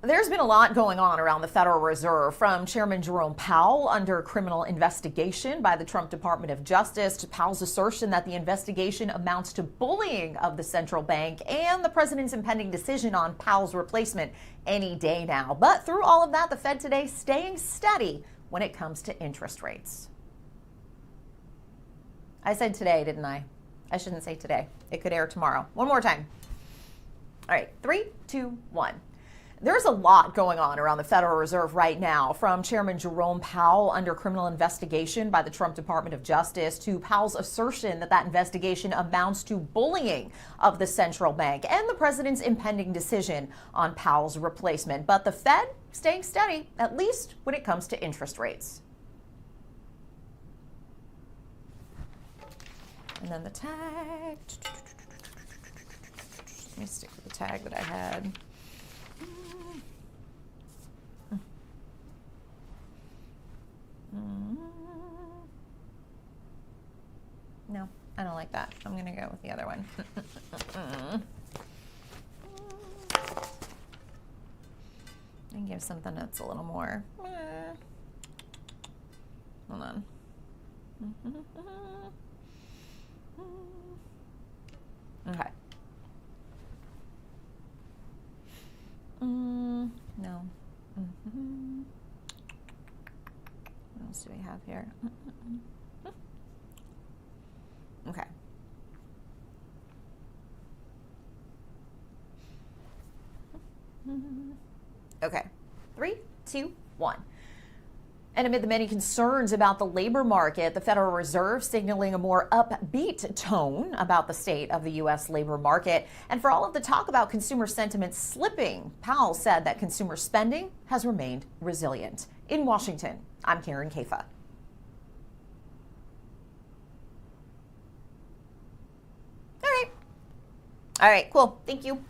There's been a lot going on around the Federal Reserve, from Chairman Jerome Powell under criminal investigation by the Trump Department of Justice to Powell's assertion that the investigation amounts to bullying of the central bank and the president's impending decision on Powell's replacement any day now. But through all of that, the Fed today staying steady when it comes to interest rates. I said today, didn't I? I shouldn't say today. It could air tomorrow. One more time. All right, 3, 2, 1. There's a lot going on around the Federal Reserve right now, from Chairman Jerome Powell under criminal investigation by the Trump Department of Justice to Powell's assertion that that investigation amounts to bullying of the central bank and the president's impending decision on Powell's replacement. But the Fed staying steady, at least when it comes to interest rates. And then the tag. Let me stick with the tag that I had. No, I don't like that. I'm going to go with the other one. And give something that's a little more. Hold on. Okay. No. What else do we have here? Okay. Okay. 3, 2, 1. And amid the many concerns about the labor market, the Federal Reserve signaling a more upbeat tone about the state of the U.S. labor market. And for all of the talk about consumer sentiment slipping, Powell said that consumer spending has remained resilient. In Washington, I'm Karen Caifa. All right, cool. Thank you.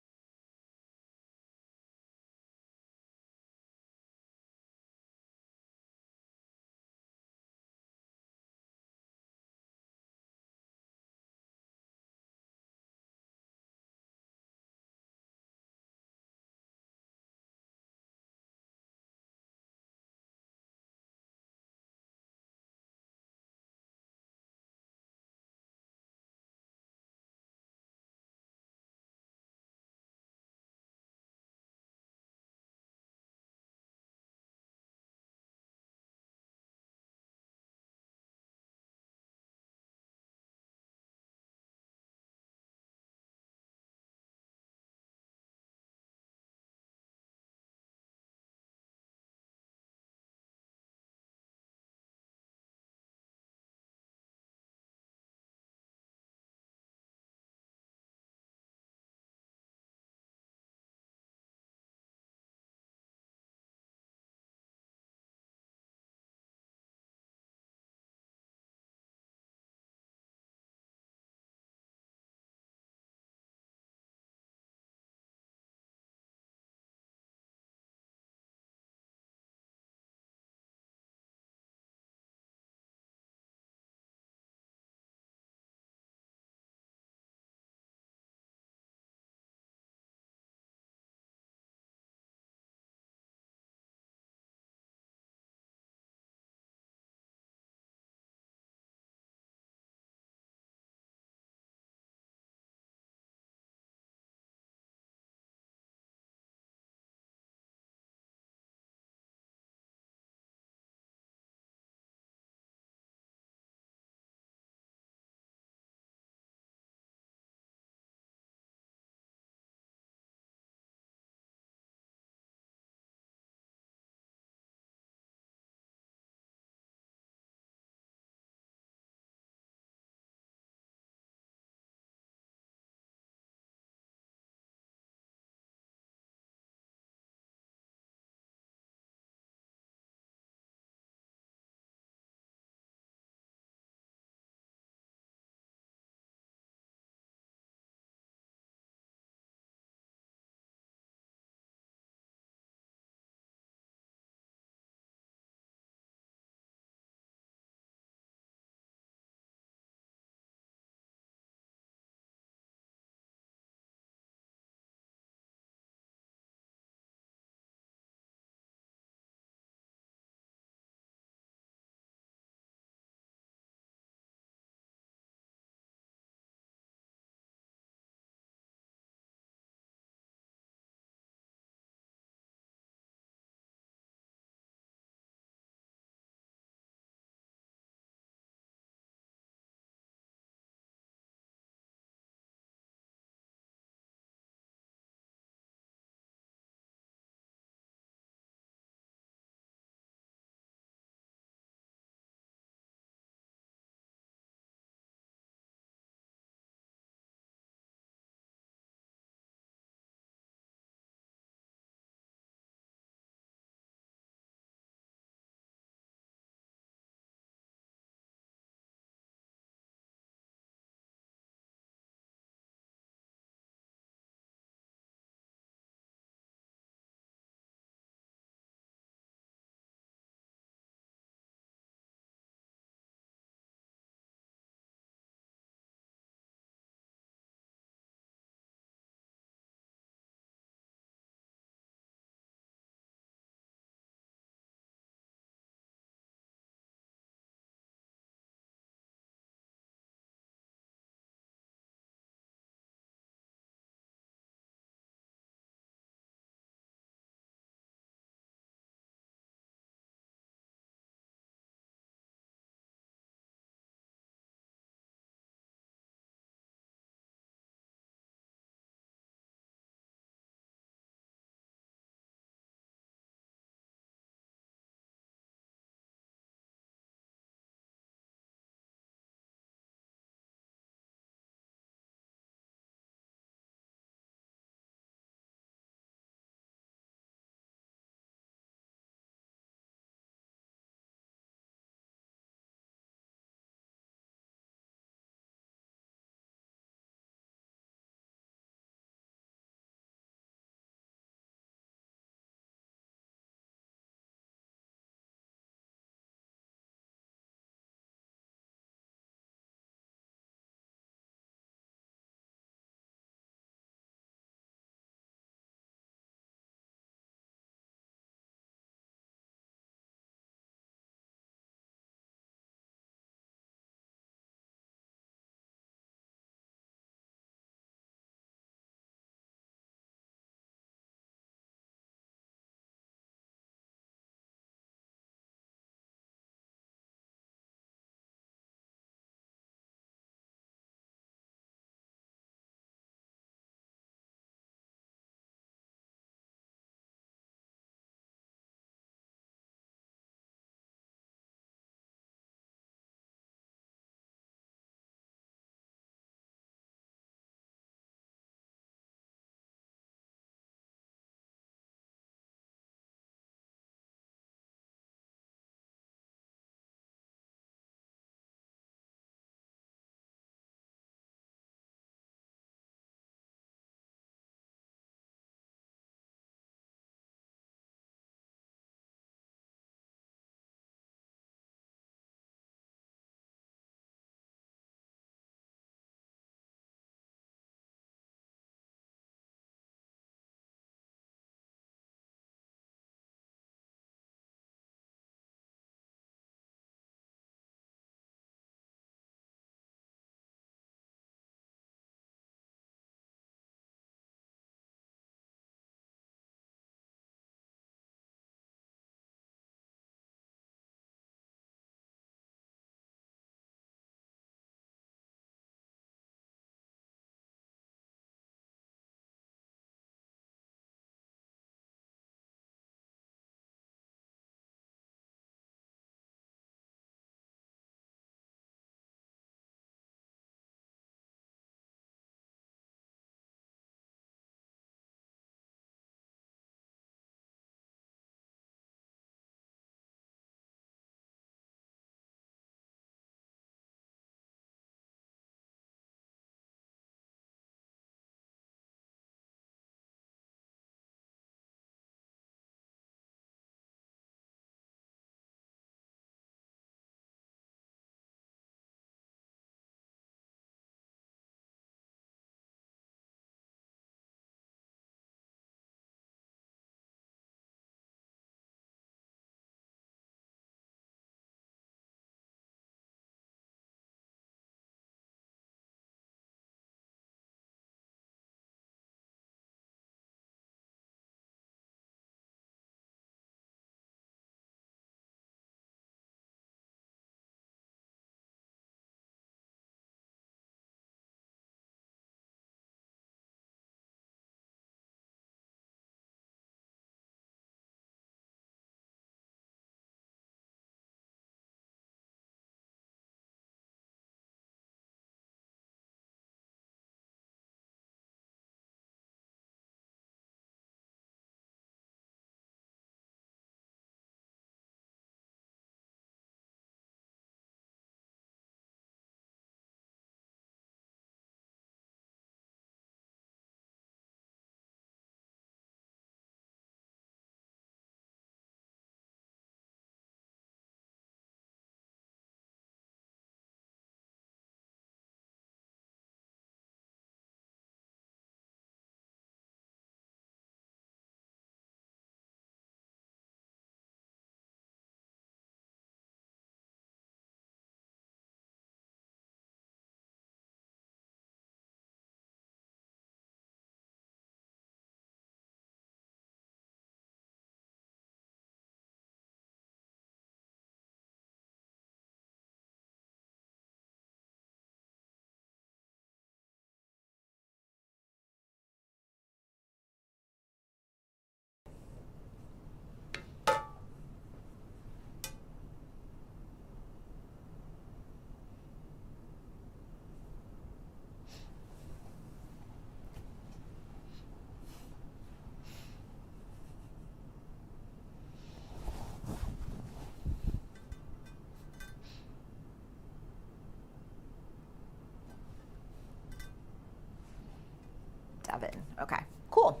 Devin. Okay, cool.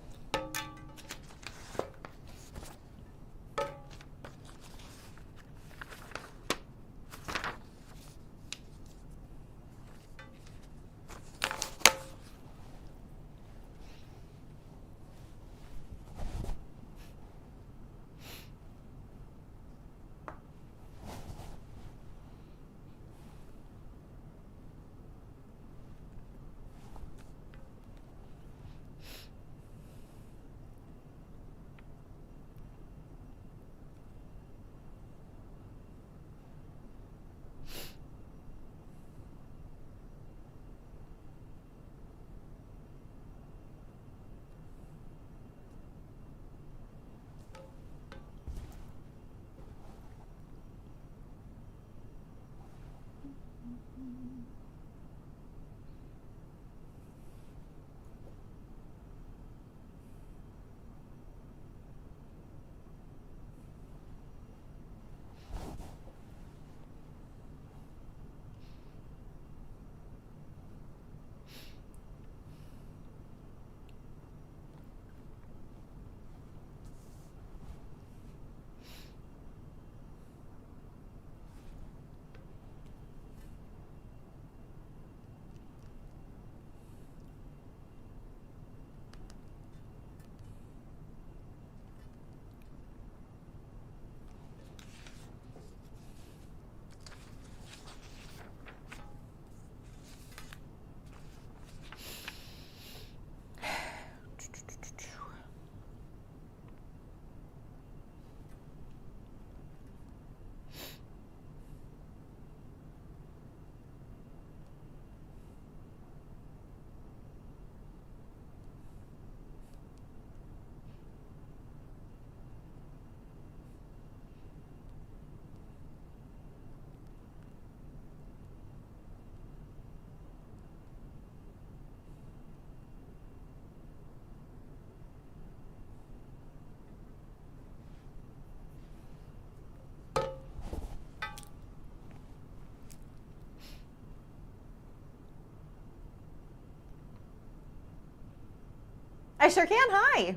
I sure can. Hi.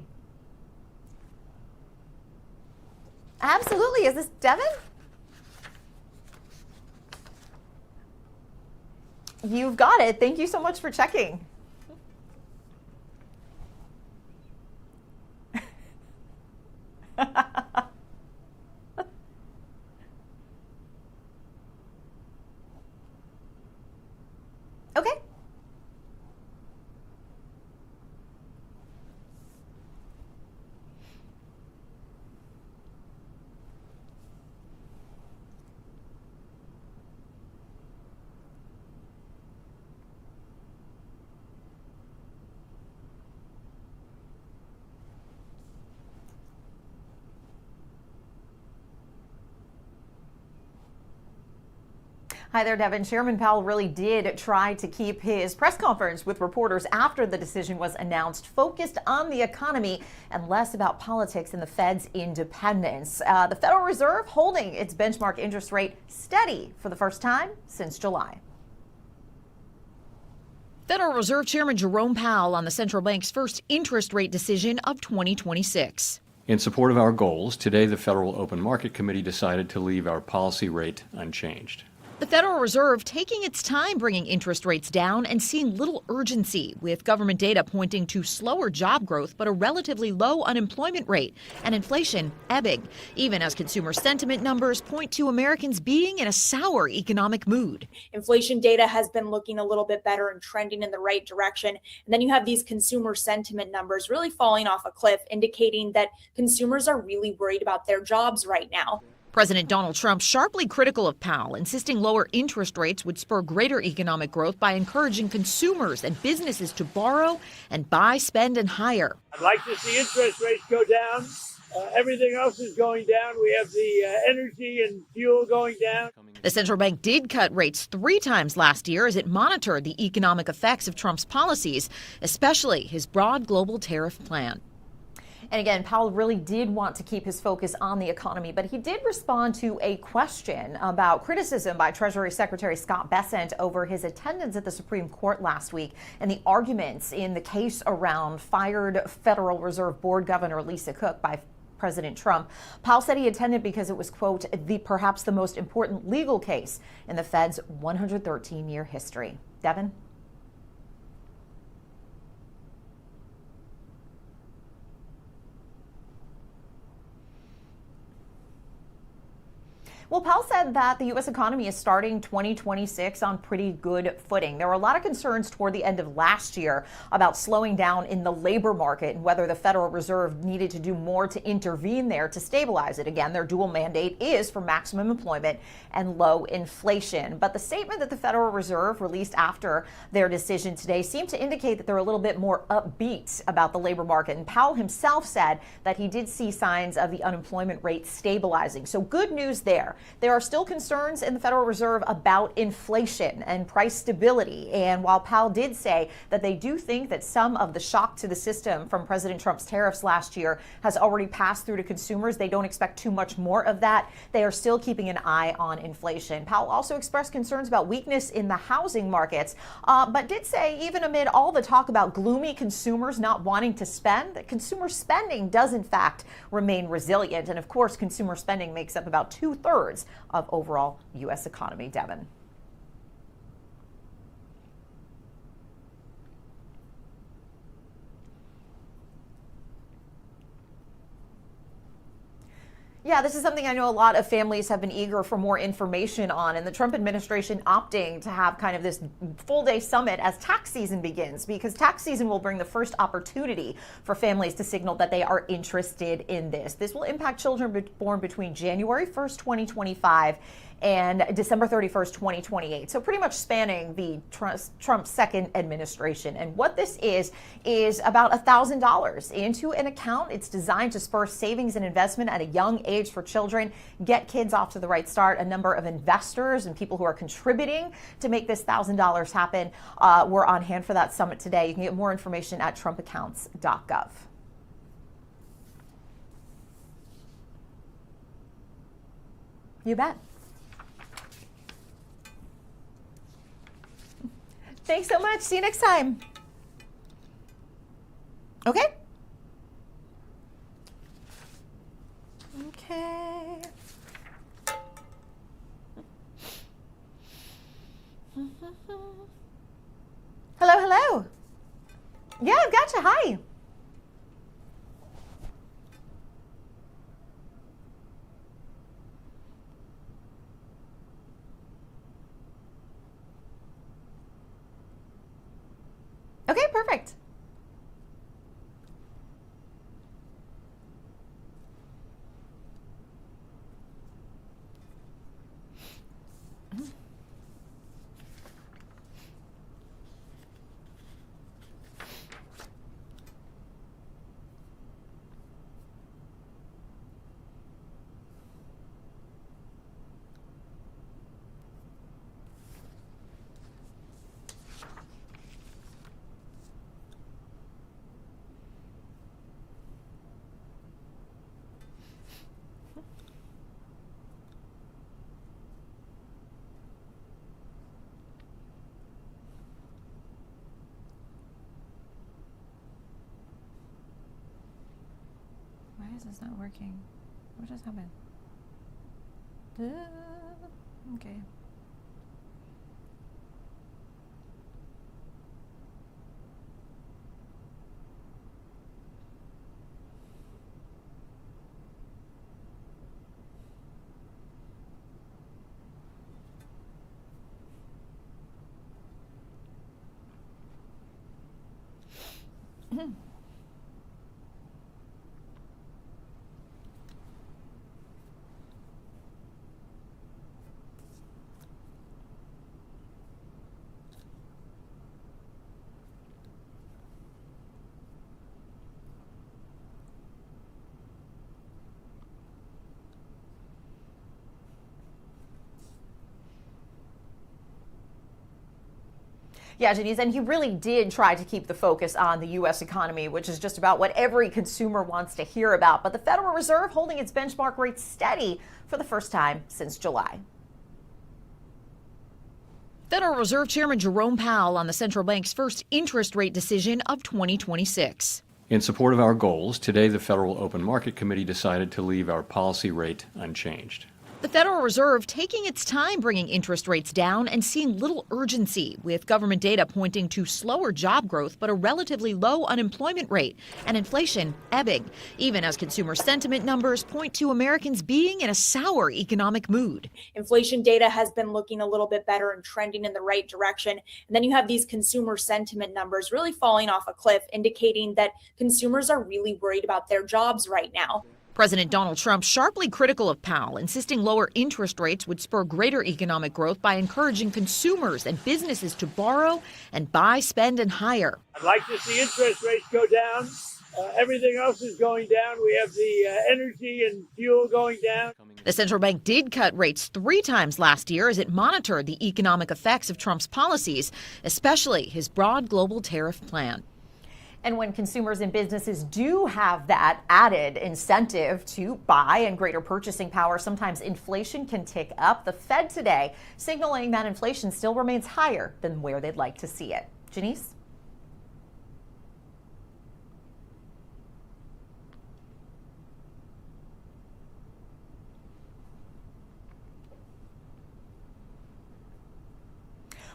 Absolutely. Is this Devin? You've got it. Thank you so much for checking. Okay. Hi there, Devin. Chairman Powell really did try to keep his press conference with reporters after the decision was announced focused on the economy and less about politics and the Fed's independence. The Federal Reserve holding its benchmark interest rate steady for the first time since July. Federal Reserve Chairman Jerome Powell on the central bank's first interest rate decision of 2026. In support of our goals, today the Federal Open Market Committee decided to leave our policy rate unchanged. The Federal Reserve taking its time bringing interest rates down and seeing little urgency, with government data pointing to slower job growth but a relatively low unemployment rate and inflation ebbing, even as consumer sentiment numbers point to Americans being in a sour economic mood. Inflation data has been looking a little bit better and trending in the right direction. And then you have these consumer sentiment numbers really falling off a cliff, indicating that consumers are really worried about their jobs right now. President Donald Trump sharply critical of Powell, insisting lower interest rates would spur greater economic growth by encouraging consumers and businesses to borrow and buy, spend, and hire. I'd like to see interest rates go down. Everything else is going down. We have the energy and fuel going down. The central bank did cut rates 3 times last year as it monitored the economic effects of Trump's policies, especially his broad global tariff plan. And again, Powell really did want to keep his focus on the economy, but he did respond to a question about criticism by Treasury Secretary Scott Bessent over his attendance at the Supreme Court last week and the arguments in the case around fired Federal Reserve Board Governor Lisa Cook by President Trump. Powell said he attended because it was, quote, perhaps the most important legal case in the Fed's 113-year history. Devin? Well, Powell said that the U.S. economy is starting 2026 on pretty good footing. There were a lot of concerns toward the end of last year about slowing down in the labor market and whether the Federal Reserve needed to do more to intervene there to stabilize it. Again, their dual mandate is for maximum employment and low inflation. But the statement that the Federal Reserve released after their decision today seemed to indicate that they're a little bit more upbeat about the labor market. And Powell himself said that he did see signs of the unemployment rate stabilizing. So good news there. There are still concerns in the Federal Reserve about inflation and price stability. And while Powell did say that they do think that some of the shock to the system from President Trump's tariffs last year has already passed through to consumers, they don't expect too much more of that. They are still keeping an eye on inflation. Powell also expressed concerns about weakness in the housing markets, but did say even amid all the talk about gloomy consumers not wanting to spend, that consumer spending does in fact remain resilient. And of course, consumer spending makes up about 2/3 of overall U.S. economy. Devin. Yeah, this is something I know a lot of families have been eager for more information on, and the Trump administration opting to have kind of this full-day summit as tax season begins, because tax season will bring the first opportunity for families to signal that they are interested in this. This will impact children born between January 1st, 2025 and December 31st, 2028. So pretty much spanning the Trump second administration. And what this is about $1,000 into an account. It's designed to spur savings and investment at a young age for children, get kids off to the right start. A number of investors and people who are contributing to make this $1,000 happen were on hand for that summit today. You can get more information at trumpaccounts.gov. You bet. Thanks so much. See you next time. Okay. Okay. Hello, hello. Yeah, I've got you. Hi. Okay, perfect. Why is this not working? What just happened? Okay. Yeah, Janice, and he really did try to keep the focus on the U.S. economy, which is just about what every consumer wants to hear about. But the Federal Reserve holding its benchmark rate steady for the first time since July. Federal Reserve Chairman Jerome Powell on the central bank's first interest rate decision of 2026. In support of our goals, today the Federal Open Market Committee decided to leave our policy rate unchanged. The Federal Reserve taking its time bringing interest rates down and seeing little urgency, with government data pointing to slower job growth but a relatively low unemployment rate and inflation ebbing, even as consumer sentiment numbers point to Americans being in a sour economic mood. Inflation data has been looking a little bit better and trending in the right direction. And then you have these consumer sentiment numbers really falling off a cliff, indicating that consumers are really worried about their jobs right now. President Donald Trump sharply critical of Powell, insisting lower interest rates would spur greater economic growth by encouraging consumers and businesses to borrow and buy, spend, and hire. I'd like to see interest rates go down. Everything else is going down. We have the energy and fuel going down. The central bank did cut rates 3 times last year as it monitored the economic effects of Trump's policies, especially his broad global tariff plan. And when consumers and businesses do have that added incentive to buy and greater purchasing power, sometimes inflation can tick up. The Fed today signaling that inflation still remains higher than where they'd like to see it. Janice?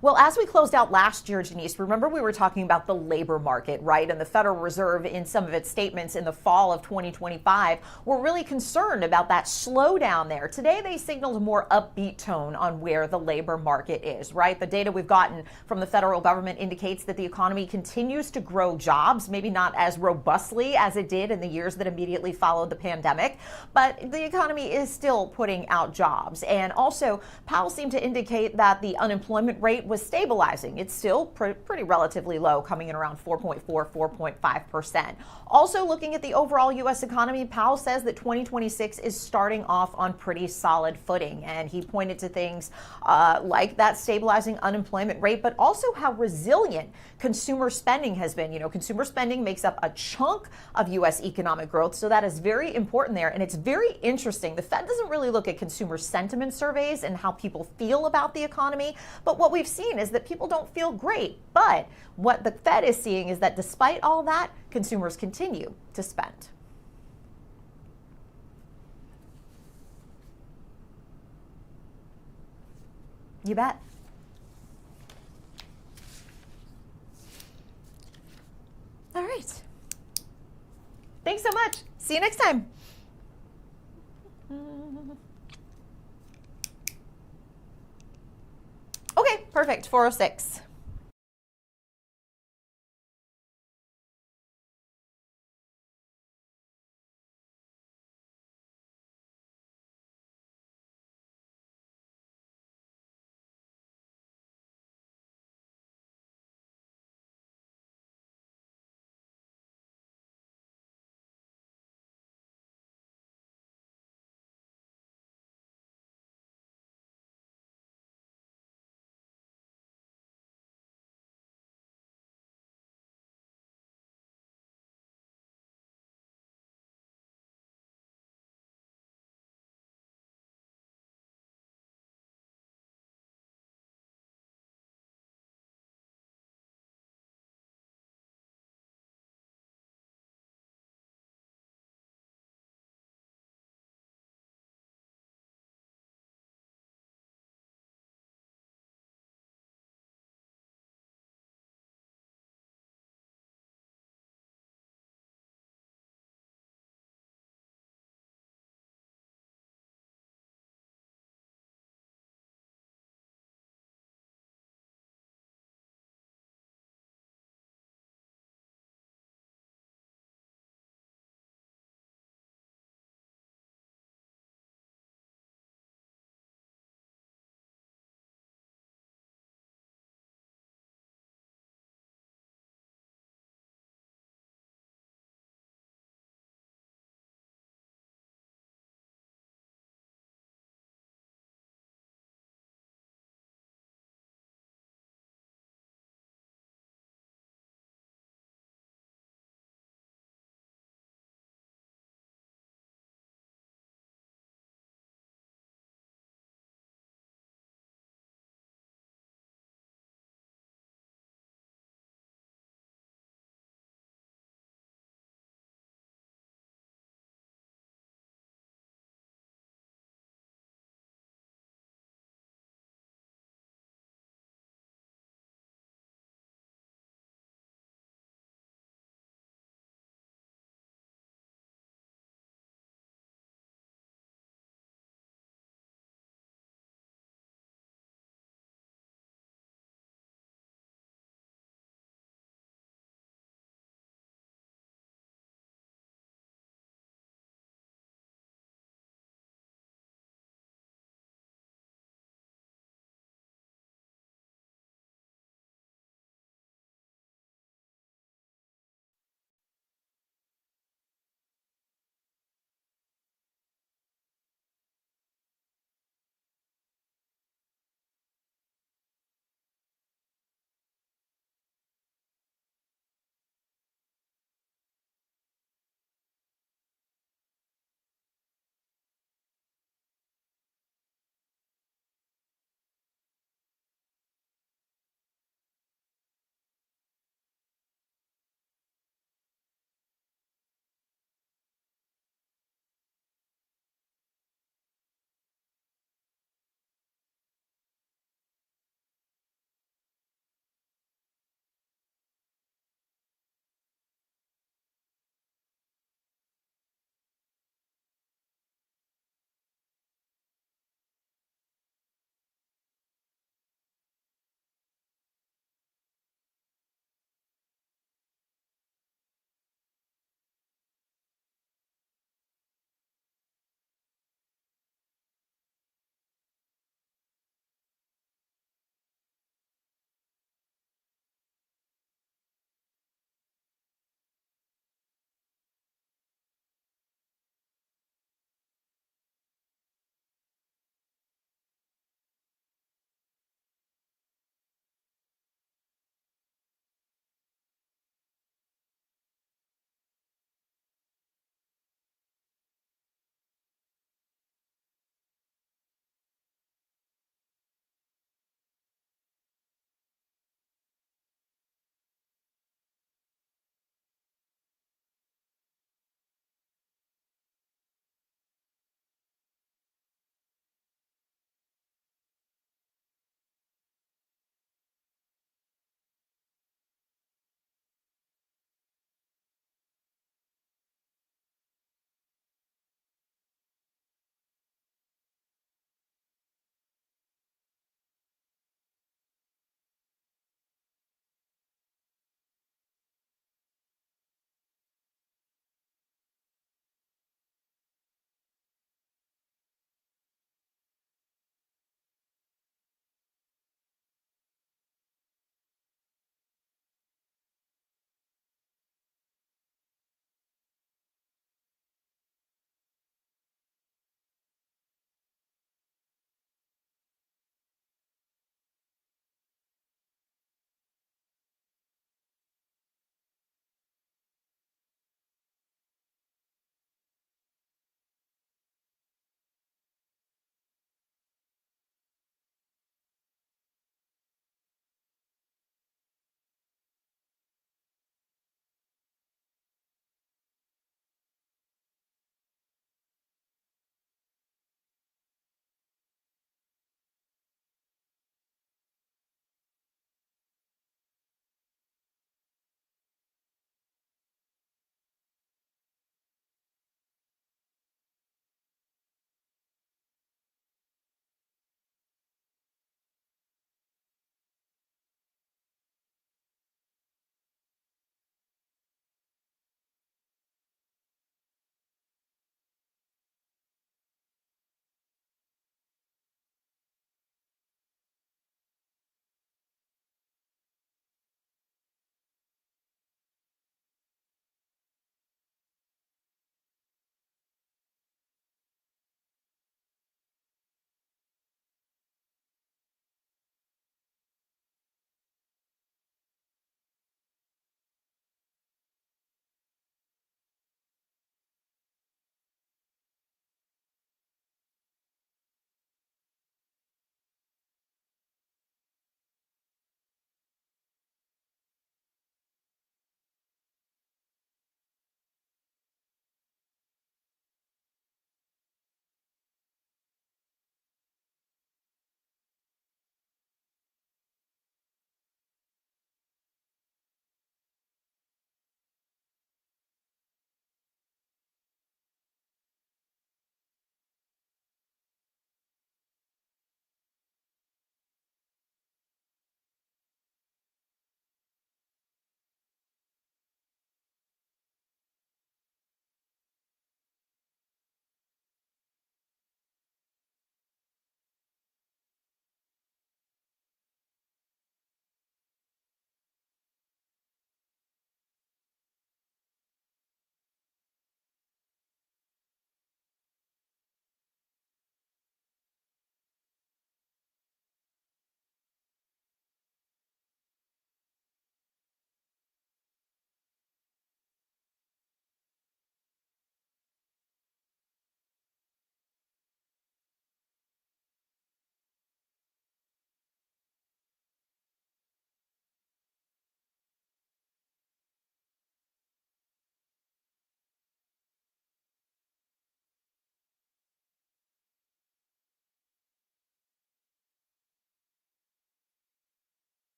Well, as we closed out last year, Janice, remember we were talking about the labor market, right? And the Federal Reserve, in some of its statements in the fall of 2025, were really concerned about that slowdown there. Today, they signaled a more upbeat tone on where the labor market is, right? The data we've gotten from the federal government indicates that the economy continues to grow jobs, maybe not as robustly as it did in the years that immediately followed the pandemic, but the economy is still putting out jobs. And also, Powell seemed to indicate that the unemployment rate was stabilizing. It's still pretty relatively low, coming in around 4.4, 4.5%. Also looking at the overall U.S. economy, Powell says that 2026 is starting off on pretty solid footing. And he pointed to things like that stabilizing unemployment rate, but also how resilient consumer spending has been. You know, consumer spending makes up a chunk of U.S. economic growth, so that is very important there. And it's very interesting. The Fed doesn't really look at consumer sentiment surveys and how people feel about the economy, but what we've seen is that people don't feel great. But what the Fed is seeing is that despite all that, consumers continue to spend. You bet. All right. Thanks so much. See you next time. Okay, perfect. 4:06.